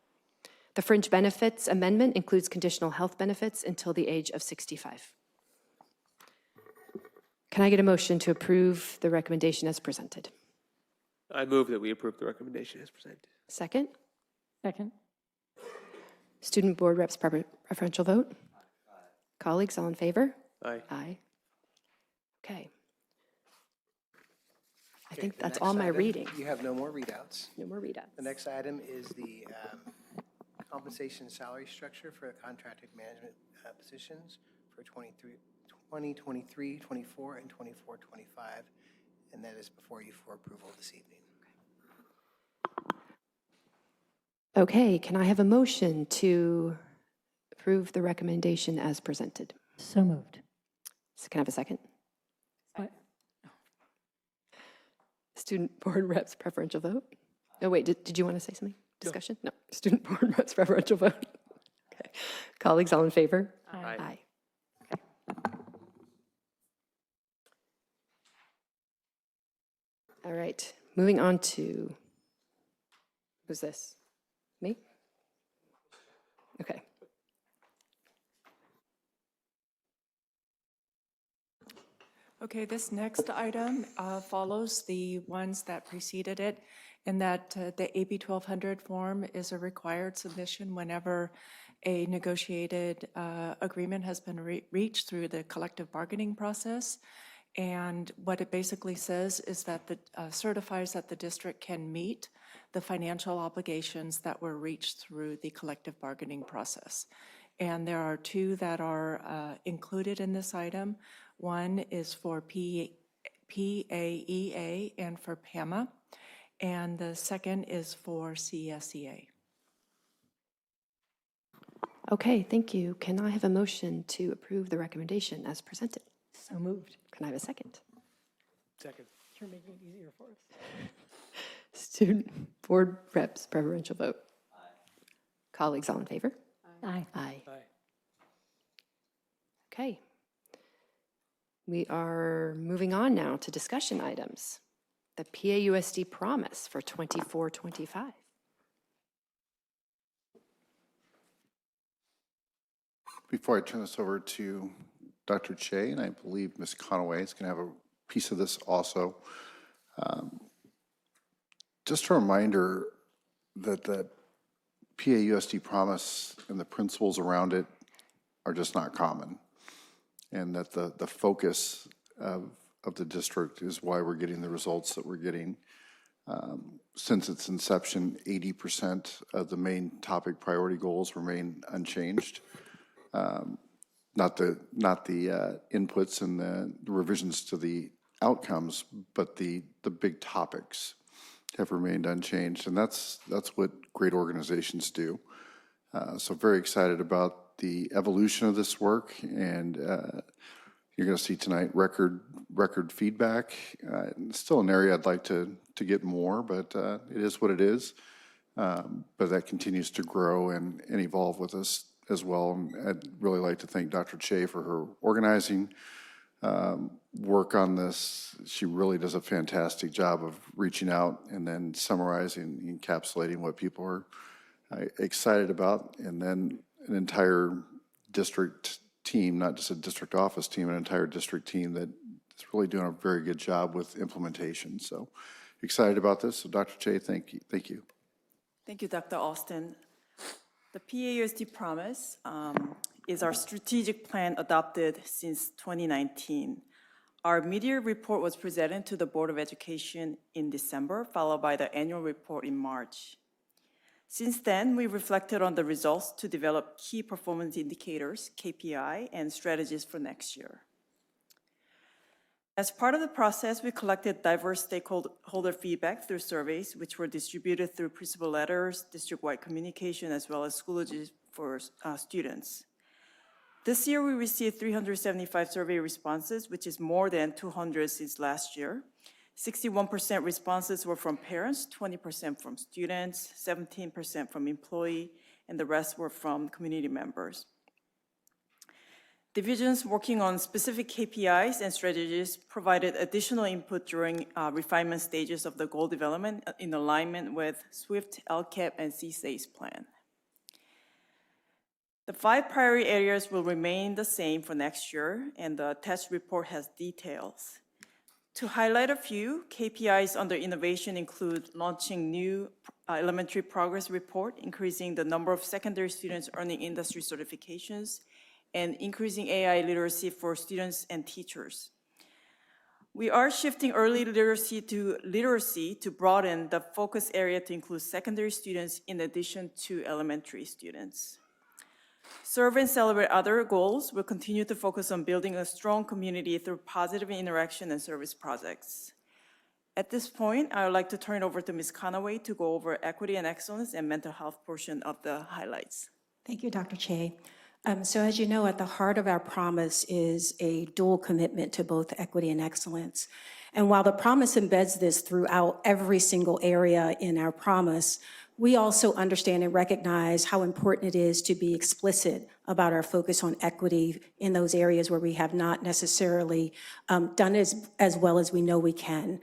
Speaker 2: The fringe benefits amendment includes conditional health benefits until the age of 65. Can I get a motion to approve the recommendation as presented?
Speaker 4: I move that we approve the recommendation as presented.
Speaker 2: Second?
Speaker 3: Second.
Speaker 2: Student Board Reps preferential vote? Colleagues, all in favor?
Speaker 4: Aye.
Speaker 2: Aye. Okay. I
Speaker 7: Okay,
Speaker 2: think
Speaker 7: the
Speaker 2: that's
Speaker 7: next
Speaker 2: all my
Speaker 7: item,
Speaker 2: reading.
Speaker 7: You have no more readouts.
Speaker 2: No more readouts.
Speaker 7: The next item is the compensation salary structure for contracted management positions for 2023, 24, and 24, 25. And that is before you for approval this evening.
Speaker 2: Okay, can I have a motion to approve the recommendation as presented?
Speaker 3: So moved.
Speaker 2: So can I have a second?
Speaker 3: What?
Speaker 2: Student Board Reps preferential vote? Oh, wait, did you want to say something? Discussion? No. Student Board Reps preferential vote. Okay. Colleagues, all in favor?
Speaker 4: Aye.
Speaker 2: Aye. All right, moving on to, who's this? Me? Okay.
Speaker 9: Okay, this next item follows the ones that preceded it, in that the AB 1200 form is a required submission whenever a negotiated agreement has been reached through the collective bargaining process. And what it basically says is that the certifies that the district can meet the financial obligations that were reached through the collective bargaining process. And there are two that are included in this item. One is for PAEA and for PAMA, and the second is for CSEA.
Speaker 2: Okay, thank you. Can I have a motion to approve the recommendation as presented?
Speaker 3: So moved.
Speaker 2: Can I have a second?
Speaker 4: Second.
Speaker 3: You're making it easier for us.
Speaker 2: Student Board Reps preferential vote. Colleagues, all in favor?
Speaker 3: Aye.
Speaker 2: Aye. Okay. We are moving on now to discussion items. The PAUSD promise for 24-25.
Speaker 12: Before I turn this over to Dr. Che, and I believe Ms. Conaway is going to have a piece of this also. Just a reminder that the PAUSD promise and the principles around it are just not common, and that the focus of the district is why we're getting the results that we're getting. Since its inception, 80% of the main topic priority goals remain unchanged. Not the inputs and the revisions to the outcomes, but the big topics have remained unchanged, and that's what great organizations do. So very excited about the evolution of this work, and you're going to see tonight record feedback. Still an area I'd like to get more, but it is what it is. But that continues to grow and evolve with us as well. And I'd really like to thank Dr. Che for her organizing work on this. She really does a fantastic job of reaching out and then summarizing, encapsulating what people are excited about, and then an entire district team, not just a district office team, an entire district team that is really doing a very good job with implementation. So excited about this. So Dr. Che, thank you. Thank you.
Speaker 23: Thank you, Dr. Austin. The PAUSD promise is our strategic plan adopted since 2019. Our mid-year report was presented to the Board of Education in December, followed by the annual report in March. Since then, we reflected on the results to develop key performance indicators, KPI, and strategies for next year. As part of the process, we collected diverse stakeholder feedback through surveys, which were distributed through principal letters, district-wide communication, as well as Schoology for students. This year, we received 375 survey responses, which is more than 200 since last year. 61% responses were from parents, 20% from students, 17% from employee, and the rest were from community members. Divisions working on specific KPIs and strategies provided additional input during refinement stages of the goal development in alignment with SWIFT, LCAP, and CSA's plan. The 5 priority areas will remain the same for next year, and the test report has details. To highlight a few, KPIs under innovation include launching new elementary progress report, increasing the number of secondary students earning industry certifications, and increasing AI literacy for students and teachers. We are shifting early literacy to broaden the focus area to include secondary students in addition to elementary students. Serve and celebrate other goals will continue to focus on building a strong community through positive interaction and service projects. At this point, I would like to turn it over to Ms. Conaway to go over equity and excellence and mental health portion of the highlights.
Speaker 15: Thank you, Dr. Che. So as you know, at the heart of our promise is a dual commitment to both equity and excellence. And while the promise embeds this throughout every single area in our promise, we also understand and recognize how important it is to be explicit about our focus on equity in those areas where we have not necessarily done as well as we know we can.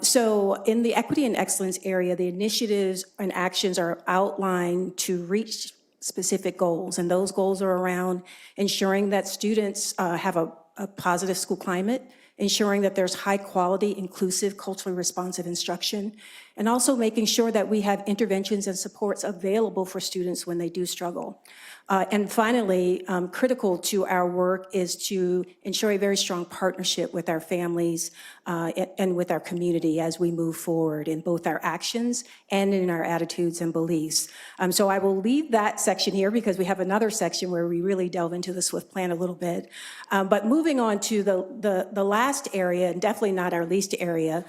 Speaker 15: So in the equity and excellence area, the initiatives and actions are outlined to reach specific goals, and those goals are around ensuring that students have a positive school climate, ensuring that there's high quality, inclusive, culturally responsive instruction, and also making sure that we have interventions and supports available for students when they do struggle. And finally, critical to our work is to ensure a very strong partnership with our families and with our community as we move forward in both our actions and in our attitudes and beliefs. So I will leave that section here because we have another section where we really delve into the SWIFT plan a little bit. But moving on to the last area, and definitely not our least area,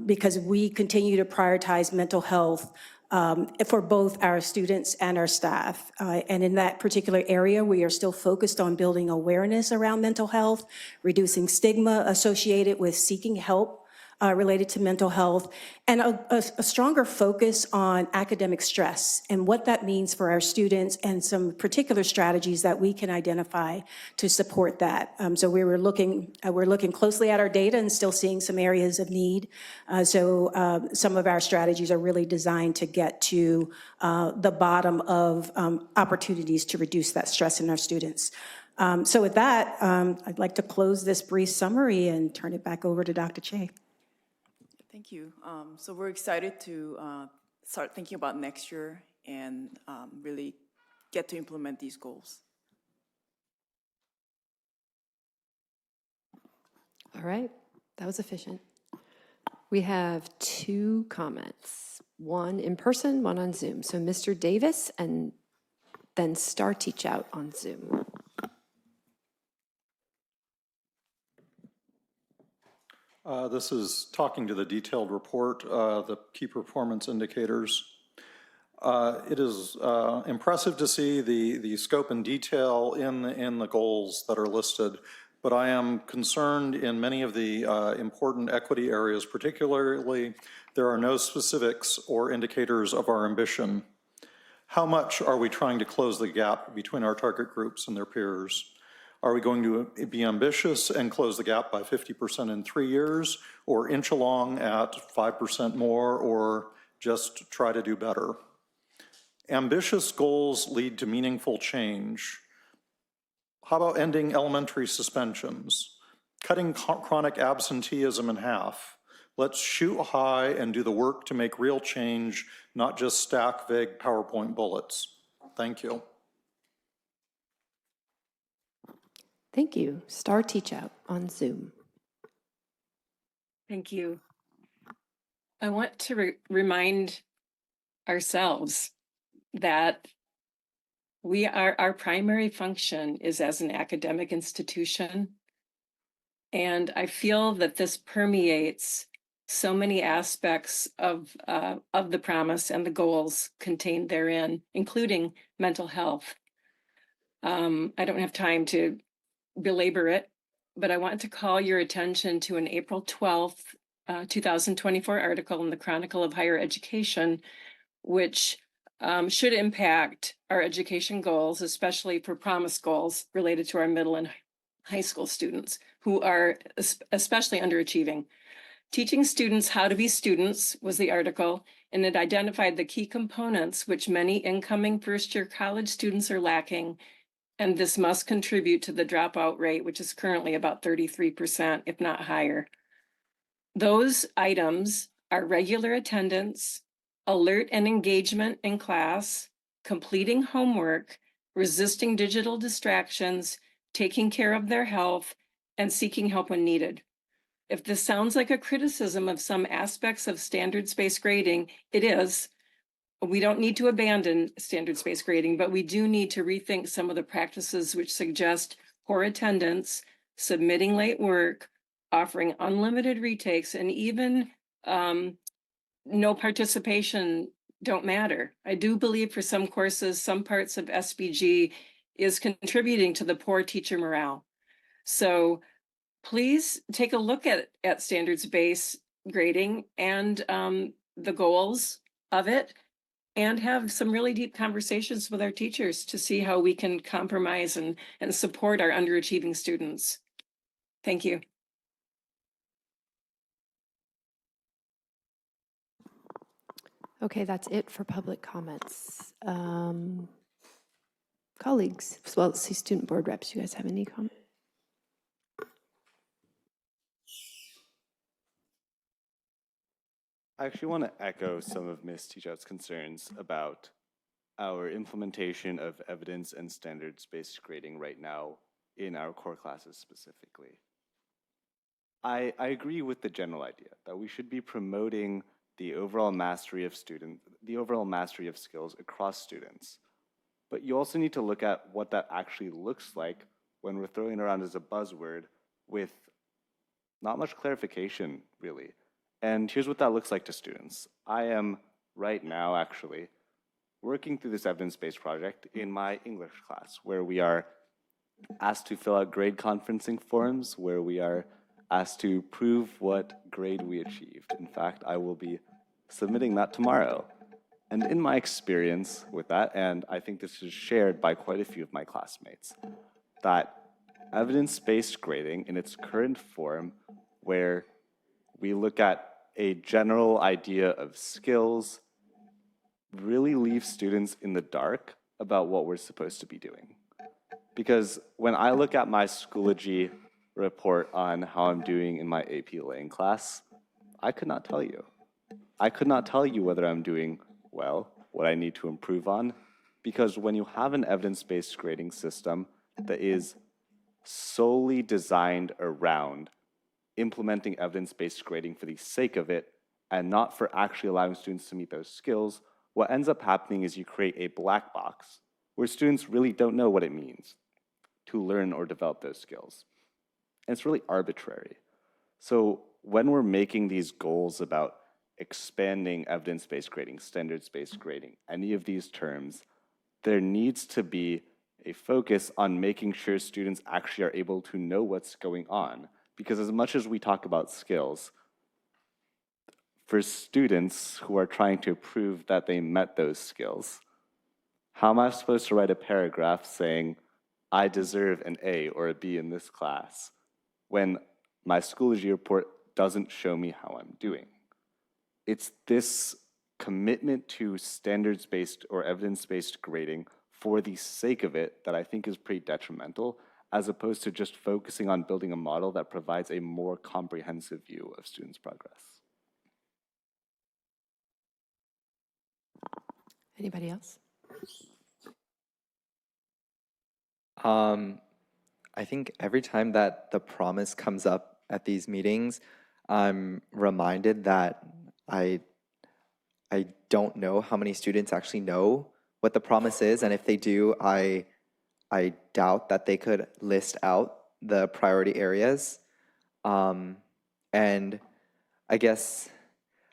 Speaker 15: because we continue to prioritize mental health for both our students and our staff. And in that particular area, we are still focused on building awareness around mental health, reducing stigma associated with seeking help related to mental health, and a stronger focus on academic stress and what that means for our students and some particular strategies that we can identify to support that. So we're looking closely at our data and still seeing some areas of need. So some of our strategies are really designed to get to the bottom of opportunities to reduce that stress in our students. So with that, I'd like to close this brief summary and turn it back over to Dr. Che.
Speaker 23: Thank you. So we're excited to start thinking about next year and really get to implement these goals.
Speaker 2: All right, that was efficient. We have 2 comments, one in person, one on Zoom. So Mr. Davis and then Star Teach Out on Zoom.
Speaker 13: This is talking to the detailed report, the key performance indicators. It is impressive to see the scope and detail in the goals that are listed, but I am concerned in many of the important equity areas, particularly there are no specifics or indicators of our ambition. How much are we trying to close the gap between our target groups and their peers? Are we going to be ambitious and close the gap by 50% in 3 years, or inch along at 5% more, or just try to do better? Ambitious goals lead to meaningful change. How about ending elementary suspensions? Cutting chronic absenteeism in half. Let's shoot high and do the work to make real change, not just stack vague PowerPoint bullets. Thank you.
Speaker 2: Thank you. Star Teach Out on Zoom.
Speaker 1: Thank you. I want to remind ourselves that our primary function is as an academic institution. And I feel that this permeates so many aspects of the promise and the goals contained therein, including mental health. I don't have time to belabor it, but I want to call your attention to an April 12th, 2024 article in the Chronicle of Higher Education, which should impact our education goals, especially for promise goals related to our middle and high school students who are especially underachieving. Teaching students how to be students was the article, and it identified the key components which many incoming first-year college students are lacking, and this must contribute to the dropout rate, which is currently about 33%, if not higher. Those items are regular attendance, alert and engagement in class, completing homework, resisting digital distractions, taking care of their health, and seeking help when needed. If this sounds like a criticism of some aspects of standards-based grading, it is. We don't need to abandon standards-based grading, but we do need to rethink some of the practices which suggest poor attendance, submitting late work, offering unlimited retakes, and even no participation don't matter. I do believe for some courses, some parts of SBG is contributing to the poor teacher morale. So please take a look at standards-based grading and the goals of it, and have some really deep conversations with our teachers to see how we can compromise and support our underachieving students. Thank you.
Speaker 2: Okay, that's it for public comments. Colleagues, as well as the student board reps, you guys have any comments?
Speaker 11: I actually want to echo some of Ms. Tijout's concerns about our implementation of evidence and standards-based grading right now in our core classes specifically. I agree with the general idea that we should be promoting the overall mastery of skills across students. But you also need to look at what that actually looks like when we're throwing it around as a buzzword with not much clarification, really. And here's what that looks like to students. I am right now actually working through this evidence-based project in my English class, where we are asked to fill out grade conferencing forms, where we are asked to prove what grade we achieved. In fact, I will be submitting that tomorrow. And in my experience with that, and I think this is shared by quite a few of my classmates, that evidence-based grading in its current form, where we look at a general idea of skills, really leaves students in the dark about what we're supposed to be doing. Because when I look at my Schoology report on how I'm doing in my AP Lang class, I could not tell you. I could not tell you whether I'm doing well, what I need to improve on, because when you have an evidence-based grading system that is solely designed around implementing evidence-based grading for the sake of it and not for actually allowing students to meet those skills, what ends up happening is you create a black box where students really don't know what it means to learn or develop those skills. And it's really arbitrary. So when we're making these goals about expanding evidence-based grading, standards-based grading, any of these terms, there needs to be a focus on making sure students actually are able to know what's going on. Because as much as we talk about skills, for students who are trying to prove that they met those skills, how am I supposed to write a paragraph saying, I deserve an A or a B in this class, when my Schoology report doesn't show me how I'm doing? It's this commitment to standards-based or evidence-based grading for the sake of it that I think is pretty detrimental, as opposed to just focusing on building a model that provides a more comprehensive view of students' progress.
Speaker 2: Anybody else?
Speaker 17: I think every time that the promise comes up at these meetings, I'm reminded that I don't know how many students actually know what the promise is, and if they do, I doubt that they could list out the priority areas. And I guess,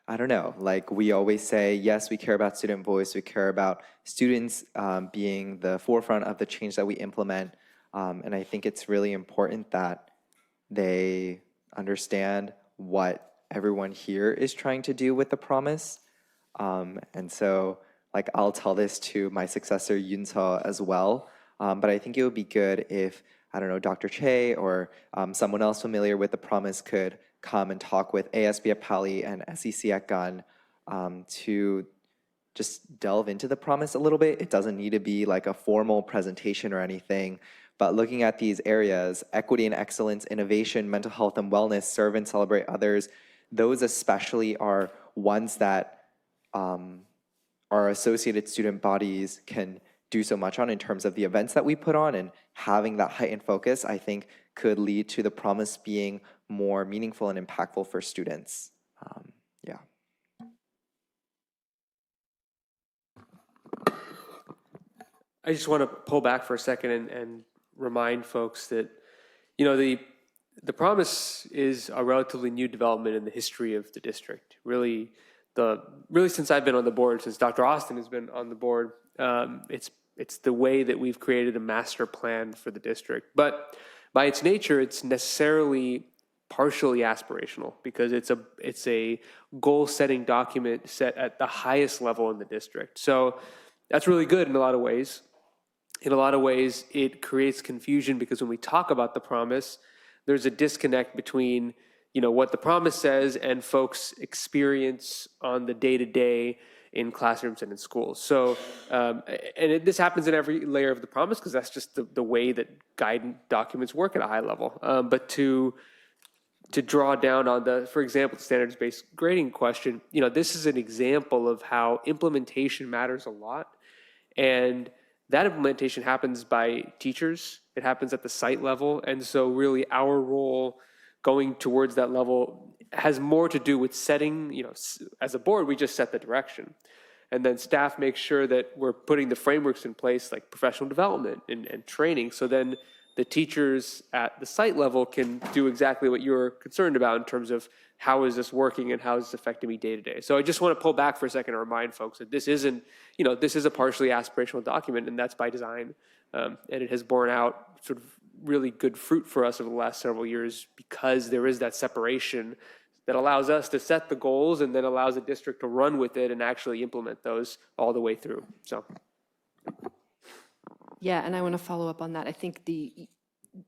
Speaker 17: I don't know, like we always say, yes, we care about student voice, we care about students being the forefront of the change that we implement. And I think it's really important that they understand what everyone here is trying to do with the promise. And so, like, I'll tell this to my successor, Yunseo, as well. But I think it would be good if, I don't know, Dr. Che or someone else familiar with the promise could come and talk with ASB at Pali and SEC at Gunn to just delve into the promise a little bit. It doesn't need to be like a formal presentation or anything, but looking at these areas, equity and excellence, innovation, mental health and wellness, serve and celebrate others, those especially are ones that our associated student bodies can do so much on in terms of the events that we put on, and having that heightened focus, I think, could lead to the promise being more meaningful and impactful for students. Yeah.
Speaker 4: I just want to pull back for a second and remind folks that, you know, the promise is a relatively new development in the history of the district. Really since I've been on the board, since Dr. Austin has been on the board, it's the way that we've created a master plan for the district. But by its nature, it's necessarily partially aspirational because it's a goal-setting document set at the highest level in the district. So that's really good in a lot of ways. In a lot of ways, it creates confusion because when we talk about the promise, there's a disconnect between, you know, what the promise says and folks' experience on the day-to-day in classrooms and in schools. So, this happens in every layer of the promise because that's just the way that guidance documents work at a high level. But to draw down on for example, the standards-based grading question, you know, this is an example of how implementation matters a lot. And that implementation happens by teachers. It happens at the site level. And so really our role going towards that level has more to do with setting, you know, as a board, we just set the direction. And then staff makes sure that we're putting the frameworks in place like professional development and training. So then the teachers at the site level can do exactly what you're concerned about in terms of how is this working and how is this affecting me day to day. So I just want to pull back for a second and remind folks that this isn't, you know, this is a partially aspirational document, and that's by design. And it has borne out sort of really good fruit for us over the last several years because there is that separation that allows us to set the goals and then allows the district to run with it and actually implement those all the way through. So.
Speaker 2: Yeah, and I want to follow up on that. I think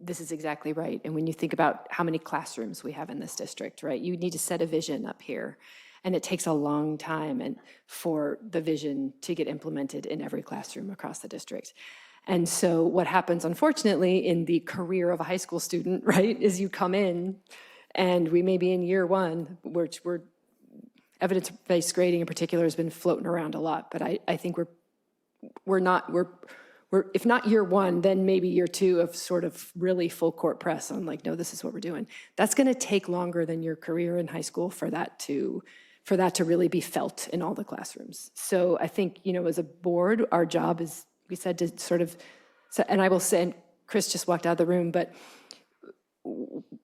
Speaker 2: this is exactly right. And when you think about how many classrooms we have in this district, right, you need to set a vision up here. And it takes a long time for the vision to get implemented in every classroom across the district. And so what happens, unfortunately, in the career of a high school student, right, is you come in and we may be in year one, which evidence-based grading in particular has been floating around a lot. But I think we're if not year one, then maybe year two of sort of really full court press on like, no, this is what we're doing. That's going to take longer than your career in high school for that to really be felt in all the classrooms. So I think, you know, as a board, our job is, we said, to sort of, and I will say, and Chris just walked out of the room, but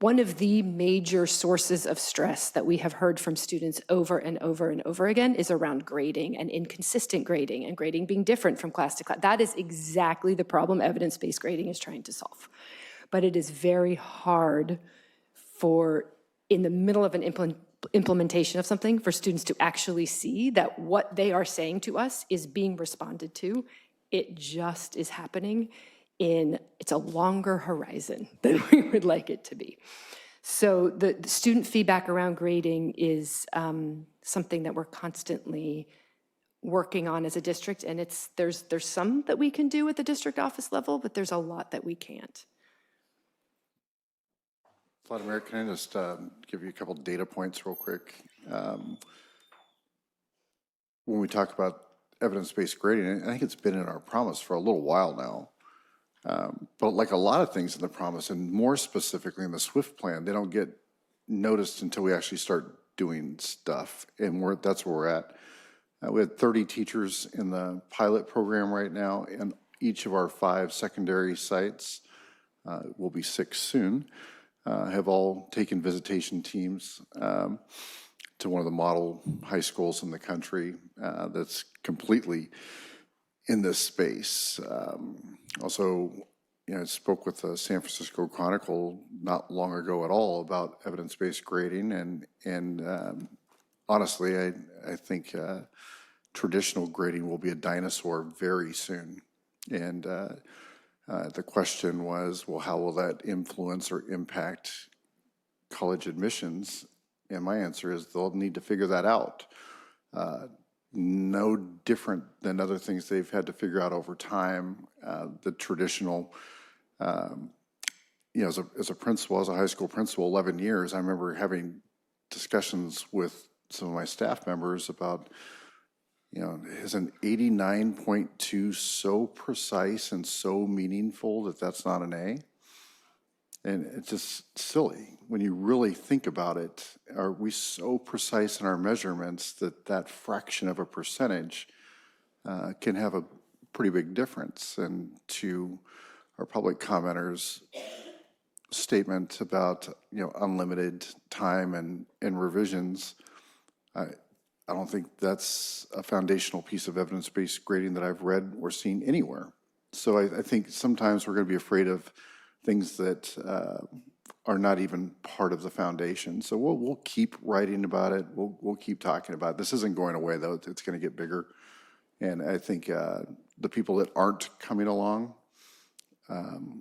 Speaker 2: one of the major sources of stress that we have heard from students over and over and over again is around grading and inconsistent grading and grading being different from class to class. That is exactly the problem evidence-based grading is trying to solve. But it is very hard in the middle of an implementation of something, for students to actually see that what they are saying to us is being responded to. It just is happening it's a longer horizon than we would like it to be. So the student feedback around grading is something that we're constantly working on as a district, and there's some that we can do at the district office level, but there's a lot that we can't.
Speaker 12: Vladimir, can I just give you a couple data points real quick? When we talk about evidence-based grading, I think it's been in our promise for a little while now. But like a lot of things in the promise, and more specifically in the SWIFT plan, they don't get noticed until we actually start doing stuff, and that's where we're at. We had 30 teachers in the pilot program right now, and each of our 5 secondary sites, will be 6 soon, have all taken visitation teams to one of the model high schools in the country that's completely in this space. Also, you know, I spoke with the San Francisco Chronicle not long ago at all about evidence-based grading, and honestly, I think traditional grading will be a dinosaur very soon. And the question was, well, how will that influence or impact college admissions? And my answer is they'll need to figure that out. no different than other things they've had to figure out over time. The traditional, as a principal, as a high school principal, 11 years, I remember having discussions with some of my staff members about, is an 89.2 so precise and so meaningful that that's not an A? And it's just silly. When you really think about it, are we so precise in our measurements that that fraction of a percentage can have a pretty big difference? And to our public commenters' statement about, unlimited time and revisions, I don't think that's a foundational piece of evidence-based grading that I've read or seen anywhere. So I think sometimes we're going to be afraid of things that are not even part of the foundation. So we'll keep writing about it. We'll keep talking about it. This isn't going away, though. It's going to get bigger. And I think the people that aren't coming along,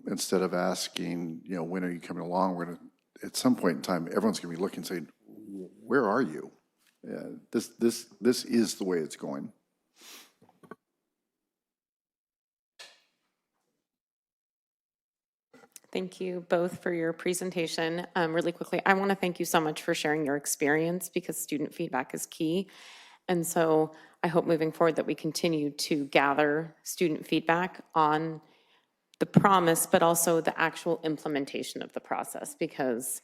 Speaker 12: instead of asking, when are you coming along, we're going to, at some point in time, everyone's going to be looking and saying, where are you? This is the way it's going.
Speaker 5: Thank you both for your presentation. Really quickly, I want to thank you so much for sharing your experience, because student feedback is key. And so I hope moving forward that we continue to gather student feedback on the promise, but also the actual implementation of the process, because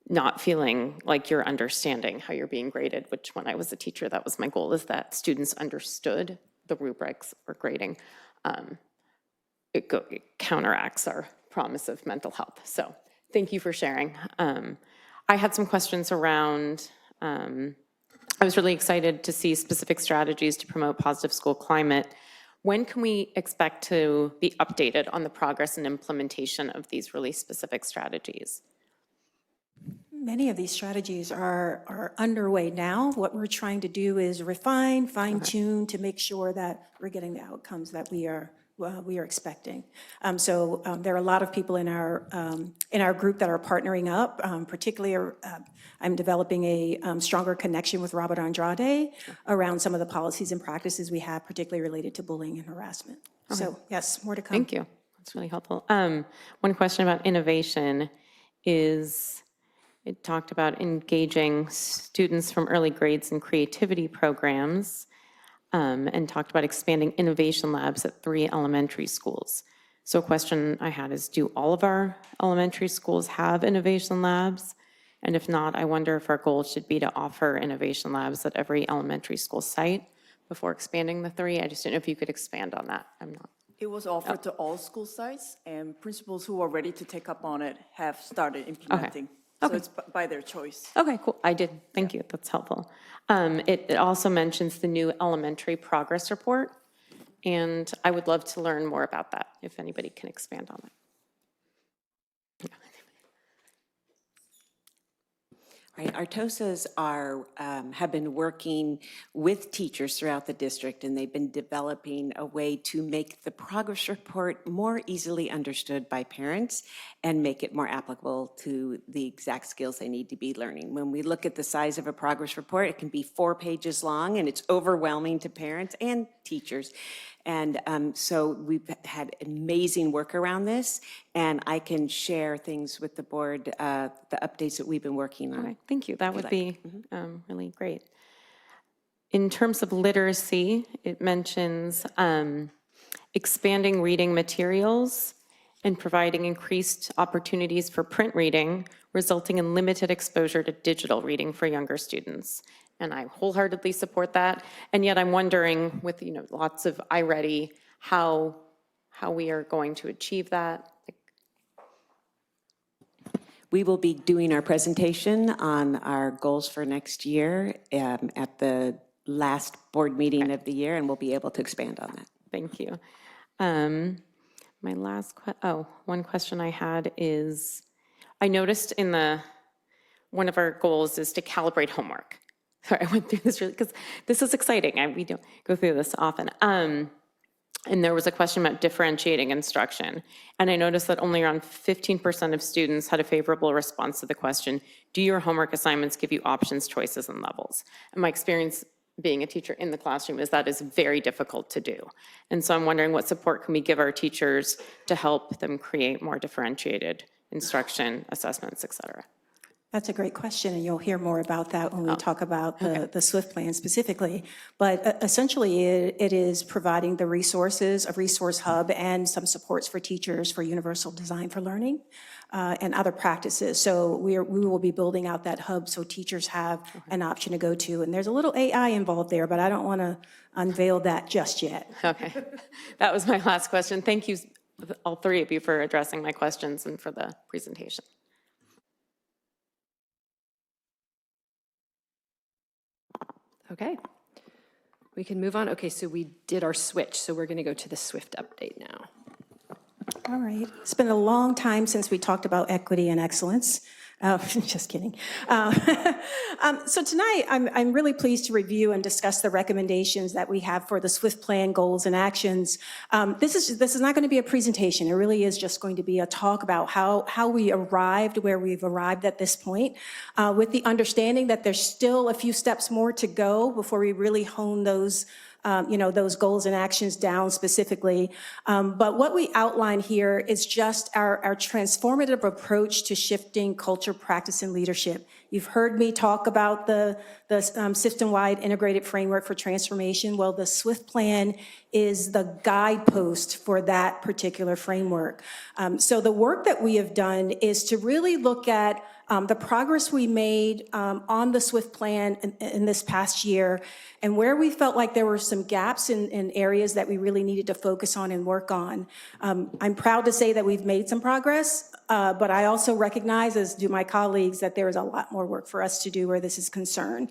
Speaker 5: not feeling like you're understanding how you're being graded, which when I was a teacher, that was my goal, is that students understood the rubrics for grading. It counteracts our promise of mental health. So thank you for sharing. I had some questions around, I was really excited to see specific strategies to promote positive school climate. When can we expect to be updated on the progress and implementation of these really specific strategies?
Speaker 15: Many of these strategies are underway now. What we're trying to do is refine, fine-tune to make sure that we're getting the outcomes that we are expecting. So there are a lot of people in our group that are partnering up. Particularly, I'm developing a stronger connection with Robert Andrade around some of the policies and practices we have, particularly related to bullying and harassment.
Speaker 5: Okay.
Speaker 15: So yes, more to come.
Speaker 5: Thank you. That's really helpful. One question about innovation is, it talked about engaging students from early grades in creativity programs, and talked about expanding innovation labs at 3 elementary schools. So a question I had is, do all of our elementary schools have innovation labs? And if not, I wonder if our goal should be to offer innovation labs at every elementary school site before expanding the 3. I just didn't know if you could expand on that. I'm not.
Speaker 23: It was offered to all school sites, and principals who are ready to take up on it have started implementing. So it's by their choice.
Speaker 5: Okay, cool. I did. Thank you. That's helpful. It also mentions the new elementary progress report, and I would love to learn more about that, if anybody can expand on it.
Speaker 18: Right, our TOSAs have been working with teachers throughout the district, and they've been developing a way to make the progress report more easily understood by parents and make it more applicable to the exact skills they need to be learning. When we look at the size of a progress report, it can be 4 pages long, and it's overwhelming to parents and teachers. And so we've had amazing work around this, and I can share things with the board, the updates that we've been working on.
Speaker 5: Okay, thank you. That would be really great. In terms of literacy, it mentions expanding reading materials and providing increased opportunities for print reading, resulting in limited exposure to digital reading for younger students. And I wholeheartedly support that. And yet I'm wondering, with lots of iReady, how we are going to achieve that.
Speaker 18: We will be doing our presentation on our goals for next year at the last board meeting of the year, and we'll be able to expand on that.
Speaker 5: Thank you. My last one question I had is, I noticed in one of our goals is to calibrate homework. Sorry, I went through this really, because this is exciting. We don't go through this often. And there was a question about differentiating instruction. And I noticed that only around 15% of students had a favorable response to the question, do your homework assignments give you options, choices, and levels? And my experience being a teacher in the classroom is that is very difficult to do. And so I'm wondering what support can we give our teachers to help them create more differentiated instruction, assessments, et cetera?
Speaker 15: That's a great question, and you'll hear more about that when we talk about the SWIFT plan specifically. But essentially, it is providing the resources, a resource hub, and some supports for teachers for universal design for learning and other practices. So we will be building out that hub so teachers have an option to go to. And there's a little AI involved there, but I don't want to unveil that just yet.
Speaker 5: Okay, that was my last question. Thank you, all three of you, for addressing my questions and for the presentation.
Speaker 2: Okay, we can move on. Okay, so we did our switch, so we're going to go to the SWIFT update now.
Speaker 15: All right. It's been a long time since we talked about equity and excellence. Just kidding. So tonight, I'm really pleased to review and discuss the recommendations that we have for the SWIFT plan goals and actions. This is not going to be a presentation. It really is just going to be a talk about how we arrived where we've arrived at this point, with the understanding that there's still a few steps more to go before we really hone those those goals and actions down specifically. But what we outline here is just our transformative approach to shifting culture, practice, and leadership. You've heard me talk about the system-wide integrated framework for transformation. Well, the SWIFT plan is the guidepost for that particular framework. So the work that we have done is to really look at the progress we made on the SWIFT plan in this past year, and where we felt like there were some gaps in areas that we really needed to focus on and work on. I'm proud to say that we've made some progress, but I also recognize, as do my colleagues, that there is a lot more work for us to do where this is concerned.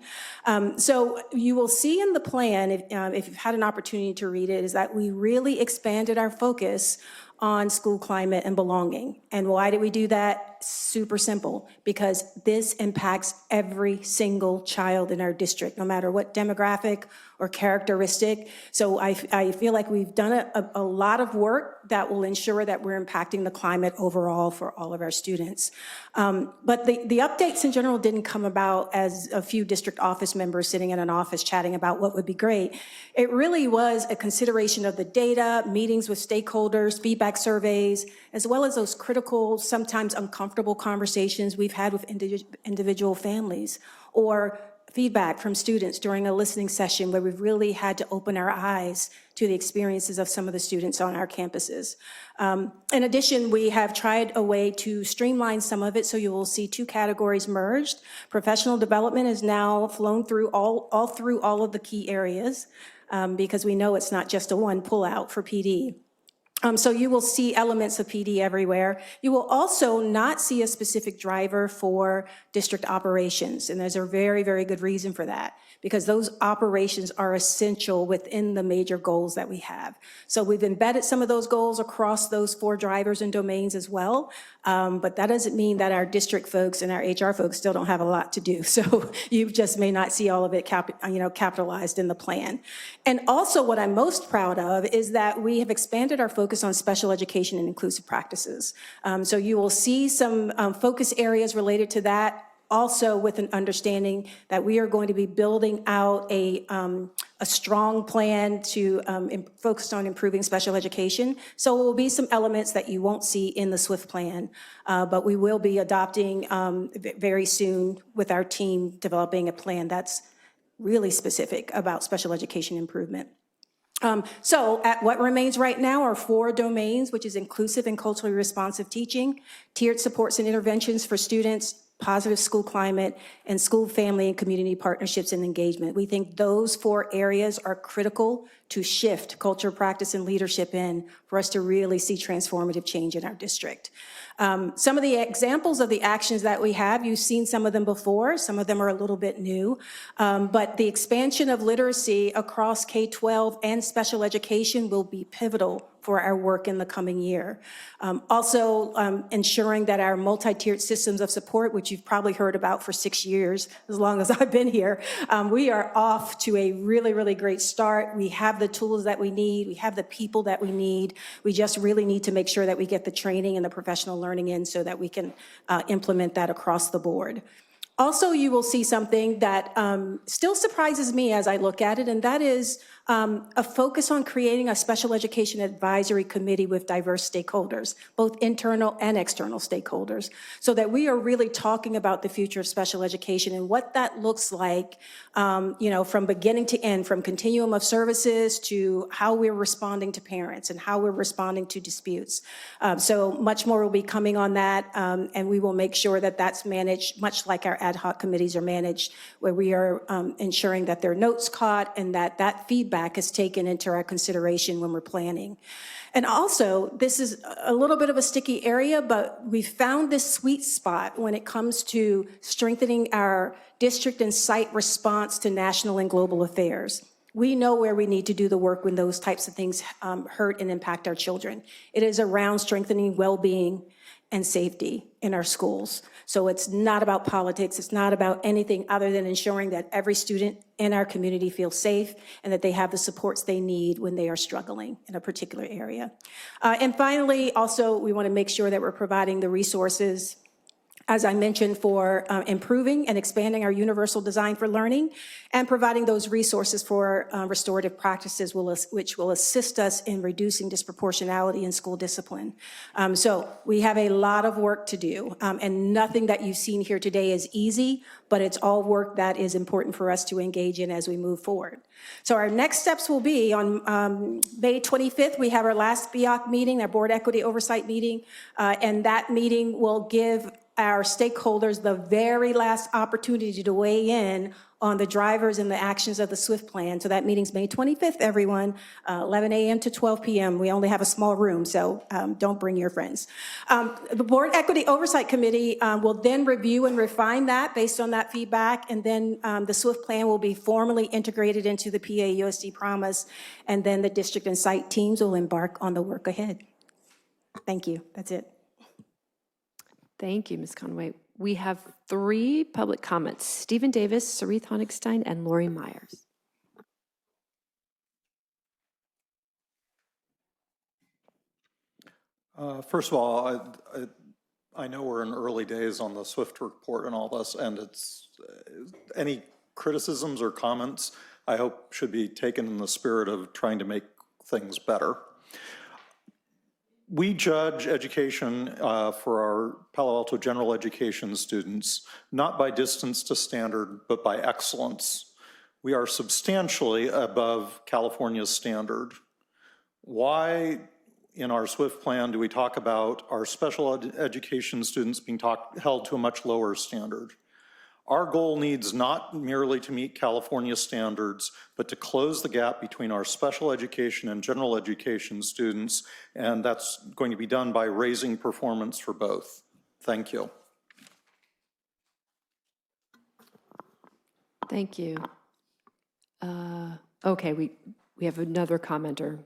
Speaker 15: So you will see in the plan, if you've had an opportunity to read it, is that we really expanded our focus on school climate and belonging. And why did we do that? Super simple, because this impacts every single child in our district, no matter what demographic or characteristic. So I feel like we've done a lot of work that will ensure that we're impacting the climate overall for all of our students. But the updates in general didn't come about as a few district office members sitting in an office chatting about what would be great. It really was a consideration of the data, meetings with stakeholders, feedback surveys, as well as those critical, sometimes uncomfortable conversations we've had with individual families, or feedback from students during a listening session where we've really had to open our eyes to the experiences of some of the students on our campuses. In addition, we have tried a way to streamline some of it, so you will see two categories merged. Professional development is now flown through all of the key areas, because we know it's not just a one pullout for PD. So you will see elements of PD everywhere. You will also not see a specific driver for district operations, and there's a very, very good reason for that, because those operations are essential within the major goals that we have. So we've embedded some of those goals across those 4 drivers and domains as well, but that doesn't mean that our district folks and our HR folks still don't have a lot to do. So you just may not see all of it capitalized in the plan. And also what I'm most proud of is that we have expanded our focus on special education and inclusive practices. So you will see some focus areas related to that, also with an understanding that we are going to be building out a strong plan to focus on improving special education. So there will be some elements that you won't see in the SWIFT plan, but we will be adopting very soon with our team developing a plan that's really specific about special education improvement. So what remains right now are 4 domains, which is inclusive and culturally responsive teaching, tiered supports and interventions for students, positive school climate, and school, family, and community partnerships and engagement. We think those 4 areas are critical to shift culture, practice, and leadership in for us to really see transformative change in our district. Some of the examples of the actions that we have, you've seen some of them before, some of them are a little bit new, but the expansion of literacy across K-12 and special education will be pivotal for our work in the coming year. Also, ensuring that our multi-tiered systems of support, which you've probably heard about for 6 years, as long as I've been here, we are off to a really, really great start. We have the tools that we need. We have the people that we need. We just really need to make sure that we get the training and the professional learning in so that we can implement that across the board. Also, you will see something that still surprises me as I look at it, and that is a focus on creating a special education advisory committee with diverse stakeholders, both internal and external stakeholders, so that we are really talking about the future of special education and what that looks like, from beginning to end, from continuum of services to how we're responding to parents and how we're responding to disputes. So much more will be coming on that, and we will make sure that that's managed much like our ad hoc committees are managed, where we are ensuring that there are notes caught and that feedback is taken into our consideration when we're planning. And also, this is a little bit of a sticky area, but we found this sweet spot when it comes to strengthening our district and site response to national and global affairs. We know where we need to do the work when those types of things hurt and impact our children. It is around strengthening well-being and safety in our schools. So it's not about politics. It's not about anything other than ensuring that every student in our community feels safe and that they have the supports they need when they are struggling in a particular area. And finally, also, we want to make sure that we're providing the resources, as I mentioned, for improving and expanding our universal design for learning and providing those resources for restorative practices which will assist us in reducing disproportionality in school discipline. So we have a lot of work to do, and nothing that you've seen here today is easy, but it's all work that is important for us to engage in as we move forward. So our next steps will be on May 25th, we have our last BEOC meeting, our Board Equity Oversight meeting, and that meeting will give our stakeholders the very last opportunity to weigh in on the drivers and the actions of the SWIFT plan. So that meeting's May 25th, everyone, 11 a.m. to 12 p.m. We only have a small room, so don't bring your friends. The Board Equity Oversight Committee will then review and refine that based on that feedback, and then the SWIFT plan will be formally integrated into the PAUSD promise, and then the district and site teams will embark on the work ahead. Thank you. That's it.
Speaker 2: Thank you, Ms. Conway. We have 3 public comments: Stephen Davis, Sarith Honigstein, and Lori Myers.
Speaker 13: First of all, I know we're in early days on the SWIFT report and all this, and it's any criticisms or comments I hope should be taken in the spirit of trying to make things better. We judge education for our Palo Alto general education students, not by distance to standard, but by excellence. We are substantially above California's standard. Why in our SWIFT plan do we talk about our special education students being held to a much lower standard? Our goal needs not merely to meet California standards, but to close the gap between our special education and general education students, and that's going to be done by raising performance for both. Thank you.
Speaker 2: Thank you. Okay, we have another commenter.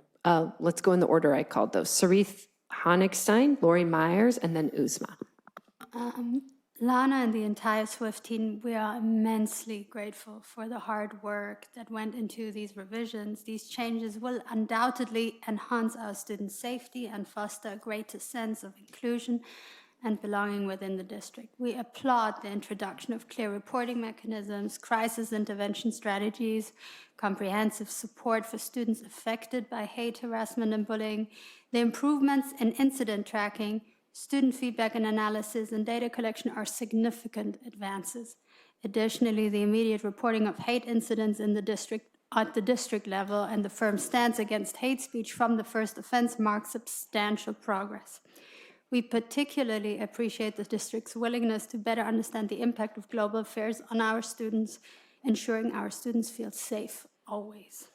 Speaker 2: Let's go in the order I called those. Sarith Honigstein, Lori Myers, and then Uzma.
Speaker 19: Lana and the entire SWIFT team, we are immensely grateful for the hard work that went into these revisions. These changes will undoubtedly enhance our students' safety and foster a greater sense of inclusion and belonging within the district. We applaud the introduction of clear reporting mechanisms, crisis intervention strategies, comprehensive support for students affected by hate, harassment, and bullying, the improvements in incident tracking, student feedback and analysis, and data collection are significant advances. Additionally, the immediate reporting of hate incidents in the district at the district level and the firm stance against hate speech from the first offense marks substantial progress. We particularly appreciate the district's willingness to better understand the impact of global affairs on our students, ensuring our students feel safe always.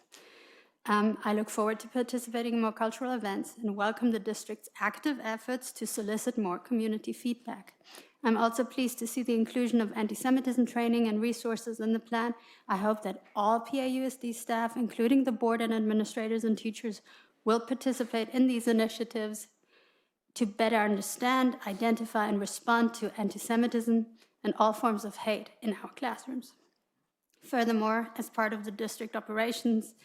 Speaker 19: I look forward to participating in more cultural events and welcome the district's active efforts to solicit more community feedback. I'm also pleased to see the inclusion of anti-Semitism training and resources in the plan. I hope that all PAUSD staff, including the board and administrators and teachers, will participate in these initiatives to better understand, identify, and respond to anti-Semitism and all forms of hate in our classrooms. Furthermore, as part of the district operations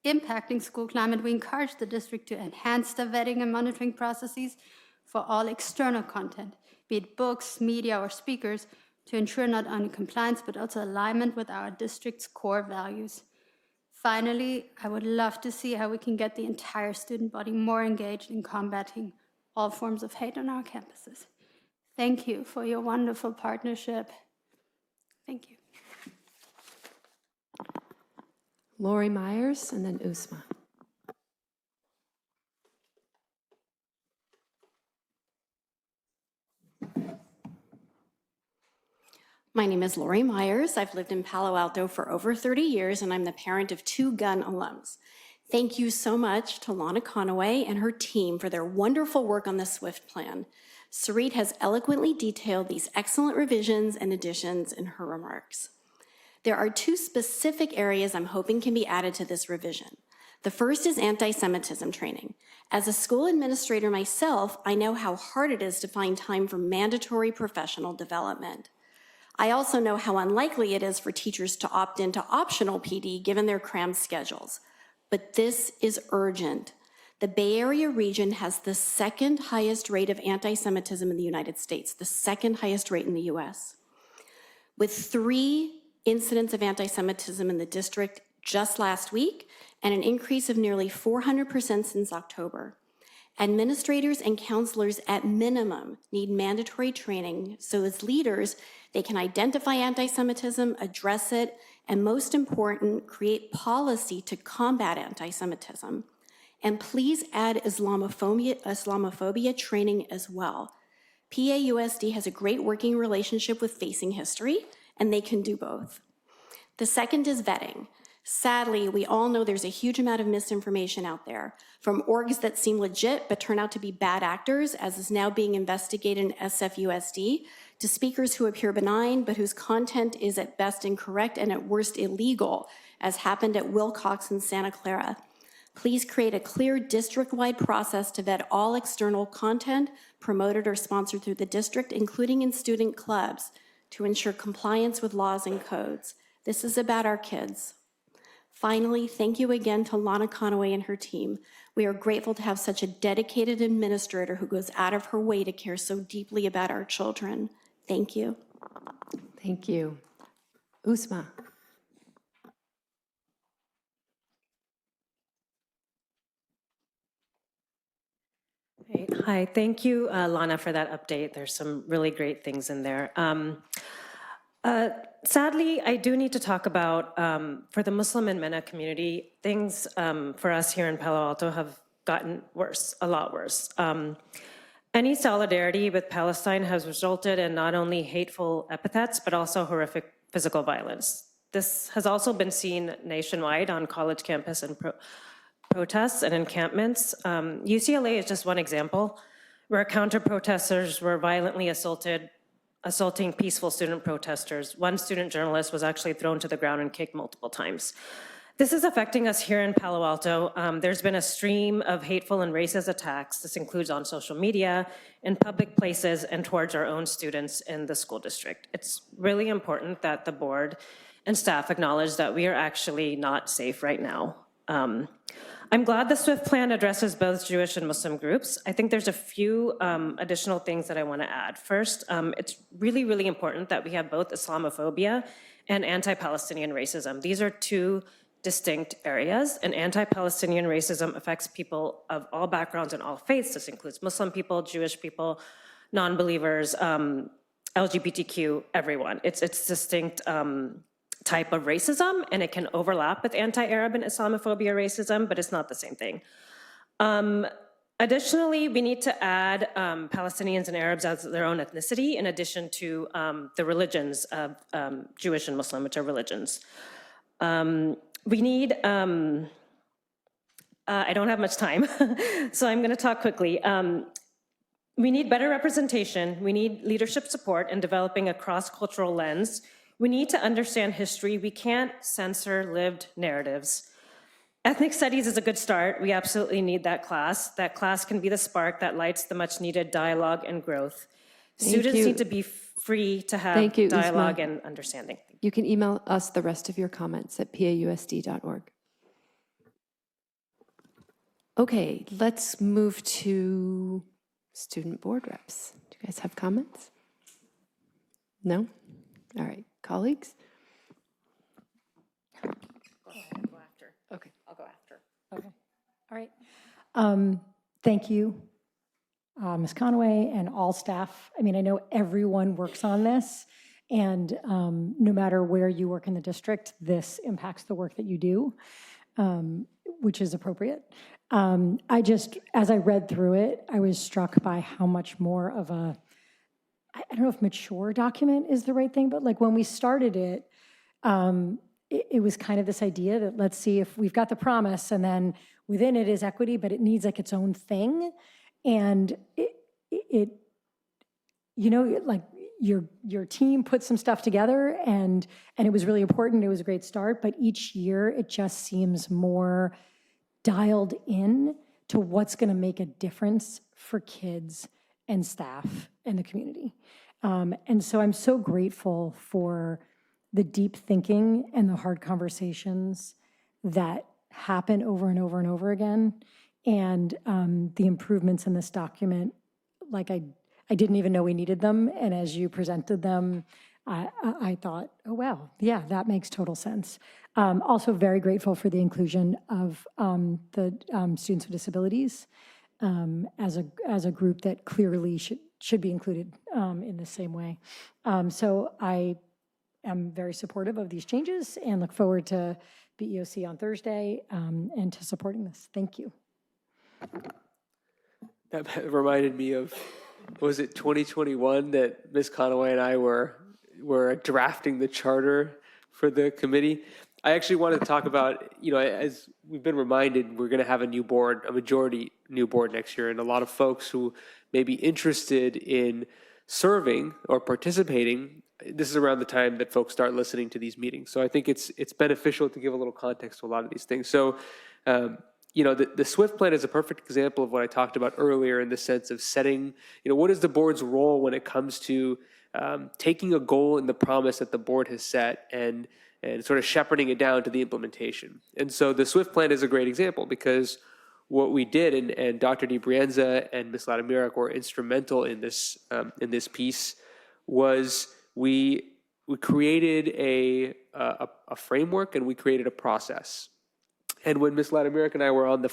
Speaker 19: impacting school climate, we encourage the district to enhance the vetting and monitoring processes for all external content, be it books, media, or speakers, to ensure not only compliance, but also alignment with our district's core values. Finally, I would love to see how we can get the entire student body more engaged in combating all forms of hate on our campuses. Thank you for your wonderful partnership. Thank you.
Speaker 2: Lori Myers and then Usma.
Speaker 20: My name is Lori Myers. I've lived in Palo Alto for over 30 years, and I'm the parent of 2 gun alums. Thank you so much to Lana Conaway and her team for their wonderful work on the SWIFT plan. Sarit has eloquently detailed these excellent revisions and additions in her remarks. There are 2 specific areas I'm hoping can be added to this revision. The first is anti-Semitism training. As a school administrator myself, I know how hard it is to find time for mandatory professional development. I also know how unlikely it is for teachers to opt into optional PD given their crammed schedules. But this is urgent. The Bay Area region has the 2nd highest rate of anti-Semitism in the United States, the 2nd highest rate in the US. With 3 incidents of anti-Semitism in the district just last week and an increase of nearly 400% since October. Administrators and counselors at minimum need mandatory training so as leaders, they can identify anti-Semitism, address it, and most important, create policy to combat anti-Semitism. And please add Islamophobia training as well. PAUSD has a great working relationship with Facing History, and they can do both. The second is vetting. Sadly, we all know there's a huge amount of misinformation out there, from orgs that seem legit but turn out to be bad actors, as is now being investigated in SFUSD, to speakers who appear benign but whose content is at best incorrect and at worst illegal, as happened at Wilcox in Santa Clara. Please create a clear district-wide process to vet all external content promoted or sponsored through the district, including in student clubs, to ensure compliance with laws and codes. This is about our kids. Finally, thank you again to Lana Conaway and her team. We are grateful to have such a dedicated administrator who goes out of her way to care so deeply about our children. Thank you.
Speaker 2: Thank you. Usma.
Speaker 21: Hi, thank you, Lana, for that update. There's some really great things in there. Sadly, I do need to talk about, for the Muslim and MENA community, things for us here in Palo Alto have gotten worse, a lot worse. Any solidarity with Palestine has resulted in not only hateful epithets, but also horrific physical violence. This has also been seen nationwide on college campus and protests and encampments. UCLA is just one example where counter-protesters were violently assaulting peaceful student protesters. One student journalist was actually thrown to the ground and kicked multiple times. This is affecting us here in Palo Alto. There's been a stream of hateful and racist attacks. This includes on social media, in public places, and towards our own students in the school district. It's really important that the board and staff acknowledge that we are actually not safe right now. I'm glad the SWIFT plan addresses both Jewish and Muslim groups. I think there's a few additional things that I want to add. First, it's really, really important that we have both Islamophobia and anti-Palestinian racism. These are 2 distinct areas, and anti-Palestinian racism affects people of all backgrounds and all faiths. This includes Muslim people, Jewish people, non-believers, LGBTQ, everyone. It's distinct type of racism, and it can overlap with anti-Arab and Islamophobia racism, but it's not the same thing. Additionally, we need to add Palestinians and Arabs as their own ethnicity in addition to the religions of Jewish and Muslim, which are religions. We need, I don't have much time, so I'm gonna talk quickly. We need better representation. We need leadership support in developing a cross-cultural lens. We need to understand history. We can't censor lived narratives. Ethnic studies is a good start. We absolutely need that class. That class can be the spark that lights the much needed dialogue and growth. Students
Speaker 2: you.
Speaker 21: need to be free to have
Speaker 2: Thank you,
Speaker 21: dialogue
Speaker 2: Uzma.
Speaker 21: and understanding.
Speaker 2: You can email us the rest of your comments at pausd.org. Okay, let's move to student board reps. Do you guys have comments? No? All right, colleagues? Okay.
Speaker 5: I'll go after.
Speaker 3: Okay, all right. Thank you, Ms. Conaway and all staff. I mean, I know everyone works on this, and no matter where you work in the district, this impacts the work that you do, which is appropriate. As I read through it, I was struck by how much more of a, I don't know if mature document is the right thing, but like when we started it, it was kind of this idea that let's see if we've got the promise and then within it is equity, but it needs like its own thing. And it you know, like your team put some stuff together and it was really important. It was a great start, but each year it just seems more dialed in to what's going to make a difference for kids and staff and the community. And so I'm so grateful for the deep thinking and the hard conversations that happen over and over and over again. And the improvements in this document, like I didn't even know we needed them. And as you presented them, I thought, oh, wow, yeah, that makes total sense. Also very grateful for the inclusion of the students with disabilities as a group that clearly should be included in the same way. So I am very supportive of these changes and look forward to BEOC on Thursday and to supporting this. Thank you.
Speaker 4: That reminded me of, was it 2021 that Ms. Conaway and I were drafting the charter for the committee? I actually wanted to talk about, you know, as we've been reminded, we're going to have a new board, a majority new board next year, and a lot of folks who may be interested in serving or participating. This is around the time that folks start listening to these meetings. So I think it's beneficial to give a little context to a lot of these things. So, you know, the SWIFT plan is a perfect example of what I talked about earlier in the sense of setting, you know, what is the board's role when it comes to taking a goal and the promise that the board has set and sort of shepherding it down to the implementation. And so the SWIFT plan is a great example because what we did, and Dr. DiBrienza and Ms. Ladimirak were instrumental in this piece, was we created a framework and we created a process. And when Ms. Ladimirak and I were on the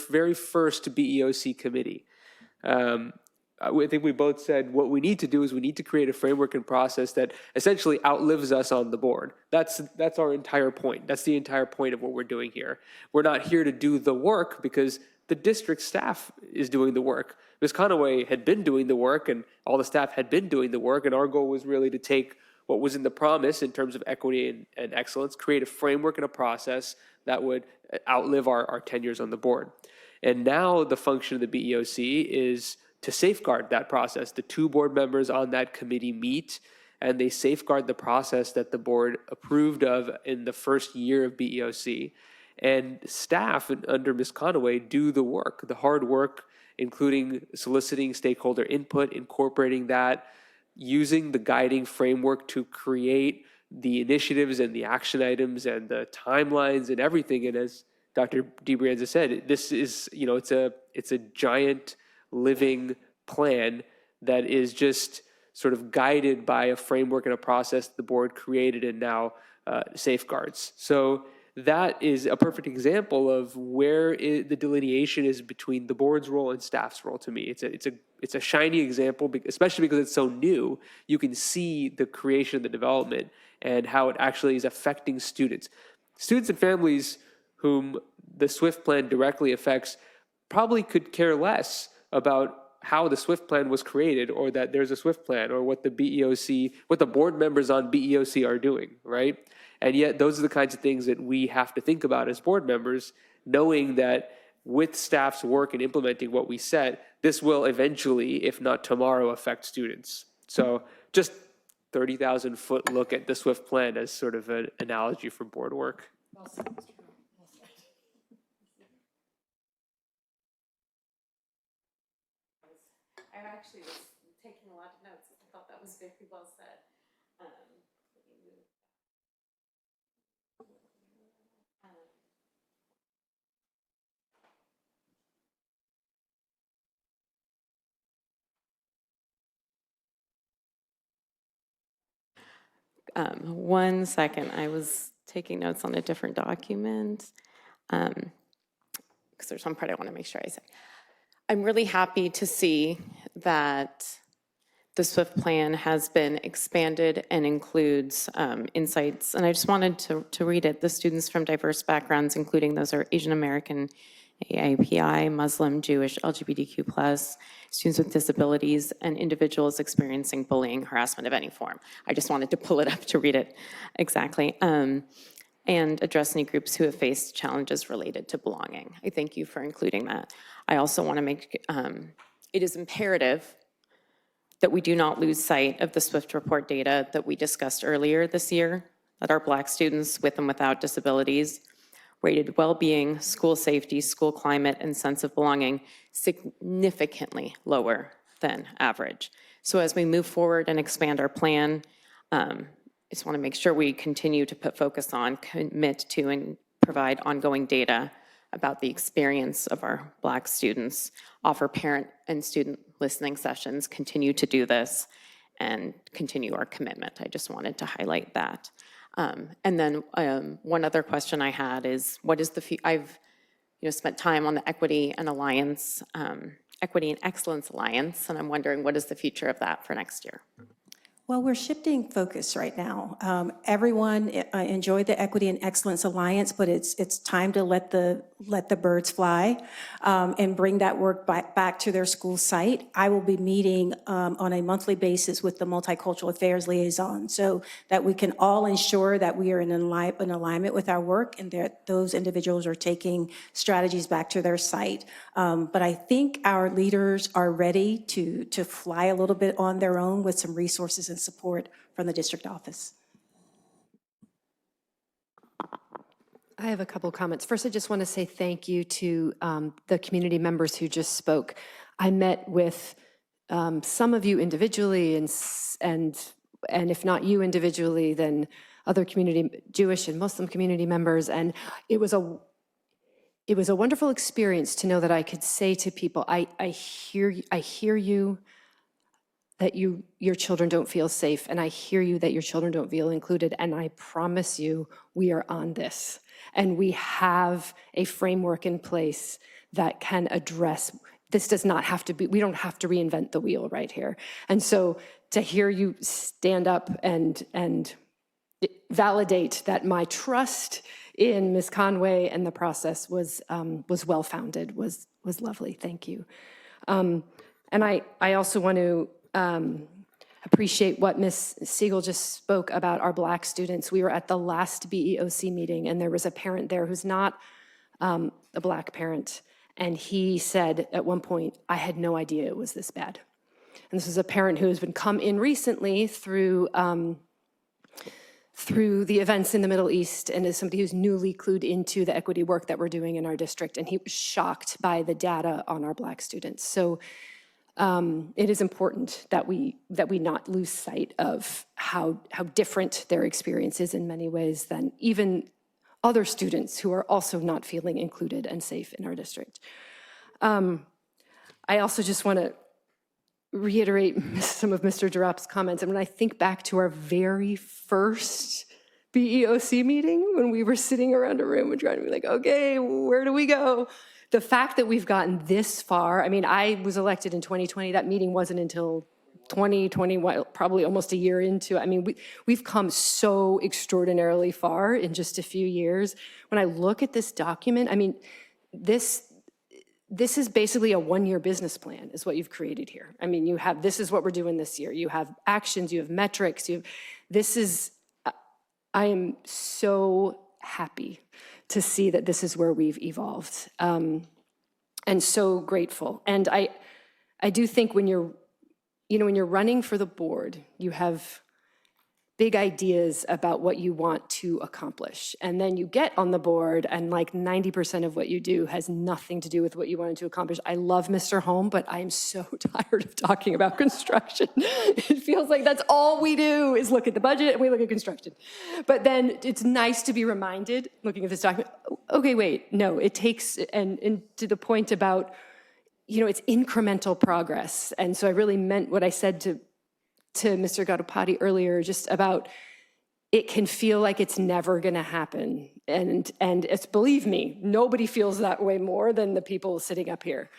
Speaker 4: very first BEOC committee, I think we both said what we need to do is we need to create a framework and process that essentially outlives us on the board. That's our entire point. That's the entire point of what we're doing here. We're not here to do the work because the district staff is doing the work. Ms. Conaway had been doing the work and all the staff had been doing the work, and our goal was really to take what was in the promise in terms of equity and excellence, create a framework and a process that would outlive our tenures on the board. And now the function of the BEOC is to safeguard that process. The two board members on that committee meet and they safeguard the process that the board approved of in the first year of BEOC. And staff under Ms. Conaway do the work, the hard work, including soliciting stakeholder input, incorporating that, using the guiding framework to create the initiatives and the action items and the timelines and everything. And as Dr. DiBrienza said, this is, you know, it's a giant living plan that is just sort of guided by a framework and a process the board created and now safeguards. So that is a perfect example of where the delineation is between the board's role and staff's role to me. It's a shiny example, especially because it's so new. You can see the creation, the development, and how it actually is affecting students. Students and families whom the SWIFT plan directly affects probably could care less about how the SWIFT plan was created or that there's a SWIFT plan or what the BEOC, what the board members on BEOC are doing, right? And yet those are the kinds of things that we have to think about as board members, knowing that with staff's work and implementing what we set, this will eventually, if not tomorrow, affect students. So just 30,000 foot look at the SWIFT plan as sort of an analogy for board work.
Speaker 5: actually was taking a lot of notes. I thought that was very well said. One second, I was taking notes on a different document. Because there's one part I want to make sure I say. I'm really happy to see that the SWIFT plan has been expanded and includes insights. And I just wanted to read it. The students from diverse backgrounds, including those are Asian American, AIPI, Muslim, Jewish, LGBTQ+, students with disabilities, and individuals experiencing bullying, harassment of any form. I just wanted to pull it up to read it exactly. And address any groups who have faced challenges related to belonging. I thank you for including that. I also want to make, it is imperative that we do not lose sight of the SWIFT report data that we discussed earlier this year, that our Black students with and without disabilities rated well-being, school safety, school climate, and sense of belonging significantly lower than average. So as we move forward and expand our plan, I just want to make sure we continue to put focus on, commit to, and provide ongoing data about the experience of our Black students, offer parent and student listening sessions, continue to do this, and continue our commitment. I just wanted to highlight that. And then one other question I had is, what is the, I've spent time on the Equity and Alliance, Equity and Excellence Alliance, and I'm wondering what is the future of that for next year?
Speaker 15: Well, we're shifting focus right now. Everyone enjoyed the Equity and Excellence Alliance, but it's time to let the birds fly and bring that work back to their school site. I will be meeting on a monthly basis with the Multicultural Affairs Liaison so that we can all ensure that we are in alignment with our work and that those individuals are taking strategies back to their site. But I think our leaders are ready to fly a little bit on their own with some resources and support from the district office.
Speaker 2: I have a couple comments. First, I just want to say thank you to the community members who just spoke. I met with some of you individually, and if not you individually, then other community, Jewish and Muslim community members, and it was a wonderful experience to know that I could say to people, I hear you, that your children don't feel safe, and I hear you that your children don't feel included, and I promise you we are on this, and we have a framework in place that can address, this does not have to be, we don't have to reinvent the wheel right here. And so to hear you stand up and validate that my trust in Ms. Conway and the process was well-founded, was lovely, thank you. And I also want to appreciate what Ms. Siegel just spoke about our Black students. We were at the last BEOC meeting, and there was a parent there who's not a Black parent, and he said at one point, I had no idea it was this bad. And this is a parent who has been come in recently through the events in the Middle East, and is somebody who's newly clued into the equity work that we're doing in our district, and he was shocked by the data on our Black students. So it is important that we not lose sight of how different their experience is in many ways than even other students who are also not feeling included and safe in our district. I also just want to reiterate some of Mr. Durap's comments. And when I think back to our very first BEOC meeting, when we were sitting around a room and trying to be like, okay, where do we go? The fact that we've gotten this far, I mean, I was elected in 2020. That meeting wasn't until 2021, probably almost a year into. I mean, we've come so extraordinarily far in just a few years. When I look at this document, I mean, this is basically a one-year business plan is what you've created here. I mean, you have, this is what we're doing this year. You have actions, you have metrics, I am so happy to see that this is where we've evolved, and so grateful. And I do think when you're running for the board, you have big ideas about what you want to accomplish. And then you get on the board and like 90% of what you do has nothing to do with what you wanted to accomplish. I love Mr. Holm, but I am so tired of talking about construction. It feels like that's all we do is look at the budget and we look at construction. But then it's nice to be reminded, looking at this document, okay, wait, no, it takes, and to the point about, it's incremental progress. And so I really meant what I said to Mr. Gaudapati earlier, just about it can feel like it's never going to happen. And it's, believe me, nobody feels that way more than the people sitting up here.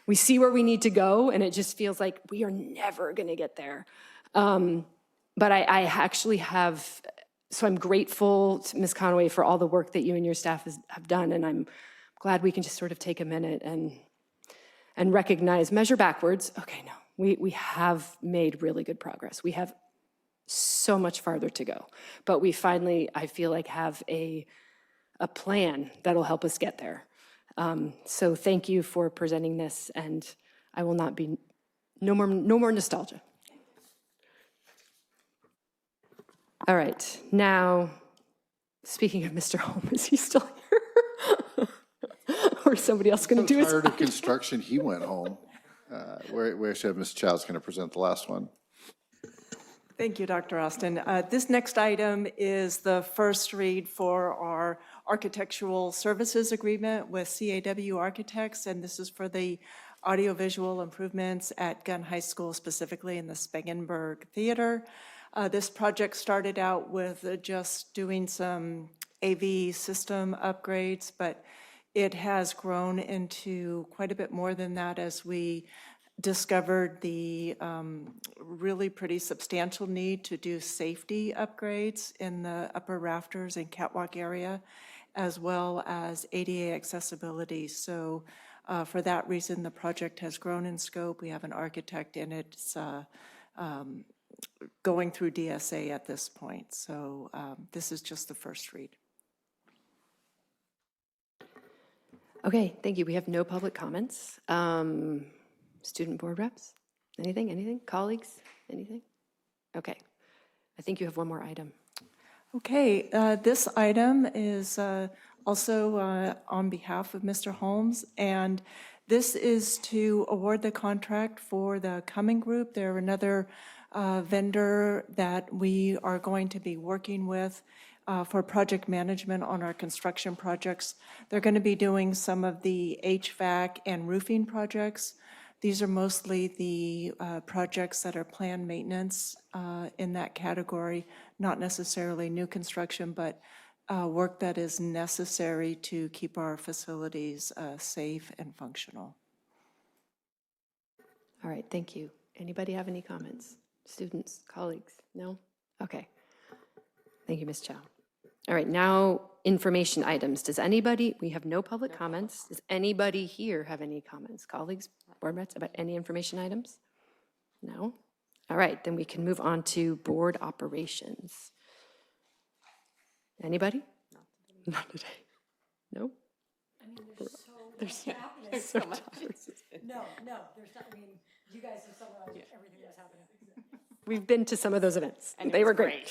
Speaker 2: We see where we need to go, and it just feels like we are never going to get there. But I actually have, so I'm grateful to Ms. Conaway for all the work that you and your staff have done, and I'm glad we can just sort of take a minute and recognize, measure backwards. Okay, no. We have made really good progress. We have so much farther to go, but we finally, I feel like, have a plan that'll help us get there. So thank you for presenting this, and I will not be, no more nostalgia. All right, now, speaking of Mr. Holm, is he still here? Or is somebody else going to do his?
Speaker 12: Tired of construction, he went home. We actually have Ms. Chow's going to present the last one.
Speaker 9: Thank you, Dr. Austin. This next item is the first read for our architectural services agreement with CAW Architects, and this is for the audiovisual improvements at Gunn High School, specifically in the Spangenberg Theater. This project started out with just doing some AV system upgrades, but it has grown into quite a bit more than that as we discovered the really pretty substantial need to do safety upgrades in the upper rafters and catwalk area, as well as ADA accessibility. So for that reason, the project has grown in scope. We have an architect in it. It's going through DSA at this point. So this is just the first read.
Speaker 2: Okay, thank you. We have no public comments. Student board reps? Anything? Colleagues? Anything? Okay. I think you have one more item.
Speaker 9: Okay, this item is also on behalf of Mr. Holmes, and this is to award the contract for the Cumming Group. They're another vendor that we are going to be working with for project management on our construction projects. They're going to be doing some of the HVAC and roofing projects. These are mostly the projects that are planned maintenance in that category, not necessarily new construction, but work that is necessary to keep our facilities safe and functional.
Speaker 2: All right, thank you. Anybody have any comments? Students, colleagues? No? Okay. Thank you, Ms. Chow. All right, now information items. Does anybody, we have no public comments. Does anybody here have any comments? Colleagues, board members, about any information items? No? All right, then we can move on to board operations. Anybody? Not today. No?
Speaker 3: I mean, there's so much. No, there's not, I mean, you guys have summarized everything that's happening.
Speaker 2: We've been to some of those events. They were great.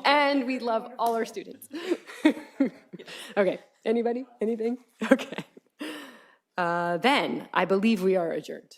Speaker 2: And we love all our students. Okay, anybody? Anything? Okay. Then I believe we are adjourned.